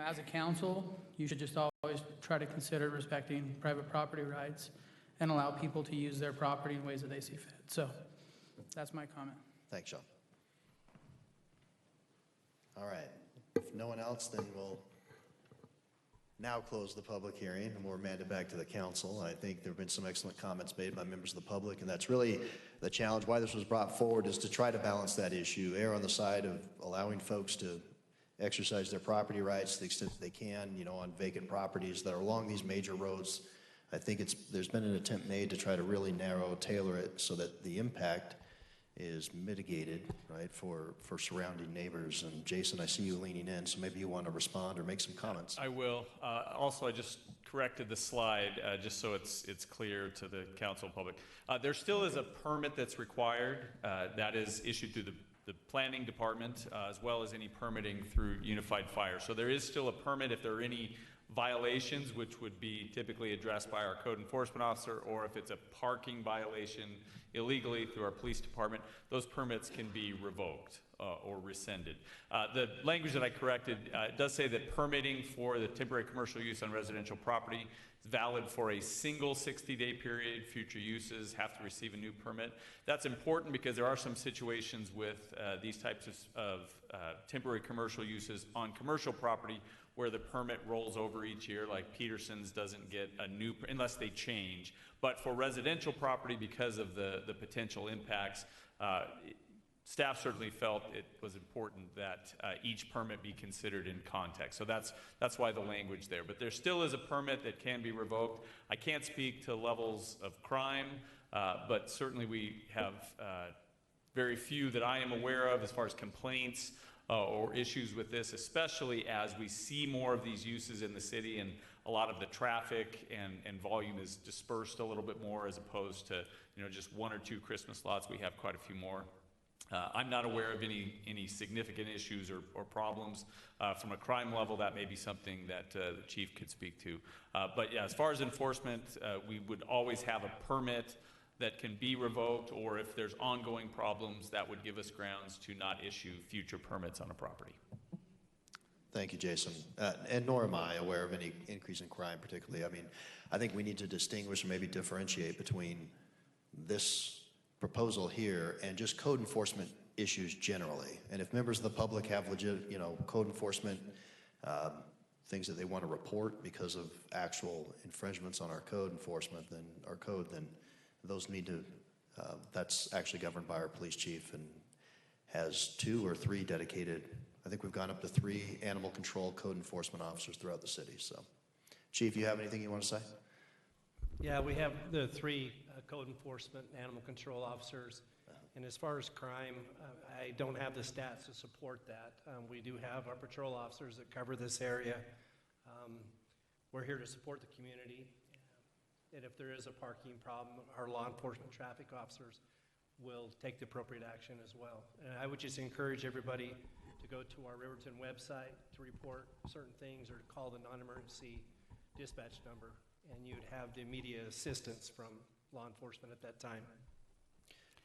S15: as a council, you should just always try to consider respecting private property rights and allow people to use their property in ways that they see fit. So that's my comment.
S1: Thanks, Sean. All right. If no one else, then we'll now close the public hearing and we'll remand it back to the council. I think there have been some excellent comments made by members of the public, and that's really the challenge. Why this was brought forward is to try to balance that issue, err on the side of allowing folks to exercise their property rights to the extent that they can, on vacant properties that are along these major roads. I think there's been an attempt made to try to really tailor it so that the impact is mitigated, right, for surrounding neighbors. And Jason, I see you leaning in, so maybe you want to respond or make some comments.
S10: I will. Also, I just corrected the slide just so it's clear to the council public. There still is a permit that's required that is issued through the planning department as well as any permitting through Unified Fire. So there is still a permit if there are any violations, which would be typically addressed by our code enforcement officer, or if it's a parking violation illegally through our police department, those permits can be revoked or rescinded. The language that I corrected does say that permitting for the temporary commercial use on residential property is valid for a single 60-day period. Future uses have to receive a new permit. That's important because there are some situations with these types of temporary commercial uses on commercial property where the permit rolls over each year, like Peterson's doesn't get a new, unless they change. But for residential property, because of the potential impacts, staff certainly felt it was important that each permit be considered in context. So that's why the language there. But there still is a permit that can be revoked. I can't speak to levels of crime, but certainly we have very few that I am aware of as far as complaints or issues with this, especially as we see more of these uses in the city and a lot of the traffic and volume is dispersed a little bit more as opposed to just one or two Christmas lots. We have quite a few more. I'm not aware of any significant issues or problems from a crime level. That may be something that the chief could speak to. But yeah, as far as enforcement, we would always have a permit that can be revoked, or if there's ongoing problems, that would give us grounds to not issue future permits on a property.
S1: Thank you, Jason. And nor am I aware of any increase in crime particularly. I mean, I think we need to distinguish or maybe differentiate between this proposal here and just code enforcement issues generally. And if members of the public have legit, code enforcement things that they want to report because of actual infringements on our code enforcement, then those need to, that's actually governed by our police chief and has 2 or 3 dedicated, I think we've gone up to 3 animal control code enforcement officers throughout the city. So, Chief, you have anything you want to say?
S8: Yeah, we have the 3 code enforcement and animal control officers. And as far as crime, I don't have the stats to support that. We do have our patrol officers that cover this area. We're here to support the community. And if there is a parking problem, our law enforcement traffic officers will take the appropriate action as well. And I would just encourage everybody to go to our Riverton website to report certain things or to call the non-emergency dispatch number, and you'd have the immediate assistance from law enforcement at that time.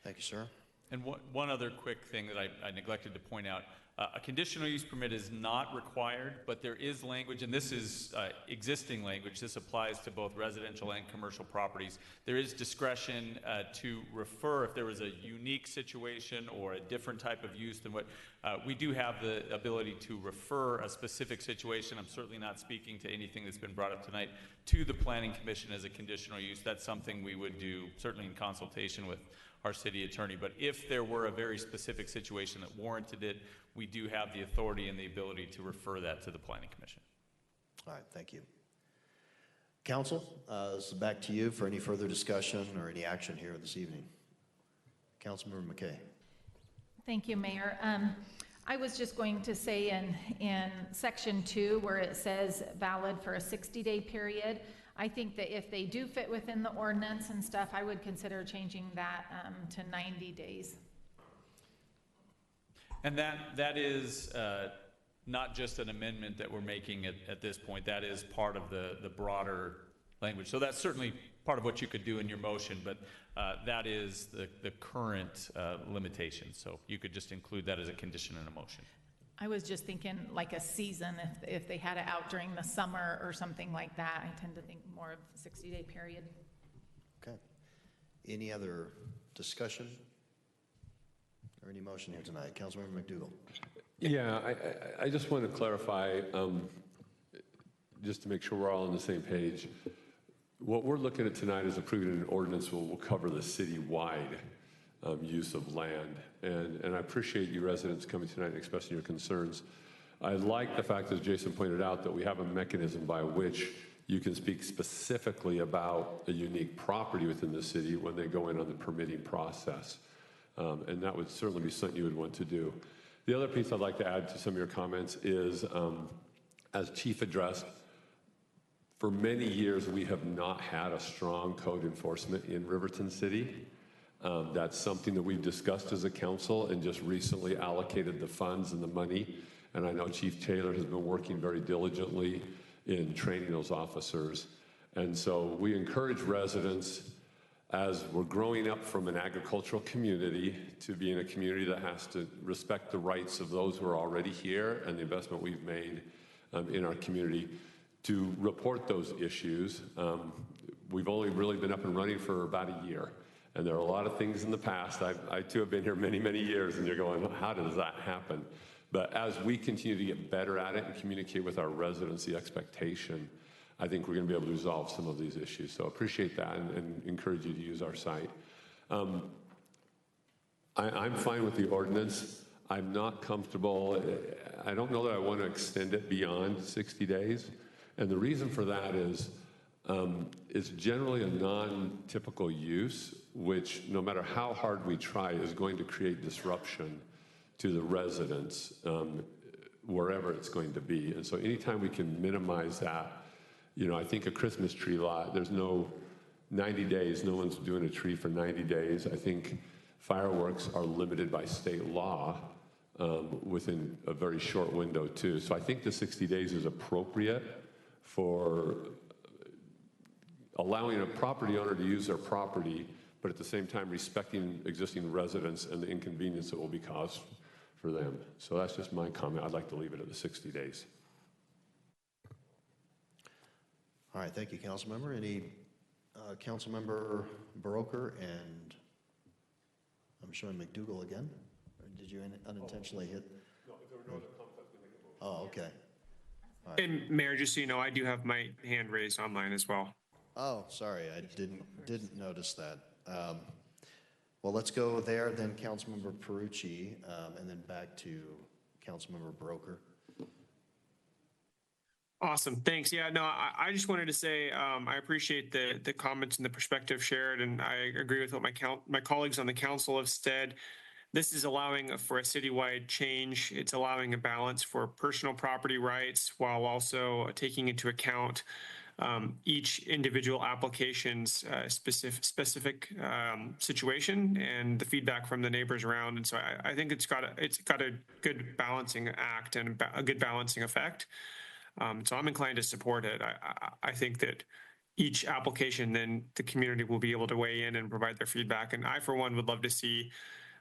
S1: Thank you, sir.
S10: And one other quick thing that I neglected to point out, a conditional use permit is not required, but there is language, and this is existing language. This applies to both residential and commercial properties. There is discretion to refer if there was a unique situation or a different type of use than what we do have the ability to refer a specific situation. I'm certainly not speaking to anything that's been brought up tonight to the Planning Commission as a conditional use. That's something we would do certainly in consultation with our city attorney. But if there were a very specific situation that warranted it, we do have the authority and the ability to refer that to the Planning Commission.
S1: All right, thank you. Council, this is back to you for any further discussion or any action here this evening. Councilmember McKay.
S20: Thank you, Mayor. I was just going to say in section 2 where it says valid for a 60-day period, I think that if they do fit within the ordinance and stuff, I would consider changing that to 90 days.
S10: And that is not just an amendment that we're making at this point. That is part of the broader language. So that's certainly part of what you could do in your motion, but that is the current limitation. So you could just include that as a condition in a motion.
S20: I was just thinking like a season, if they had it out during the summer or something like that. I tend to think more of a 60-day period.
S1: Okay. Any other discussion or any motion here tonight? Councilmember McDougall.
S19: Yeah, I just want to clarify, just to make sure we're all on the same page. What we're looking at tonight is approving an ordinance will cover the city-wide use of land. And I appreciate you residents coming tonight and expressing your concerns. I like the fact, as Jason pointed out, that we have a mechanism by which you can speak specifically about a unique property within the city when they go in on the permitting process. And that would certainly be something you would want to do. The other piece I'd like to add to some of your comments is, as Chief addressed, for many years we have not had a strong code enforcement in Riverton City. That's something that we've discussed as a council and just recently allocated the funds and the money. And I know Chief Taylor has been working very diligently in training those officers. And so we encourage residents, as we're growing up from an agricultural community to being a community that has to respect the rights of those who are already here and the investment we've made in our community, to report those issues. We've only really been up and running for about a year. And there are a lot of things in the past. I too have been here many, many years, and you're going, how does that happen? But as we continue to get better at it and communicate with our residents the expectation, I think we're going to be able to resolve some of these issues. So appreciate that and encourage you to use our site. I'm fine with the ordinance. I'm not comfortable. I don't know that I want to extend it beyond 60 days. And the reason for that is it's generally a non-typical use, which no matter how hard we try is going to create disruption to the residents wherever it's going to be. And so anytime we can minimize that, you know, I think a Christmas tree lot, there's no 90 days, no one's doing a tree for 90 days. I think fireworks are limited by state law within a very short window too. So I think the 60 days is appropriate for allowing a property owner to use their property, but at the same time respecting existing residents and the inconvenience that will be caused for them. So that's just my comment. I'd like to leave it at the 60 days.
S1: All right, thank you, Councilmember. Any Councilmember Baroker and I'm showing McDougall again? Or did you unintentionally hit?
S19: No, if there were no other comments, I was going to make a motion.
S1: Oh, okay.
S4: And Mayor, just so you know, I do have my hand raised online as well.
S1: Oh, sorry, I didn't notice that. Well, let's go there, then Councilmember Perucci, and then back to Councilmember Broker.
S4: Awesome. Thanks. Yeah, no, I just wanted to say I appreciate the comments and the perspective shared, and I agree with what my colleagues on the council have said. This is allowing for a citywide change. It's allowing a balance for personal property rights while also taking into account each individual application's specific situation and the feedback from the neighbors around. And so I think it's got a good balancing act and a good balancing effect. So I'm inclined to support it. I think that each application, then the community will be able to weigh in and provide their feedback. And I, for one, would love to see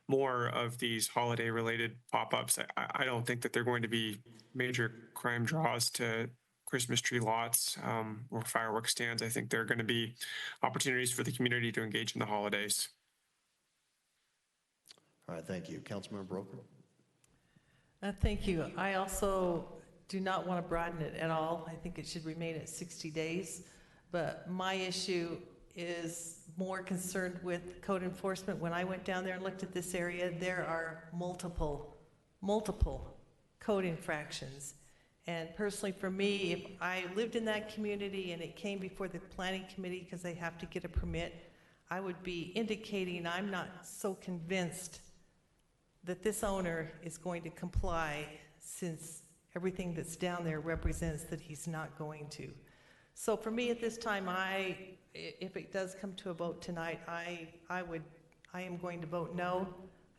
S4: more of these holiday-related pop-ups. I don't think that they're going to be major crime draws to Christmas tree lots or fireworks stands. I think they're going to be opportunities for the community to engage in the holidays.
S1: All right, thank you. Councilmember Broker?
S18: Thank you. I also do not want to broaden it at all. I think it should remain at 60 days. But my issue is more concerned with code enforcement. When I went down there and looked at this area, there are multiple code infractions. And personally for me, if I lived in that community and it came before the planning committee because they have to get a permit, I would be indicating I'm not so convinced that this owner is going to comply, since everything that's down there represents that he's not going to. So for me at this time, if it does come to a vote tonight, I am going to vote no.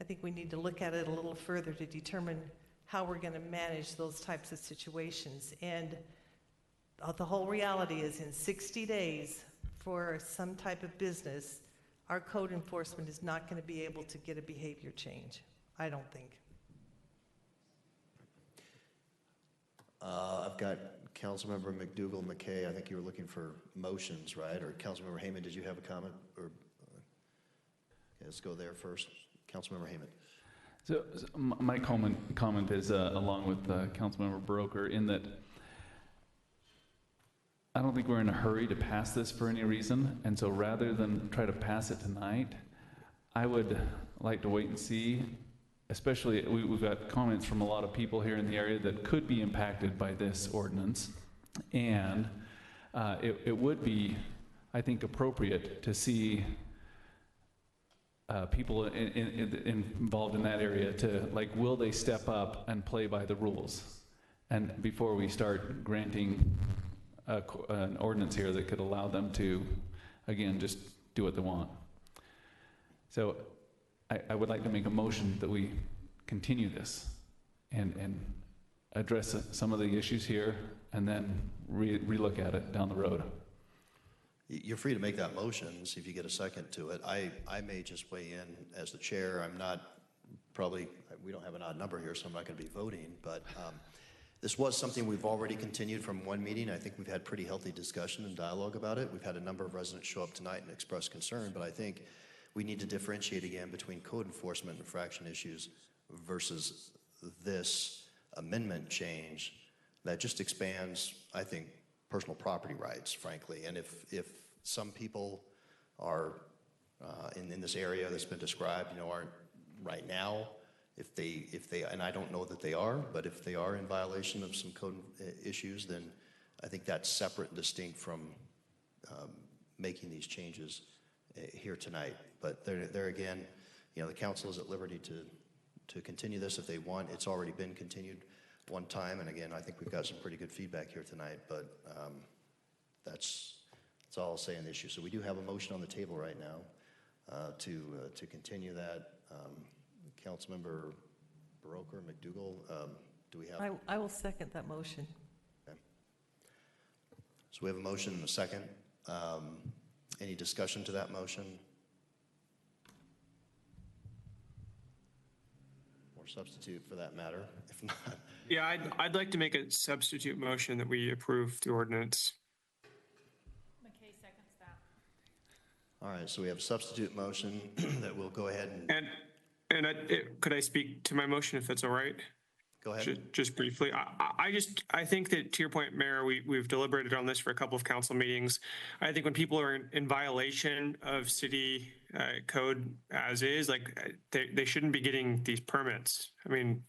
S18: I think we need to look at it a little further to determine how we're going to manage those types of situations. And the whole reality is, in 60 days for some type of business, our code enforcement is not going to be able to get a behavior change, I don't think.
S1: I've got Councilmember McDougall McKay. I think you were looking for motions, right? Or Councilmember Heyman, did you have a comment? Or okay, let's go there first. Councilmember Heyman.
S21: So my comment is along with Councilmember Broker, in that I don't think we're in a hurry to pass this for any reason. And so rather than try to pass it tonight, I would like to wait and see. Especially, we've got comments from a lot of people here in the area that could be impacted by this ordinance. And it would be, I think, appropriate to see people involved in that area to, like, will they step up and play by the rules? And before we start granting an ordinance here that could allow them to, again, just do what they want. So I would like to make a motion that we continue this and address some of the issues here and then relook at it down the road.
S1: You're free to make that motion, see if you get a second to it. I may just weigh in as the chair. I'm not, we don't have an odd number here, so I'm not going to be voting, but this was something we've already continued from one meeting. I think we've had pretty healthy discussion and dialogue about it. We've had a number of residents show up tonight and express concern, but I think we need to differentiate again between code enforcement and infraction issues versus this amendment change that just expands, I think, personal property rights, frankly. And if some people are in this area that's been described, aren't right now, if they, and I don't know that they are, but if they are in violation of some code issues, then I think that's separate and distinct from making these changes here tonight. But there again, the council is at liberty to continue this if they want. It's already been continued one time, and again, I think we've got some pretty good feedback here tonight, but that's all I'll say on the issue. So we do have a motion on the table right now to continue that. Councilmember Broker, McDougall, do we have?
S18: I will second that motion.
S1: Okay. So we have a motion and a second. Any discussion to that motion? Or substitute for that matter, if not.
S4: Yeah, I'd like to make a substitute motion that we approve the ordinance.
S20: McKay seconds that.
S1: All right, so we have a substitute motion that we'll go ahead and
S4: could I speak to my motion if that's all right?
S1: Go ahead.
S4: Just briefly, I think that, to your point, Mayor, we've deliberated on this for a couple of council meetings. I think when people are in violation of city code as is, like they shouldn't be getting these permits. I mean,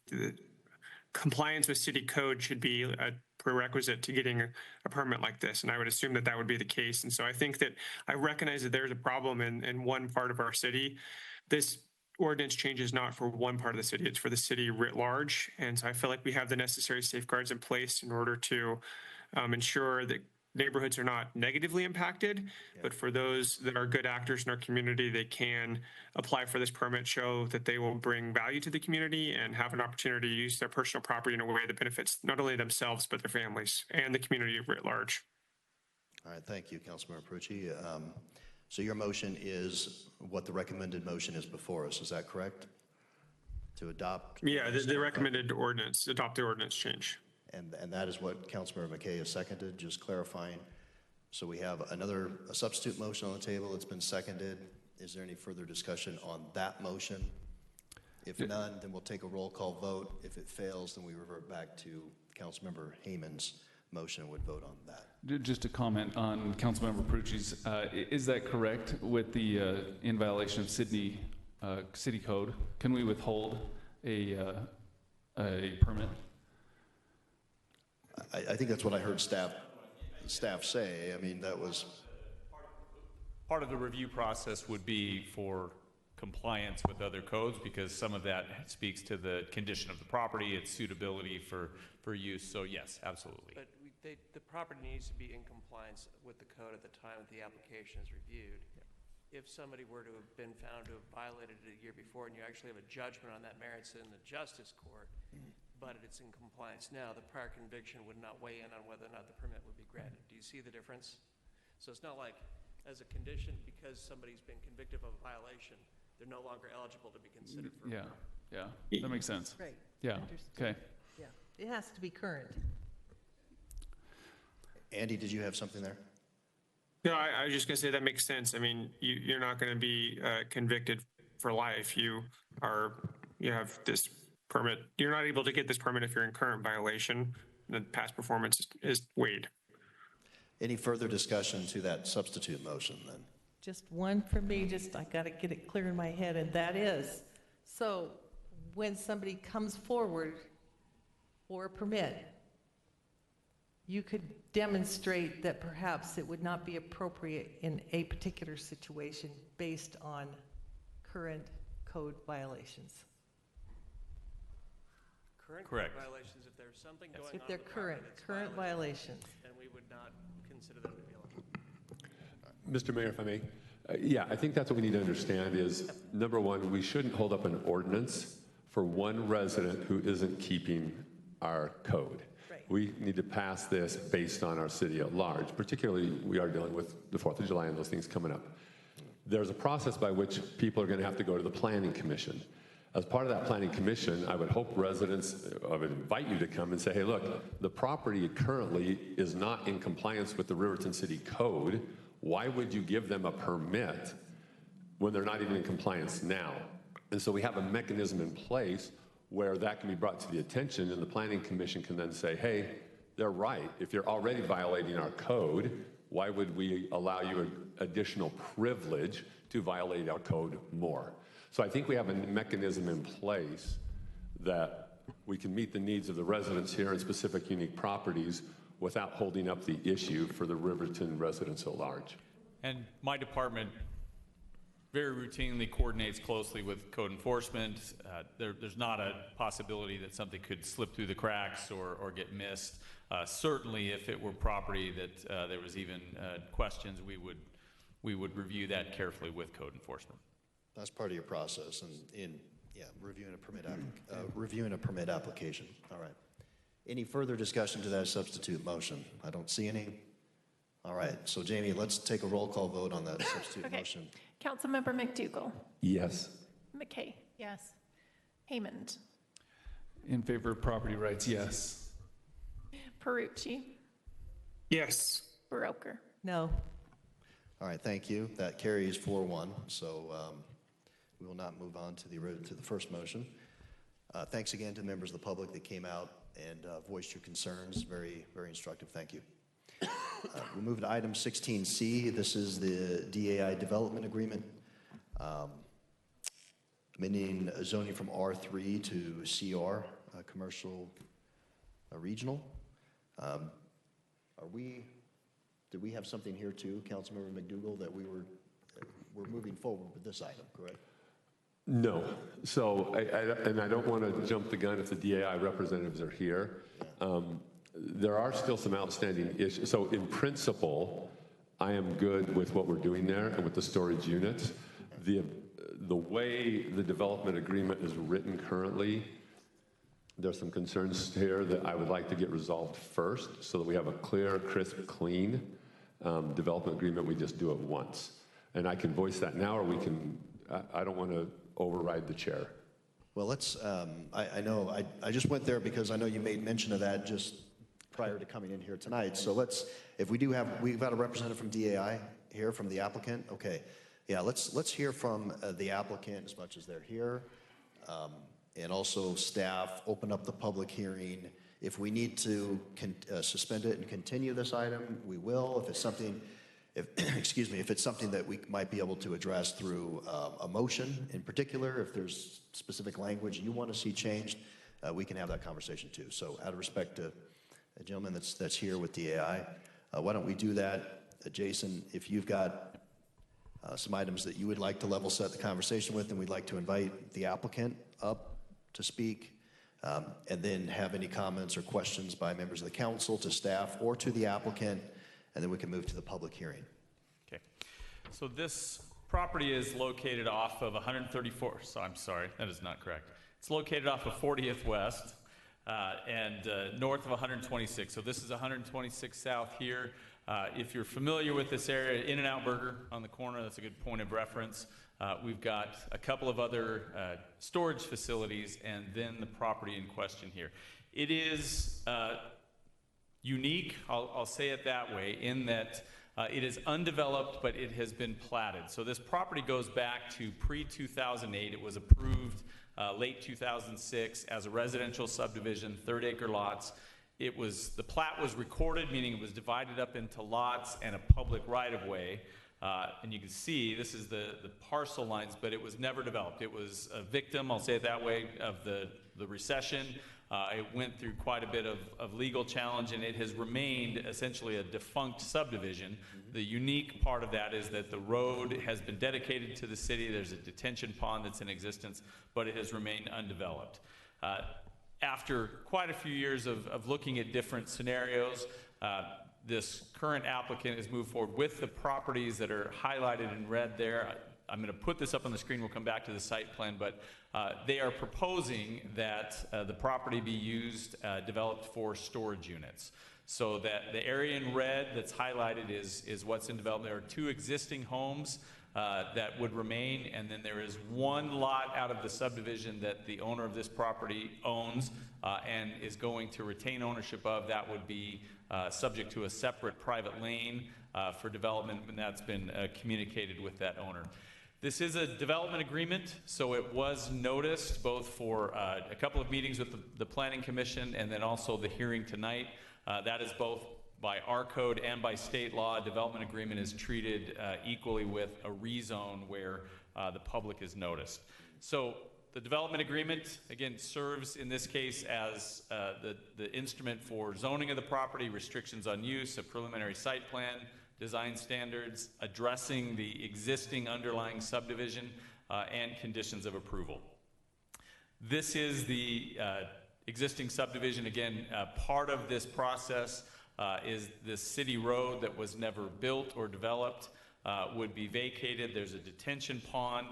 S4: compliance with city code should be a prerequisite to getting a permit like this, and I would assume that would be the case. And so I think that I recognize that there's a problem in one part of our city. This ordinance change is not for one part of the city, it's for the city writ large. And so I feel like we have the necessary safeguards in place in order to ensure that neighborhoods are not negatively impacted, but for those that are good actors in our community, they can apply for this permit, show that they will bring value to the community and have an opportunity to use their personal property in a way that benefits not only themselves, but their families and the community writ large.
S1: All right, thank you, Councilmember Perucci. So your motion is what the recommended motion is before us, is that correct? To adopt?
S4: Yeah, the recommended ordinance, adopt the ordinance change.
S1: And that is what Councilmember McKay has seconded, just clarifying. So we have a substitute motion on the table. It's been seconded. Is there any further discussion on that motion? If none, then we'll take a roll call vote. If it fails, then we revert back to Councilmember Hayman's motion and would vote on that.
S21: Just to comment on Councilmember Perucci's, is that correct with the in violation of city code? Can we withhold a permit?
S1: I think that's what I heard staff say. I mean, that was
S10: Part of the review process would be for compliance with other codes, because some of that speaks to the condition of the property, its suitability for use. So yes, absolutely.
S6: But the property needs to be in compliance with the code at the time that the application is reviewed. Yeah. If somebody were to have been found to have violated it a year before, and you actually have a judgment on that merits in the justice court, but it's in compliance now, the prior conviction would not weigh in on whether or not the permit would be granted. Do you see the difference? So it's not like, as a condition, because somebody's been convicted of a violation, they're no longer eligible to be considered for a permit.
S21: Yeah, that makes sense.
S18: Right.
S21: Yeah, okay.
S18: Yeah, it has to be current.
S1: Andy, did you have something there?
S4: No, I was just going to say that makes sense. I mean, you're not going to be convicted for life. You have this permit. You're not able to get this permit if you're in current violation. The past performance is weighed.
S1: Any further discussion to that substitute motion then?
S18: Just one for me, I got to get it clear in my head, and that is, so when somebody comes forward for a permit, you could demonstrate that perhaps it would not be appropriate in a particular situation based on current code violations.
S6: Current
S10: Correct.
S6: violations, if there's something going on.
S18: If they're current violations.
S6: Then we would not consider them to be eligible.
S19: Mr. Mayor, if I may. Yeah, I think that's what we need to understand is, number one, we shouldn't hold up an ordinance for one resident who isn't keeping our code.
S18: Right.
S19: We need to pass this based on our city at large, particularly we are dealing with the 4th of July and those things coming up. There's a process by which people are going to have to go to the Planning Commission. As part of that Planning Commission, I would hope residents, I would invite you to come and say, hey, look, the property currently is not in compliance with the Riverton City Code. Why would you give them a permit when they're not even in compliance now? And so we have a mechanism in place where that can be brought to the attention, and the Planning Commission can then say, hey, they're right. If you're already violating our code, why would we allow you an additional privilege to violate our code more? So I think we have a mechanism in place that we can meet the needs of the residents here in specific unique properties without holding up the issue for the Riverton residents at large.
S10: And my department very routinely coordinates closely with code enforcement. There's not a possibility that something could slip through the cracks or get missed. Certainly, if it were property that there was even questions, we would review that carefully with code enforcement.
S1: That's part of your process, and reviewing a permit application. All right. Any further discussion to that substitute motion? I don't see any. All right. So Jamie, let's take a roll call vote on that substitute motion.
S11: Councilmember McDougall?
S19: Yes.
S11: McKay?
S18: Yes.
S11: Haymond?
S21: In favor of property rights, yes.
S11: Perucci?
S4: Yes.
S11: Broker?
S18: No.
S1: All right. Thank you. That carries 4-1. So we will not move on to the first motion. Thanks again to the members of the public that came out and voiced your concerns. Very, very instructive. Thank you. We move to item 16C. This is the DAI development agreement, amending zoning from R3 to CR, commercial regional. Did we have something here too, Councilmember McDougall, that we're moving forward with this item, correct?
S19: No. So, I don't want to jump the gun if the DAI representatives are here. There are still some outstanding issues. So in principle, I am good with what we're doing there and with the storage units. The way the development agreement is written currently, there's some concerns here that I would like to get resolved first so that we have a clear, crisp, clean development agreement. We just do it once. And I can voice that now, or we can, I don't want to override the chair.
S1: Well, let's, I know, I just went there because I know you made mention of that just prior to coming in here tonight. So let's, if we do have, we've got a representative from DAI here, from the applicant. Okay. Yeah, let's hear from the applicant as much as they're here. And also staff, open up the public hearing. If we need to suspend it and continue this item, we will. If it's something, excuse me, if it's something that we might be able to address through a motion in particular, if there's specific language you want to see changed, we can have that conversation too. So out of respect to the gentleman that's here with DAI, why don't we do that? Jason, if you've got some items that you would like to level set the conversation with, and we'd like to invite the applicant up to speak, and then have any comments or questions by members of the council to staff or to the applicant, and then we can move to the public hearing.
S10: Okay. So this property is located off of 134, so I'm sorry, that is not correct. It's located off of 40th West and north of 126. So this is 126 South here. If you're familiar with this area, In-N-Out Burger on the corner, that's a good point of reference. We've got a couple of other storage facilities and then the property in question here. It is unique, I'll say it that way, in that it is undeveloped, but it has been platted. So this property goes back to pre-2008. It was approved late 2006 as a residential subdivision, 30-acre lots. The plat was recorded, meaning it was divided up into lots and a public right-of-way. And you can see, this is the parcel lines, but it was never developed. It was a victim, I'll say it that way, of the recession. It went through quite a bit of legal challenge, and it has remained essentially a defunct subdivision. Mm-hmm. The unique part of that is that the road has been dedicated to the city. There's a detention pond that's in existence, but it has remained undeveloped. After quite a few years of looking at different scenarios, this current applicant has moved forward with the properties that are highlighted in red there. I'm going to put this up on the screen. We'll come back to the site plan, but they are proposing that the property be used, developed for storage units. So that the area in red that's highlighted is what's in development. There are 2 existing homes that would remain, and then there is 1 lot out of the subdivision that the owner of this property owns and is going to retain ownership of. That would be subject to a separate private lane for development, and that's been communicated with that owner. This is a development agreement, so it was noticed both for a couple of meetings with the Planning Commission and then also the hearing tonight. That is both by our code and by state law. A development agreement is treated equally with a rezone where the public is noticed. So the development agreement, again, serves in this case as the instrument for zoning of the property, restrictions on use, a preliminary site plan, design standards, addressing the existing underlying subdivision, and conditions of approval. This is the existing subdivision. Again, part of this process is this city road that was never built or developed would be vacated. There's a detention pond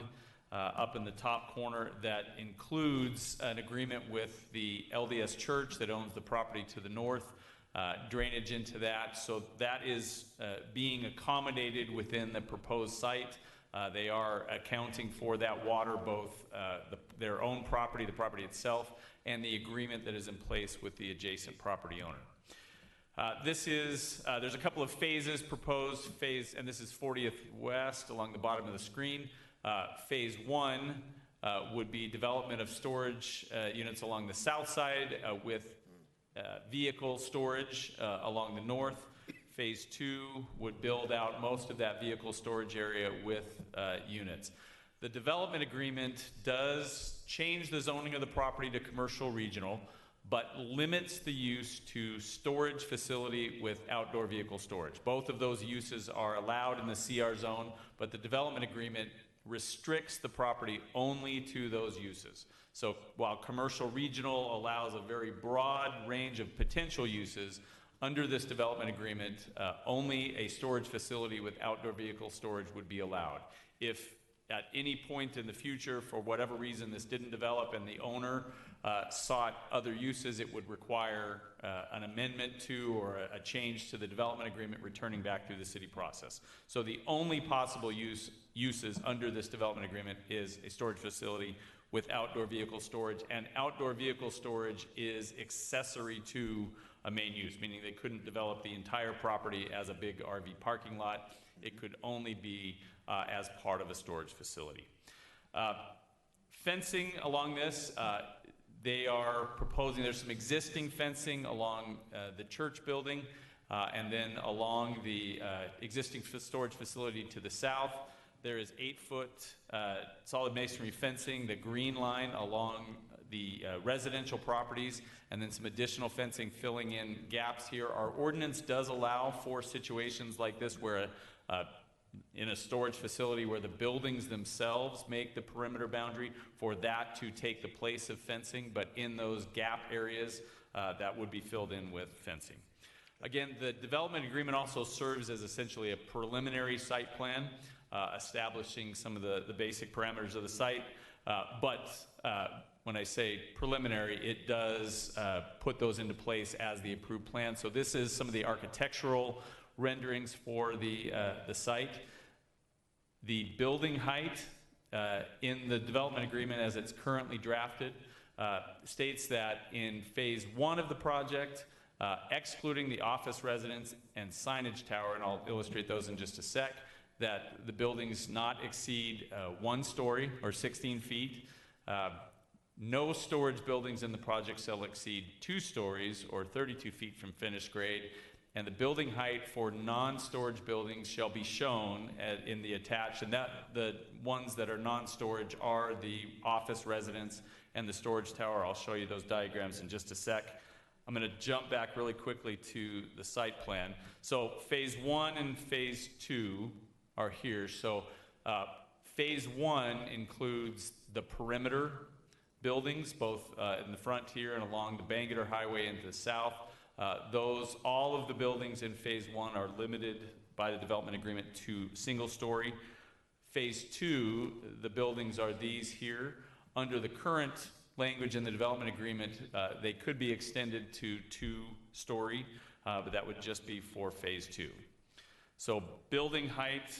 S10: up in the top corner that includes an agreement with the LDS Church that owns the property to the north, drainage into that. So that is being accommodated within the proposed site. They are accounting for that water, both their own property, the property itself, and the agreement that is in place with the adjacent property owner. There's a couple of phases proposed. And this is 40th West along the bottom of the screen. Phase 1 would be development of storage units along the south side with vehicle storage along the north. Phase 2 would build out most of that vehicle storage area with units. The development agreement does change the zoning of the property to commercial regional, but limits the use to storage facility with outdoor vehicle storage. Both of those uses are allowed in the CR zone, but the development agreement restricts the property only to those uses. So while commercial regional allows a very broad range of potential uses, under this development agreement, only a storage facility with outdoor vehicle storage would be allowed. If at any point in the future, for whatever reason, this didn't develop and the owner sought other uses, it would require an amendment to or a change to the development agreement returning back through the city process. So the only possible uses under this development agreement is a storage facility with outdoor vehicle storage, and outdoor vehicle storage is accessory to a main use, meaning they couldn't develop the entire property as a big RV parking lot. It could only be as part of a storage facility. Fencing along this, they are proposing, there's some existing fencing along the church building and then along the existing storage facility to the south. There is 8-foot solid masonry fencing, the green line along the residential properties, and then some additional fencing filling in gaps here. Our ordinance does allow for situations like this where in a storage facility where the buildings themselves make the perimeter boundary, for that to take the place of fencing, but in those gap areas, that would be filled in with fencing. Again, the development agreement also serves as essentially a preliminary site plan, establishing some of the basic parameters of the site, but when I say preliminary, it does put those into place as the approved plan. So this is some of the architectural renderings for the site. The building height in the development agreement as it's currently drafted states that in phase 1 of the project, excluding the office residence and signage tower, and I'll illustrate those in just a sec, that the buildings not exceed 1 story or 16 feet. No storage buildings in the project shall exceed 2 stories or 32 feet from finished grade, and the building height for non-storage buildings shall be shown in the attached, and that the ones that are non-storage are the office residence and the storage tower. I'll show you those diagrams in just a sec. I'm going to jump back really quickly to the site plan. So phase 1 and phase 2 are here. So phase 1 includes the perimeter buildings, both in the front here and along the Bangerter Highway into the south. All of the buildings in phase 1 are limited by the development agreement to single story. Phase 2, the buildings are these here. Under the current language in the development agreement, they could be extended to 2-story, but that would just be for phase 2. So building height,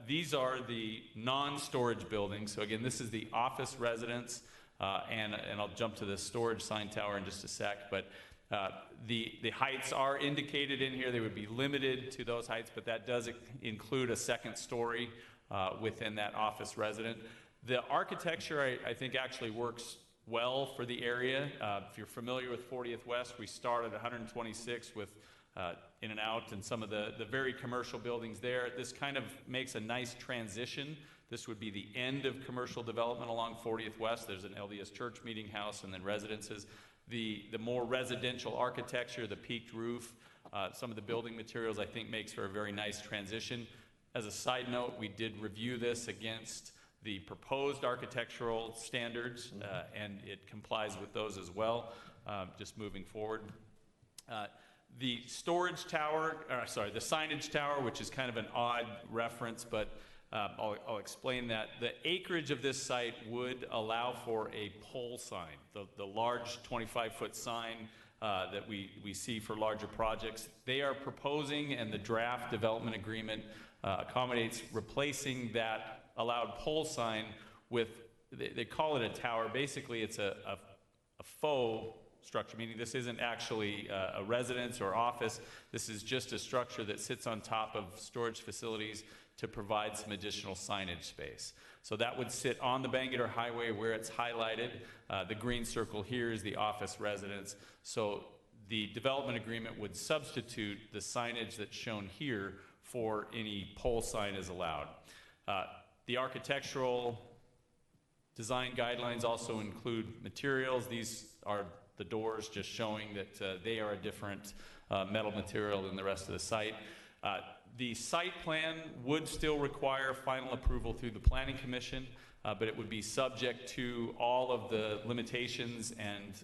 S10: these are the non-storage buildings. So again, this is the office residence, and I'll jump to the storage sign tower in just a sec, but the heights are indicated in here. They would be limited to those heights, but that does include a 2nd story within that office resident. The architecture, I think, actually works well for the area. If you're familiar with 40th West, we start at 126 with in and out and some of the very commercial buildings there. This kind of makes a nice transition. This would be the end of commercial development along 40th West. There's an LDS church meeting house and then residences. The more residential architecture, the peaked roof, some of the building materials, I think makes for a very nice transition. As a side note, we did review this against the proposed architectural standards, and it complies with those as well, just moving forward. The storage tower, the signage tower, which is kind of an odd reference, but I'll explain that. The acreage of this site would allow for a pole sign, the large 25-foot sign that we see for larger projects. They are proposing, and the draft development agreement accommodates replacing that allowed pole sign with, they call it a tower. Basically, it's a faux structure, meaning this isn't actually a residence or office. This is just a structure that sits on top of storage facilities to provide some additional signage space. So that would sit on the Bangerter Highway where it's highlighted. The green circle here is the office residence. So the development agreement would substitute the signage that's shown here for any pole sign is allowed. The architectural design guidelines also include materials. These are the doors, just showing that they are a different metal material than the rest of the site. The site plan would still require final approval through the Planning Commission, but it would be subject to all of the limitations and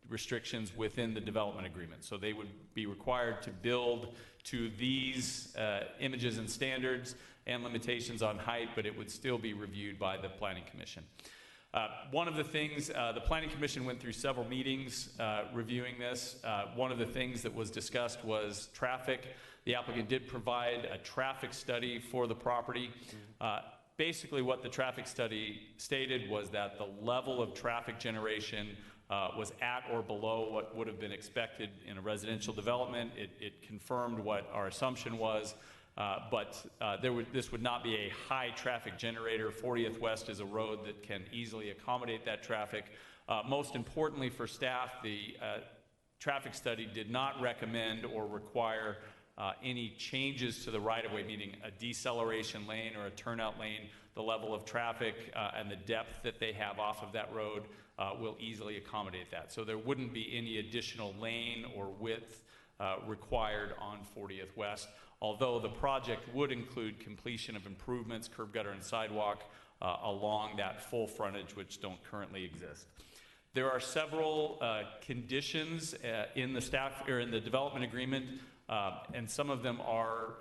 S10: restrictions within the development agreement. So they would be required to build to these images and standards and limitations on height, but it would still be reviewed by the Planning Commission. One of the things, the Planning Commission went through several meetings reviewing this. One of the things that was discussed was traffic. The applicant did provide a traffic study for the property. Basically what the traffic study stated was that the level of traffic generation was at or below what would have been expected in a residential development. It confirmed what our assumption was. But this would not be a high traffic generator. 40th West is a road that can easily accommodate that traffic. Most importantly for staff, the traffic study did not recommend or require any changes to the right-of-way, meaning a deceleration lane or a turnout lane. The level of traffic and the depth that they have off of that road will easily accommodate that. So there wouldn't be any additional lane or width required on 40th West. Although the project would include completion of improvements, curb gutter and sidewalk along that full frontage, which don't currently exist. There are several conditions in the staff or in the development agreement, and some of them are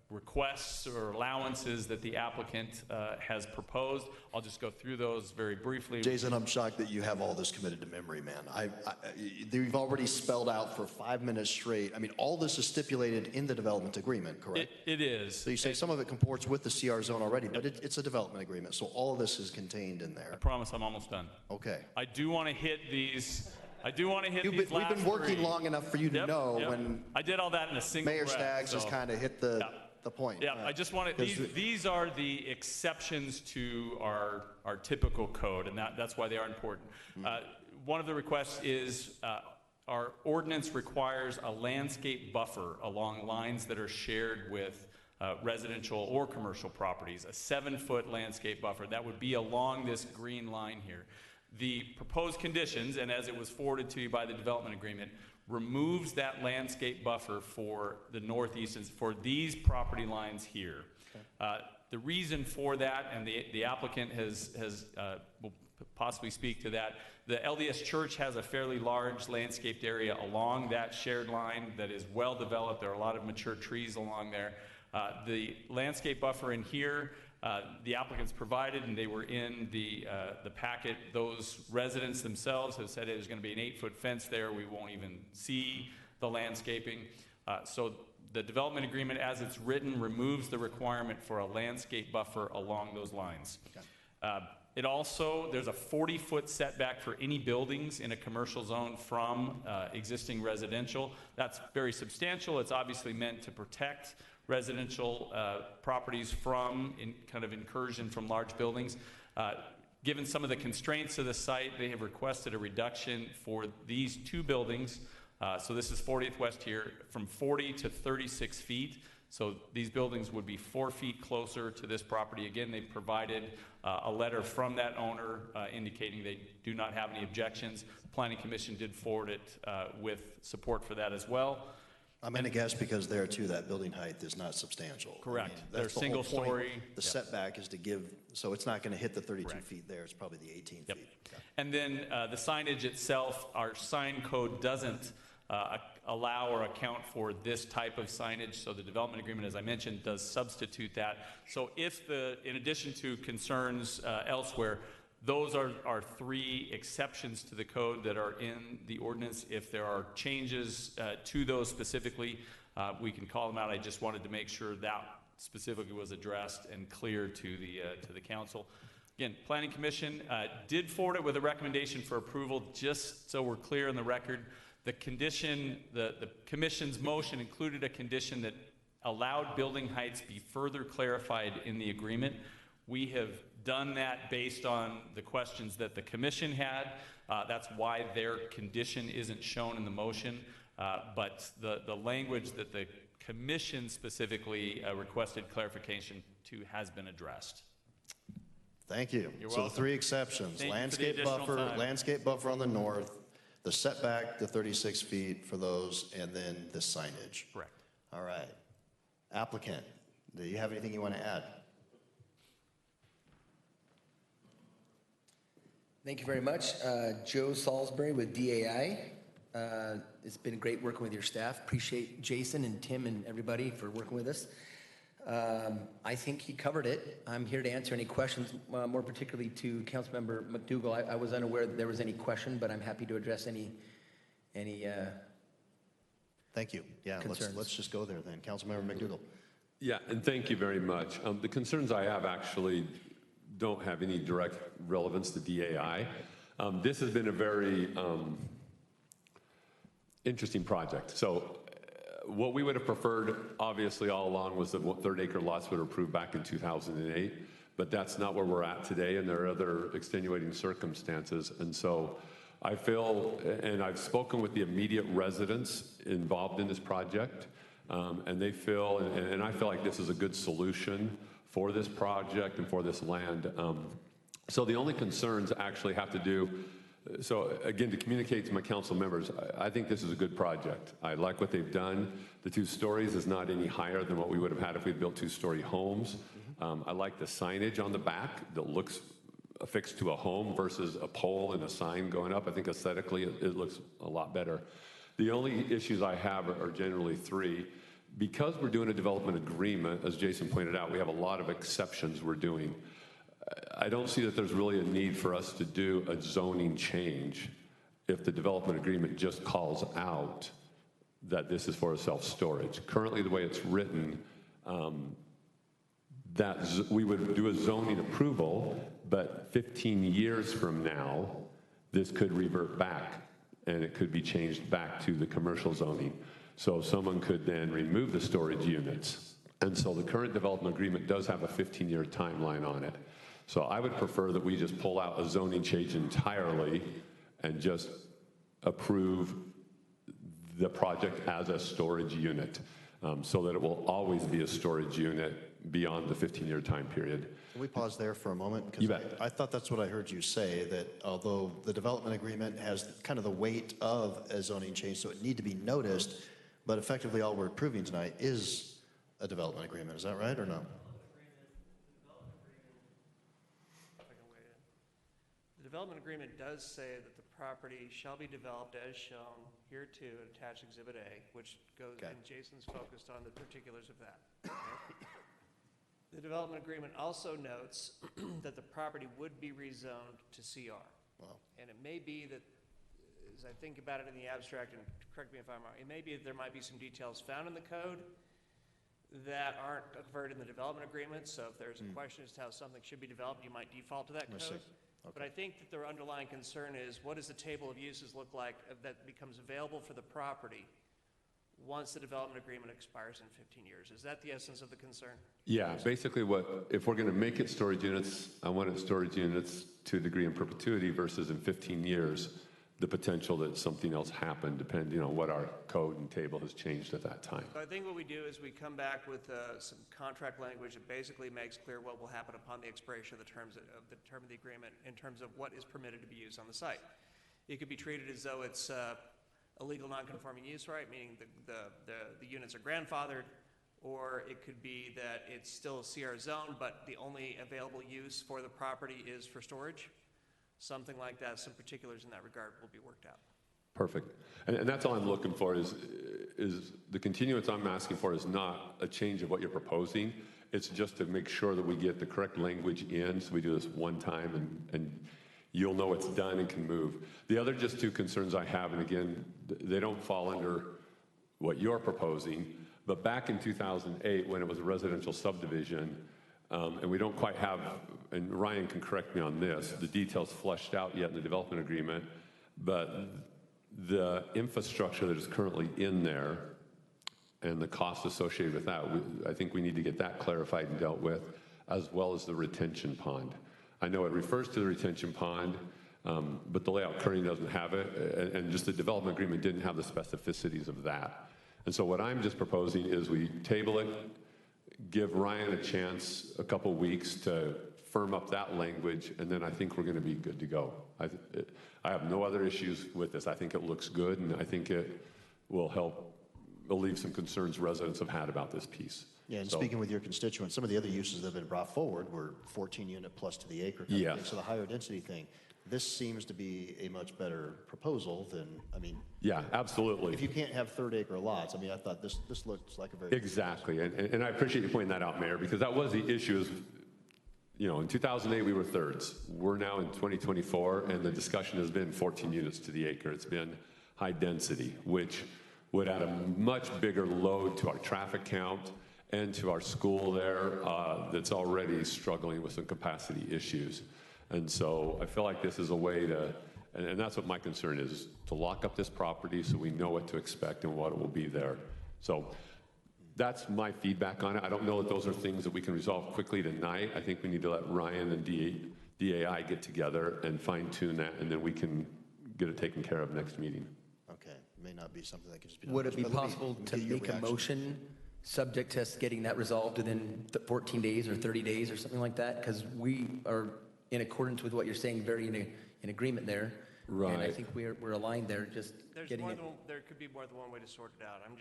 S10: requests or allowances that the applicant has proposed. I'll just go through those very briefly.
S1: Jason, I'm shocked that you have all this committed to memory, man. You've already spelled out for 5 minutes straight. I mean, all this is stipulated in the development agreement, correct?
S10: It is.
S1: So you say some of it comports with the CR zone already, but it's a development agreement, so all of this is contained in there.
S10: I promise I'm almost done.
S1: Okay.
S10: I do want to hit these. We've
S1: been working long enough for you to know when
S10: I did all that in a single
S1: Mayor
S10: breath,
S1: Staggs has
S10: so.
S1: kind of hit the point.
S10: Yeah, I just wanted, these are the exceptions to our typical code, and that's why they are important. One of the requests is our ordinance requires a landscape buffer along lines that are shared with residential or commercial properties, a 7-foot landscape buffer. That would be along this green line here. The proposed conditions, and as it was forwarded to you by the development agreement, removes that landscape buffer for the northeast, for these property lines here. Okay. The reason for that, and the applicant will possibly speak to that, the LDS Church has a fairly large landscaped area along that shared line that is well developed. There are a lot of mature trees along there. The landscape buffer in here, the applicants provided, and they were in the packet. Those residents themselves have said there's going to be an 8-foot fence there. We won't even see the landscaping. So the development agreement, as it's written, removes the requirement for a landscape buffer along those lines. Okay. It also, there's a 40-foot setback for any buildings in a commercial zone from existing residential. That's very substantial. It's obviously meant to protect residential properties from kind of incursion from large buildings. Given some of the constraints of the site, they have requested a reduction for these 2 buildings. So this is 40th West here, from 40 to 36 feet. So these buildings would be 4 feet closer to this property. Again, they provided a letter from that owner indicating they do not have any objections. The Planning Commission did forward it with support for that as well.
S1: I'm going to guess because there too, that building height is not substantial.
S10: Correct.
S1: I mean,
S10: They're single story.
S1: The setback is to give, so it's not going to hit the 32 feet there. It's probably the 18 feet. Okay.
S10: And then the signage itself, our sign code doesn't allow or account for this type of signage. So the development agreement, as I mentioned, does substitute that. So if in addition to concerns elsewhere, those are 3 exceptions to the code that are in the ordinance. If there are changes to those specifically, we can call them out. I just wanted to make sure that specifically was addressed and clear to the council. Again, Planning Commission did forward it with a recommendation for approval, just so we're clear on the record. The condition, the Commission's motion included a condition that allowed building heights be further clarified in the agreement. We have done that based on the questions that the commission had. That's why their condition isn't shown in the motion. But the language that the commission specifically requested clarification to has been addressed.
S1: Thank you.
S10: You're
S1: So
S10: welcome.
S1: the three exceptions:
S10: Thank you for the
S1: landscape buffer on the north, the setback to 36 feet for those, and then the signage.
S10: Correct.
S1: All right. Applicant, do you have anything you want to add?
S2: Thank you very much. Joe Salisbury with DAI. It's been great working with your staff. Appreciate Jason and Tim and everybody for working with us. I think he covered it. I'm here to answer any questions, more particularly to Councilmember McDougall. I was unaware that there was any question, but I'm happy to address any
S1: Thank you. Yeah, let's just go there then. Councilmember McDougall.
S19: Yeah, and thank you very much. The concerns I have actually don't have any direct relevance to DAI. This has been a very interesting project. So what we would have preferred, obviously, all along was that third-acre lots would have approved back in 2008, but that's not where we're at today, and there are other extenuating circumstances. And so I feel, and I've spoken with the immediate residents involved in this project, and they feel, and I feel like this is a good solution for this project and for this land. So the only concerns actually have to do, so again, to communicate to my council members, I think this is a good project. I like what they've done. The 2 stories is not any higher than what we would have had if we'd built 2-story homes. I like the signage on the back that looks affixed to a home versus a pole and a sign going up. I think aesthetically it looks a lot better. The only issues I have are generally 3. Because we're doing a development agreement, as Jason pointed out, we have a lot of exceptions we're doing. I don't see that there's really a need for us to do a zoning change if the development agreement just calls out that this is for a self-storage. Currently, the way it's written, we would do a zoning approval, but 15 years from now, this could revert back and it could be changed back to the commercial zoning. So someone could then remove the storage units. And so the current development agreement does have a 15-year timeline on it. So I would prefer that we just pull out a zoning change entirely and just approve the project as a storage unit, so that it will always be a storage unit beyond the 15-year time period.
S1: Can we pause there for a moment?
S19: You bet.
S1: I thought that's what I heard you say, that although the development agreement has kind of the weight of a zoning change, so it need to be noticed, but effectively all we're approving tonight is a development agreement. Is that right or no?
S6: The development agreement does say that the property shall be developed as shown here too, attached Exhibit A, which goes, and Jason's focused on the particulars of that. The development agreement also notes that the property would be rezoned to CR.
S1: Wow.
S6: And it may be that, as I think about it in the abstract, and correct me if I'm wrong, it may be that there might be some details found in the code that aren't covered in the development agreement. So if there's a question as to how something should be developed, you might default to that code. But I think that their underlying concern is, what does the table of uses look like that becomes available for the property once the development agreement expires in 15 years? Is that the essence of the concern?
S19: Yeah, basically if we're going to make it storage units, I want it storage units to a degree in perpetuity versus in 15 years, the potential that something else happened, depending on what our code and table has changed at that time.
S6: So I think what we do is we come back with some contract language that basically makes clear what will happen upon the expiration of the term of the agreement in terms of what is permitted to be used on the site. It could be treated as though it's a legal non-conforming use right, meaning the units are grandfathered, or it could be that it's still a CR zone, but the only available use for the property is for storage. Something like that, some particulars in that regard will be worked out.
S19: Perfect. And that's all I'm looking for is the continuance I'm asking for is not a change of what you're proposing. It's just to make sure that we get the correct language in, so we do this one time and you'll know it's done and can move. The other just 2 concerns I have, and again, they don't fall under what you're proposing, but back in 2008 when it was a residential subdivision, and we don't quite have, and Ryan can correct me on this, the details fleshed out yet in the development agreement, but the infrastructure that is currently in there and the cost associated with that, I think we need to get that clarified and dealt with, as well as the retention pond. I know it refers to the retention pond, but the layout currently doesn't have it, and just the development agreement didn't have the specificities of that. And so what I'm just proposing is we table it, give Ryan a chance, a couple weeks to firm up that language, and then I think we're going to be good to go. I have no other issues with this. I think it looks good, and I think it will help alleviate some concerns residents have had about this piece.
S1: Yeah, and
S19: So-
S1: speaking with your constituents, some of the other uses that have been brought forward were 14 unit plus to the acre.
S19: Yeah.
S1: So the higher density thing. This seems to be a much better proposal than, I mean.
S19: Yeah, absolutely.
S1: If you can't have third acre lots, I mean, I thought this looks like a very.
S19: Exactly, and I appreciate you pointing that out, Mayor, because that was the issue is, you know, in 2008, we were thirds. We're now in 2024, and the discussion has been 14 units to the acre. It's been high density, which would add a much bigger load to our traffic count and to our school there that's already struggling with some capacity issues. And so I feel like this is a way to, and that's what my concern is, to lock up this property so we know what to expect and what will be there. So that's my feedback on it. I don't know that those are things that we can resolve quickly tonight. I think we need to let Ryan and DAI get together and fine tune that, and then we can get it taken care of next meeting.
S1: Okay, it may not be something that can just be done.
S2: Would it be
S1: But let me
S2: possible to
S1: get your
S2: make a
S1: reaction.
S2: motion subject to us getting that resolved within 14 days or 30 days or something like that? Because we are in accordance with what you're saying, very in agreement there. And I
S19: Right.
S2: think we're aligned there, just getting it.
S6: There could be more than one way to sort it out. I'm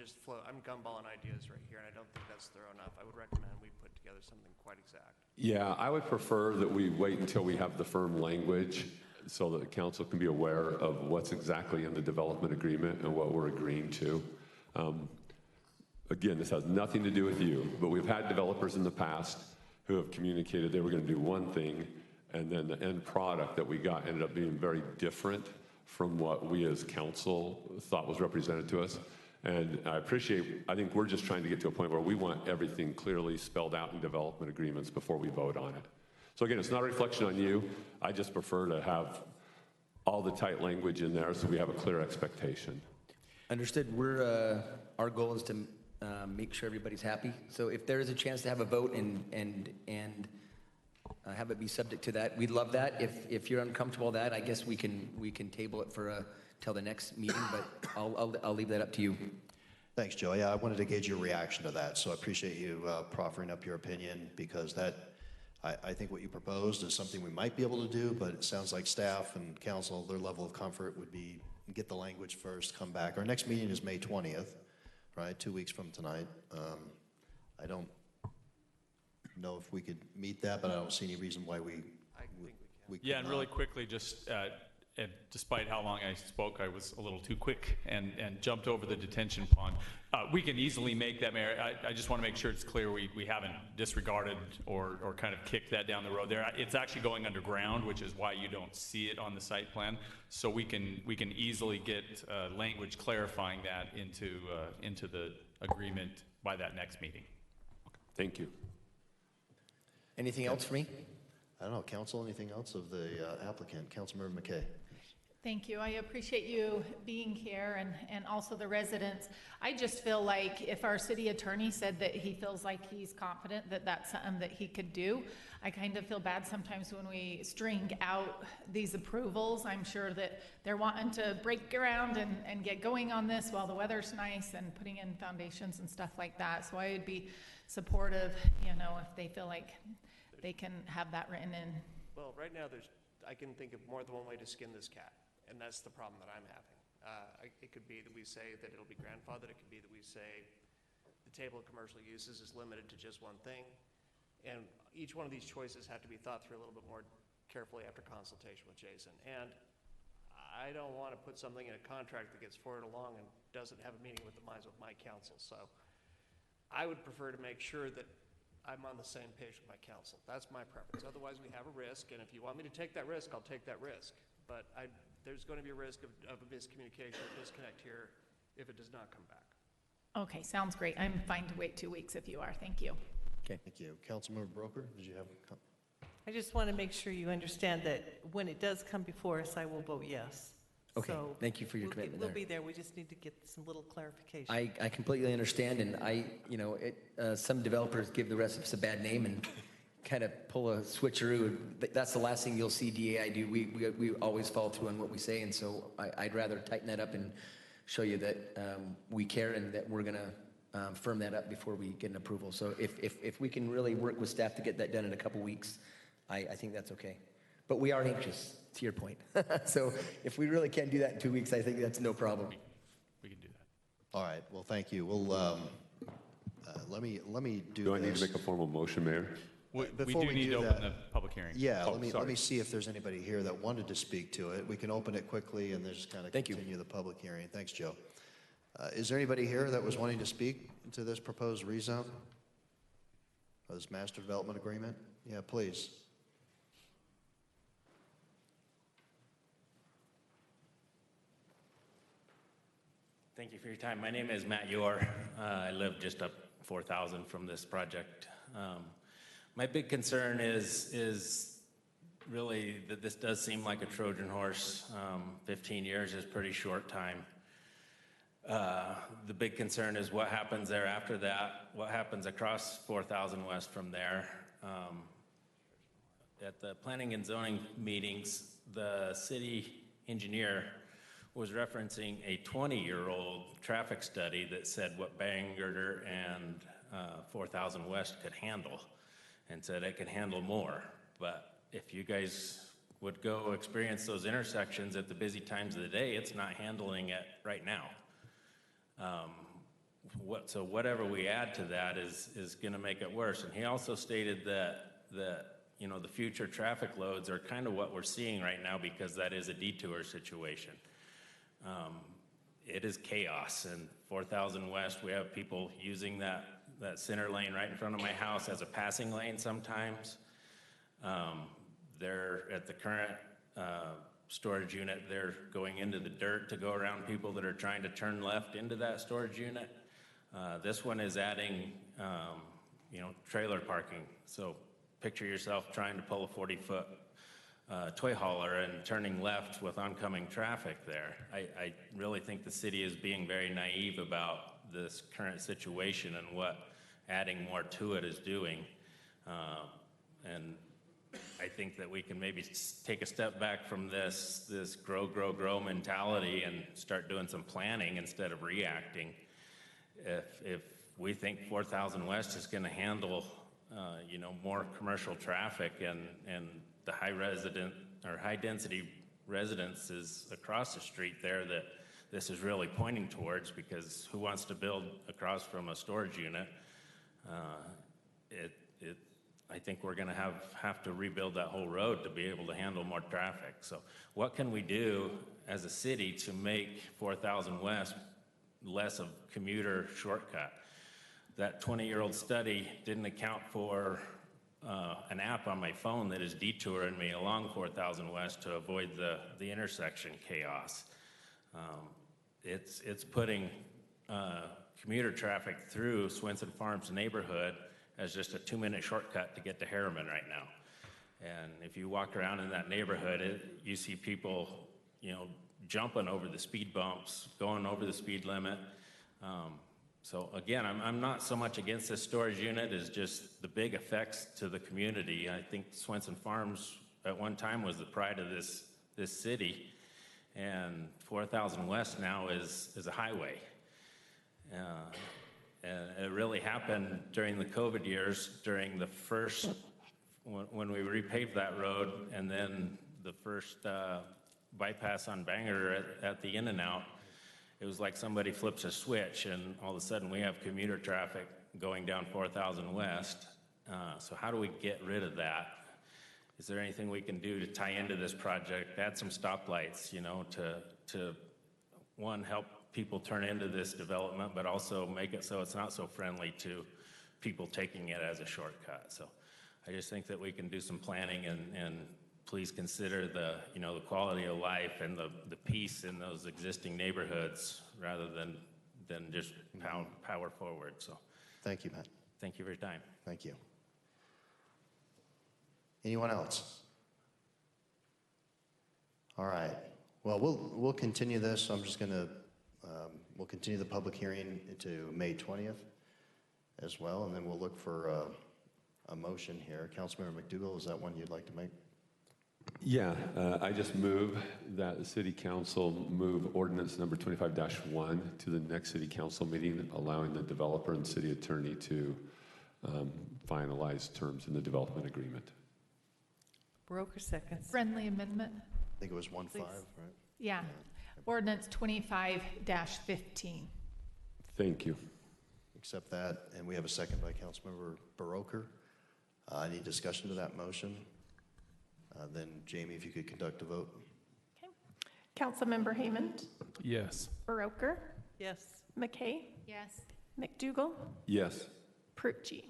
S6: gumballing ideas right here, and I don't think that's thorough enough. I would recommend we put together something quite exact.
S19: Yeah, I would prefer that we wait until we have the firm language so that the council can be aware of what's exactly in the development agreement and what we're agreeing to. Again, this has nothing to do with you, but we've had developers in the past who have communicated they were going to do one thing, and then the end product that we got ended up being very different from what we as council thought was represented to us. And I think we're just trying to get to a point where we want everything clearly spelled out in development agreements before we vote on it. So again, it's not a reflection on you. I just prefer to have all the tight language in there so we have a clear expectation.
S2: Understood. Our goal is to make sure everybody's happy. So if there is a chance to have a vote and have it be subject to that, we'd love that. If you're uncomfortable with that, I guess we can table it for till the next meeting, but I'll leave that up to you.
S1: Thanks, Joe. Yeah, I wanted to gauge your reaction to that, so I appreciate you proffering up your opinion, because I think what you proposed is something we might be able to do, but it sounds like staff and council, their level of comfort would be get the language first, come back. Our next meeting is May 20th, right? 2 weeks from tonight. I don't know if we could meet that, but I don't see any reason why we could
S10: Yeah, and
S1: not.
S10: really quickly, just and despite how long I spoke, I was a little too quick and jumped over the detention pond. We can easily make that, Mayor. I just want to make sure it's clear we haven't disregarded or kind of kicked that down the road there. It's actually going underground, which is why you don't see it on the site plan. So we can easily get language clarifying that into the agreement by that next meeting.
S19: Thank you.
S2: Anything else for me?
S1: I don't know, council, anything else of the applicant? Councilmember McKay.
S20: Thank you. I appreciate you being here and also the residents. I just feel like if our city attorney said that he feels like he's confident that that's something that he could do, I kind of feel bad sometimes when we string out these approvals. I'm sure that they're wanting to break ground and get going on this while the weather's nice and putting in foundations and stuff like that. So I would be supportive, if they feel like they can have that written in.
S6: Well, right now, I can think of more than one way to skin this cat, and that's the problem that I'm having. It could be that we say that it'll be grandfathered. It could be that we say the table of commercial uses is limited to just one thing. And each one of these choices have to be thought through a little bit more carefully after consultation with Jason. And I don't want to put something in a contract that gets forwarded along and doesn't have a meeting with the minds of my council. So I would prefer to make sure that I'm on the same page with my council. That's my preference. Otherwise, we have a risk, and if you want me to take that risk, I'll take that risk. But there's going to be a risk of a miscommunication, a disconnect here, if it does not come back.
S20: Okay, sounds great. I'm fine to wait 2 weeks if you are. Thank you.
S1: Okay, thank you. Councilmember Broker, did you have a
S18: I just want to make sure you understand that when it does come before us, I will vote yes.
S2: Okay,
S18: So
S2: thank you for your commitment there.
S18: We'll be there. We just need to get some little clarification.
S2: I completely understand, and some developers give the rest of us a bad name, kind of pull a switcheroo. That's the last thing you'll see DAI do. We always follow through on what we say, and so I'd rather tighten that up and show you that we care and that we're going to firm that up before we get an approval. So if we can really work with staff to get that done in a couple weeks, I think that's okay. But we are anxious, to your point. So if we really can do that in 2 weeks, I think that's no problem.
S10: We can do that.
S1: All right, well, thank you. We'll, let me do
S19: Do I need
S1: this.
S19: to make a formal motion, Mayor?
S10: We
S1: Before
S10: do need to
S1: that-
S10: open the public hearing.
S1: Yeah,
S19: Oh,
S1: let
S19: sorry.
S1: me see if there's anybody here that wanted to speak to it. We can open it quickly and then just kind of continue the public hearing. Thanks, Joe. Is there anybody here that was wanting to speak to this proposed rezone? Or this master development agreement? Yeah, please.
S9: Thank you for your time. My name is Matt Yor. I live just up 4,000 from this project. My big concern is really that this does seem like a Trojan horse. 15 years is pretty short time. The big concern is what happens there after that, what happens across 4,000 West from there. At the planning and zoning meetings, the city engineer was referencing a 20-year-old traffic study that said what Bangor and 4,000 West could handle, and said it could handle more. But if you guys would go experience those intersections at the busy times of the day, it's not handling it right now. So whatever we add to that is going to make it worse. And he also stated that you know, the future traffic loads are kind of what we're seeing right now, because that is a detour situation. It is chaos. And 4,000 West, we have people using that center lane right in front of my house as a passing lane sometimes. They're at the current storage unit, they're going into the dirt to go around people that are trying to turn left into that storage unit. This one is adding, you know, trailer parking. So picture yourself trying to pull a 40-foot toy hauler and turning left with oncoming traffic there. I really think the city is being very naive about this current situation and what adding more to it is doing. And I think that we can maybe take a step back from this grow mentality and start doing some planning instead of reacting. If we think 4,000 West is going to handle, you know, more commercial traffic and the high density residences across the street there that this is really pointing towards, because who wants to build across from a storage unit? I think we're going to have to rebuild that whole road to be able to handle more traffic. So what can we do as a city to make 4,000 West less of a commuter shortcut? That 20-year-old study didn't account for an app on my phone that is detouring me along 4,000 West to avoid the intersection chaos. It's putting commuter traffic through Swenson Farms neighborhood as just a 2-minute shortcut to get to Harriman right now. And if you walk around in that neighborhood, you see people, you know, jumping over the speed bumps, going over the speed limit. So again, I'm not so much against this storage unit as just the big effects to the community. I think Swenson Farms at one time was the pride of this city, and 4,000 West now is a highway. And it really happened during the COVID years, during the first, when we repaved that road, and then the first bypass on Bangor at the In-N-Out. It was like somebody flips a switch and all of a sudden we have commuter traffic going down 4,000 West. So how do we get rid of that? Is there anything we can do to tie into this project? Add some stoplights, you know, to one, help people turn into this development, but also make it so it's not so friendly to people taking it as a shortcut. So I just think that we can do some planning and please consider the, you know, the quality of life and the peace in those existing neighborhoods rather than just power forward. So
S1: thank you, Matt.
S9: Thank you for your time.
S1: Thank you. Anyone else? All right. Well, we'll continue this. I'm just going to we'll continue the public hearing to May 20th as well, and then we'll look for a motion here. Councilmember McDougall, is that one you'd like to make?
S19: Yeah, I just move that the city council move ordinance number 25-1 to the next city council meeting, allowing the developer and city attorney to finalize terms in the development agreement.
S18: Broker seconds.
S20: Friendly amendment?
S1: I think it was 1-5, right?
S20: Yeah. Ordinance 25-15.
S19: Thank you.
S1: Accept that, and we have a second by Councilmember Baroker. Any discussion to that motion? Then Jamie, if you could conduct a vote.
S11: Councilmember Haymond,
S21: Yes.
S11: Baroker,
S18: Yes.
S11: McKay,
S20: Yes.
S11: McDougall,
S19: Yes.
S11: Prucci.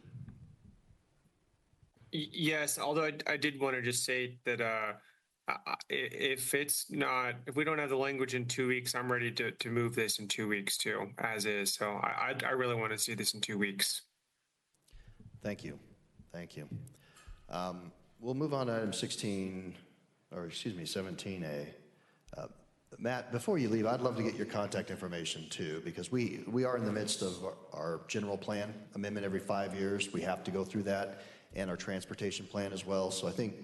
S4: Yes, although I did want to just say that if we don't have the language in 2 weeks, I'm ready to move this in 2 weeks too, as is. So I really want to see this in 2 weeks.
S1: Thank you. Thank you. We'll move on to item 17A. Matt, before you leave, I'd love to get your contact information too, because we are in the midst of our general plan amendment every 5 years. We have to go through that, and our transportation plan as well. So I think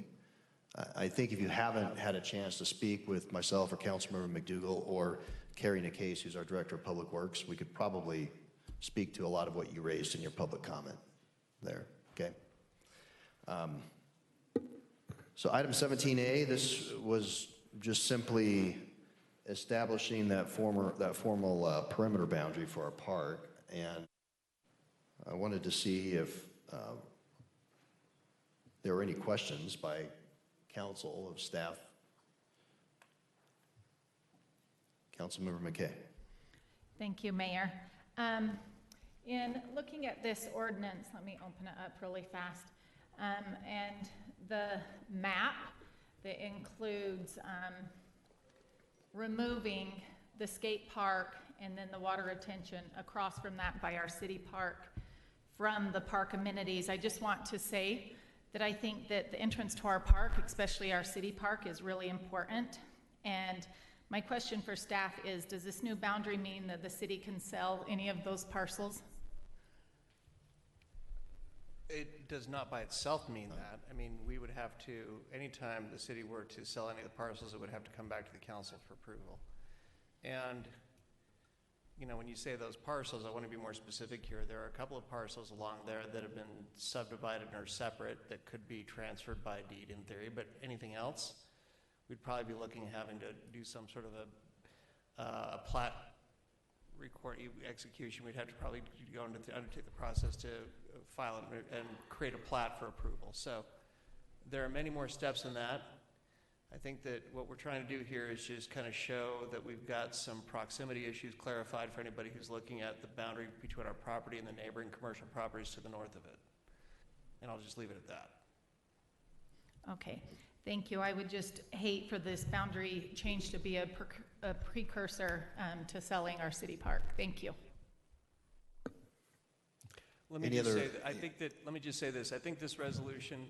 S1: if you haven't had a chance to speak with myself or Councilmember McDougall or Carrie Nicase, who's our Director of Public Works, we could probably speak to a lot of what you raised in your public comment there, okay? So item 17A, this was just simply establishing that formal perimeter boundary for our park, and I wanted to see if there were any questions by council of staff. Councilmember McKay.
S20: Thank you, Mayor. In looking at this ordinance, let me open it up really fast. And the map that includes removing the skate park and then the water retention across from that by our city park from the park amenities. I just want to say that I think that the entrance to our park, especially our city park, is really important. And my question for staff is, does this new boundary mean that the city can sell any of those parcels?
S6: It does not by itself mean that. I mean, we would have to, anytime the city were to sell any of the parcels, it would have to come back to the council for approval. And, you know, when you say those parcels, I want to be more specific here. There are a couple of parcels along there that have been subdivided and are separate that could be transferred by deed in theory, but anything else, we'd probably be looking at having to do some sort of a plat record execution. We'd have to probably go into undertake the process to file and create a plat for approval. So there are many more steps than that. I think that what we're trying to do here is just kind of show that we've got some proximity issues clarified for anybody who's looking at the boundary between our property and the neighboring commercial properties to the north of it. And I'll just leave it at that.
S20: Okay, thank you. I would just hate for this boundary change to be a precursor to selling our city park. Thank you.
S6: Let me just say that let me just say this. I think this resolution,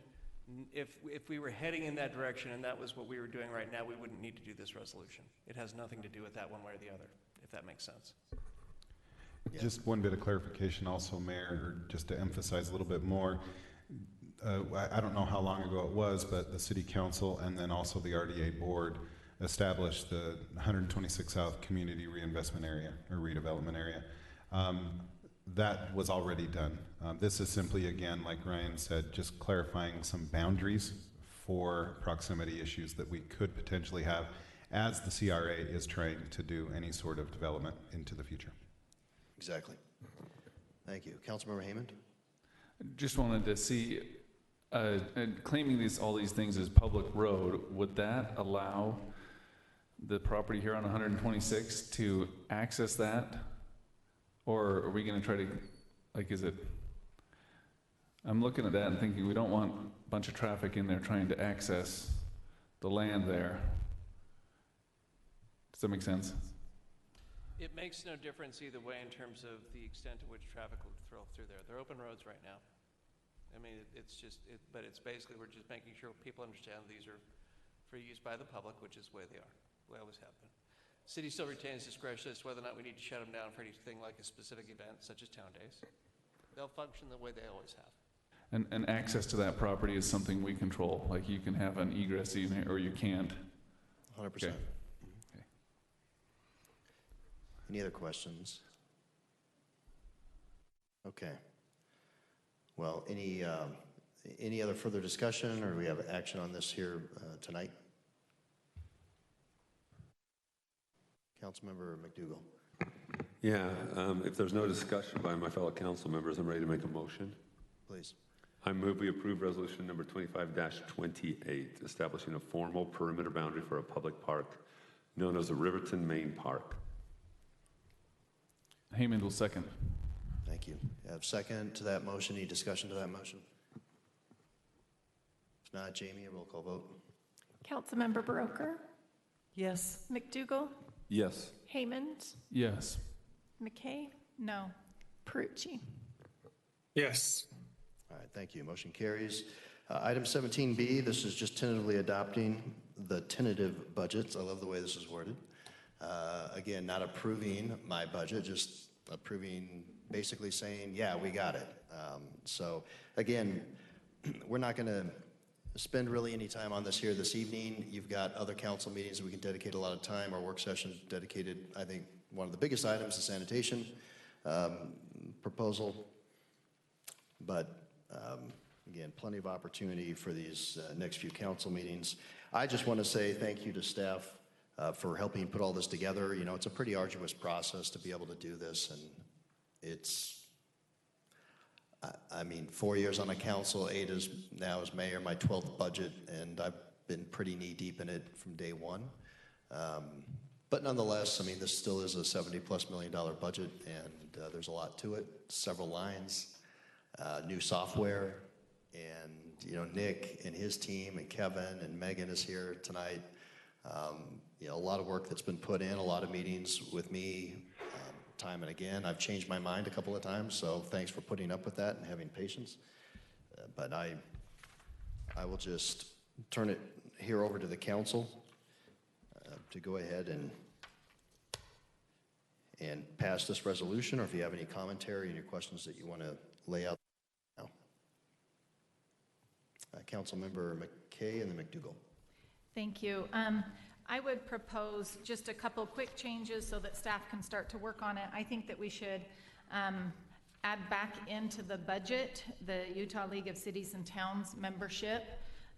S6: if we were heading in that direction and that was what we were doing right now, we wouldn't need to do this resolution. It has nothing to do with that one way or the other, if that makes sense.
S1: Yeah.
S5: Just one bit of clarification also, Mayor, just to emphasize a little bit more. I don't know how long ago it was, but the City Council and then also the RDA Board established the 126 South Community Reinvestment Area or Redevelopment Area. That was already done. This is simply, again, like Ryan said, just clarifying some boundaries for proximity issues that we could potentially have as the CRA is trying to do any sort of development into the future.
S1: Exactly. Thank you. Councilmember Haymond?
S21: Just wanted to see, claiming all these things as public road, would that allow the property here on 126 to access that? Or are we going to try to, like, I'm looking at that and thinking we don't want a bunch of traffic in there trying to access the land there. Does that make sense?
S6: It makes no difference either way in terms of the extent to which traffic would flow through there. They're open roads right now. I mean, but it's basically, we're just making sure people understand these are for use by the public, which is the way they are, the way it always have been. City still retains discretion as to whether or not we need to shut them down for anything like a specific event, such as town days. They'll function the way they always have.
S21: And access to that property is something we control. Like you can have an egress unit or you can't.
S1: 100%.
S21: Okay.
S1: Any other questions? Okay. Well, any other further discussion, or do we have action on this here tonight? Councilmember McDougall.
S19: Yeah, if there's no discussion by my fellow council members, I'm ready to make a motion.
S1: Please.
S19: I move we approve resolution number 25-28, establishing a formal perimeter boundary for a public park known as the Riverton Main Park.
S21: Haymond will second.
S1: Thank you. I have second to that motion. Any discussion to that motion? If not, Jamie, a roll call vote.
S11: Councilmember Baroker,
S18: Yes.
S11: McDougall,
S19: Yes.
S11: Haymond,
S21: Yes.
S11: McKay, no, Perucci.
S4: Yes.
S1: All right, thank you. Motion carries. Item 17B, this is just tentatively adopting the tentative budgets. I love the way this is worded. Again, not approving my budget, just approving, basically saying, yeah, we got it. So again, we're not going to spend really any time on this here this evening. You've got other council meetings that we can dedicate a lot of time. Our work session dedicated, I think, one of the biggest items is sanitation proposal. But again, plenty of opportunity for these next few council meetings. I just want to say thank you to staff for helping put all this together. You know, it's a pretty arduous process to be able to do this, and it's, I mean, 4 years on the council, 8 is now as mayor, my 12th budget, and I've been pretty knee-deep in it from day one. But nonetheless, I mean, this still is a $70+ million budget, and there's a lot to it, several lines, new software, and, you know, Nick and his team, and Kevin and Megan is here tonight. You know, a lot of work that's been put in, a lot of meetings with me, time and again. I've changed my mind a couple of times, so thanks for putting up with that and having patience. But I will just turn it here over to the council to go ahead and pass this resolution, or if you have any commentary and your questions that you want to lay out now. Councilmember McKay and then McDougall.
S20: Thank you. I would propose just a couple quick changes so that staff can start to work on it. I think that we should add back into the budget the Utah League of Cities and Towns membership.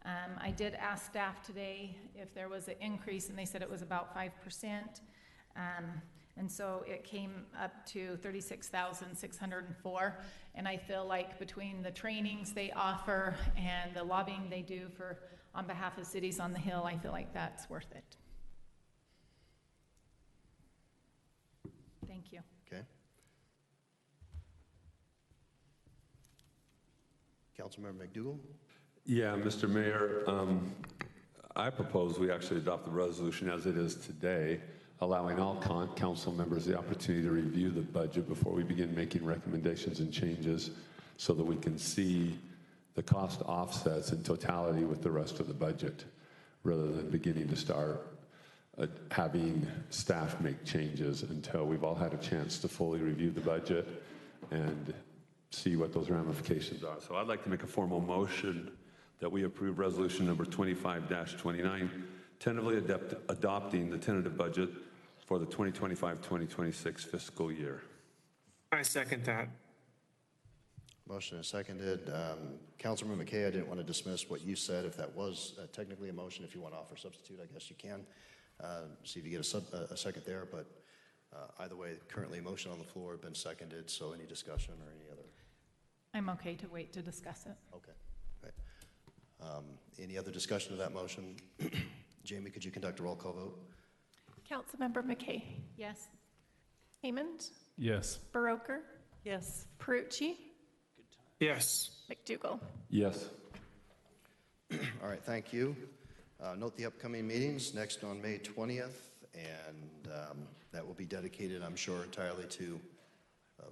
S20: I did ask staff today if there was an increase, and they said it was about 5%. And so it came up to $36,604. And I feel like between the trainings they offer and the lobbying they do on behalf of cities on the Hill, I feel like that's worth it. Thank you.
S1: Okay. Councilmember McDougall.
S19: Yeah, Mr. Mayor, I propose we actually adopt the resolution as it is today, allowing all council members the opportunity to review the budget before we begin making recommendations and changes, so that we can see the cost offsets in totality with the rest of the budget, rather than beginning to start having staff make changes until we've all had a chance to fully review the budget and see what those ramifications are. So I'd like to make a formal motion that we approve resolution number 25-29, tentatively adopting the tentative budget for the 2025-2026 fiscal year.
S4: I second that.
S1: Motion is seconded. Councilmember McKay, I didn't want to dismiss what you said. If that was technically a motion, if you want to offer substitute, I guess you can. See if you get a second there. But either way, currently a motion on the floor has been seconded. So any discussion or any other?
S20: I'm okay to wait to discuss it.
S1: Okay. Right. Any other discussion of that motion? Jamie, could you conduct a roll call vote?
S11: Councilmember McKay,
S20: Yes.
S11: Haymond,
S21: Yes.
S11: Baroker,
S18: Yes.
S11: Perucci,
S4: Yes.
S11: McDougall.
S19: Yes.
S1: All right, thank you. Note the upcoming meetings next on May 20th, and that will be dedicated, I'm sure, entirely to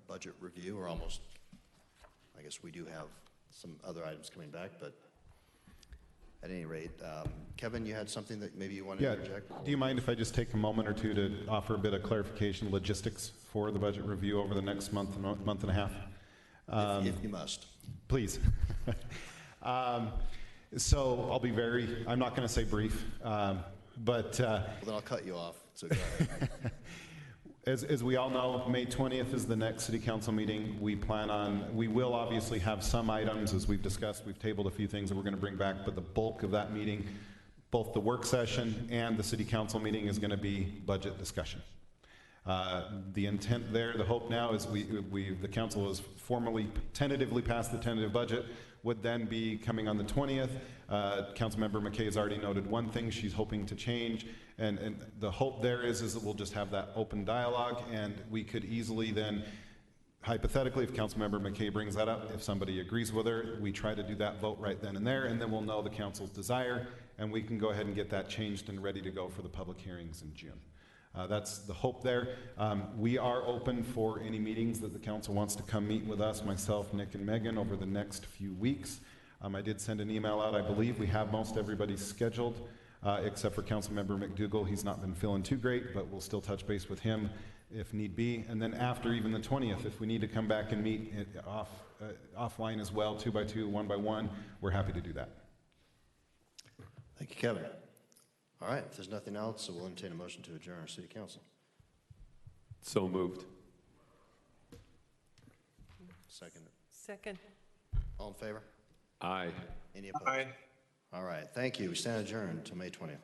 S1: budget review, or almost. I guess we do have some other items coming back, but at any rate, Kevin, you had something that maybe you wanted to interject?
S5: Do you mind if I just take a moment or two to offer a bit of clarification logistics for the budget review over the next month and a half?
S1: If you must.
S5: Please. So I'll be I'm not going to say brief, but...
S1: Well, then I'll cut you off, so go ahead.
S5: As we all know, May 20th is the next city council meeting. We will obviously have some items, as we've discussed. We've tabled a few things that we're going to bring back, but the bulk of that meeting, both the work session and the city council meeting, is going to be budget discussion. The intent there, the hope now is the council has formally, tentatively passed the tentative budget, would then be coming on the 20th. Councilmember McKay has already noted one thing she's hoping to change, and the hope there is that we'll just have that open dialogue, and we could easily then, hypothetically, if Councilmember McKay brings that up, if somebody agrees with her, we try to do that vote right then and there, and then we'll know the council's desire, and we can go ahead and get that changed and ready to go for the public hearings in June. That's the hope there. We are open for any meetings that the council wants to come meet with us, myself, Nick, and Megan, over the next few weeks. I did send an email out. I believe we have most everybody scheduled, except for Councilmember McDougall. He's not been feeling too great, but we'll still touch base with him if need be. And then after even the 20th, if we need to come back and meet offline as well, 2 by 2, 1 by 1, we're happy to do that.
S1: Thank you, Kevin. All right, if there's nothing else, so we'll entertain a motion to adjourn our city council.
S19: So moved.
S1: Second.
S18: Second.
S1: All in favor?
S19: Aye.
S1: Any opposed?
S4: Aye.
S1: All right, thank you. We stand adjourned until May 20th.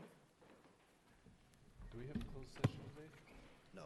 S10: Do we have a closed session today?
S1: No.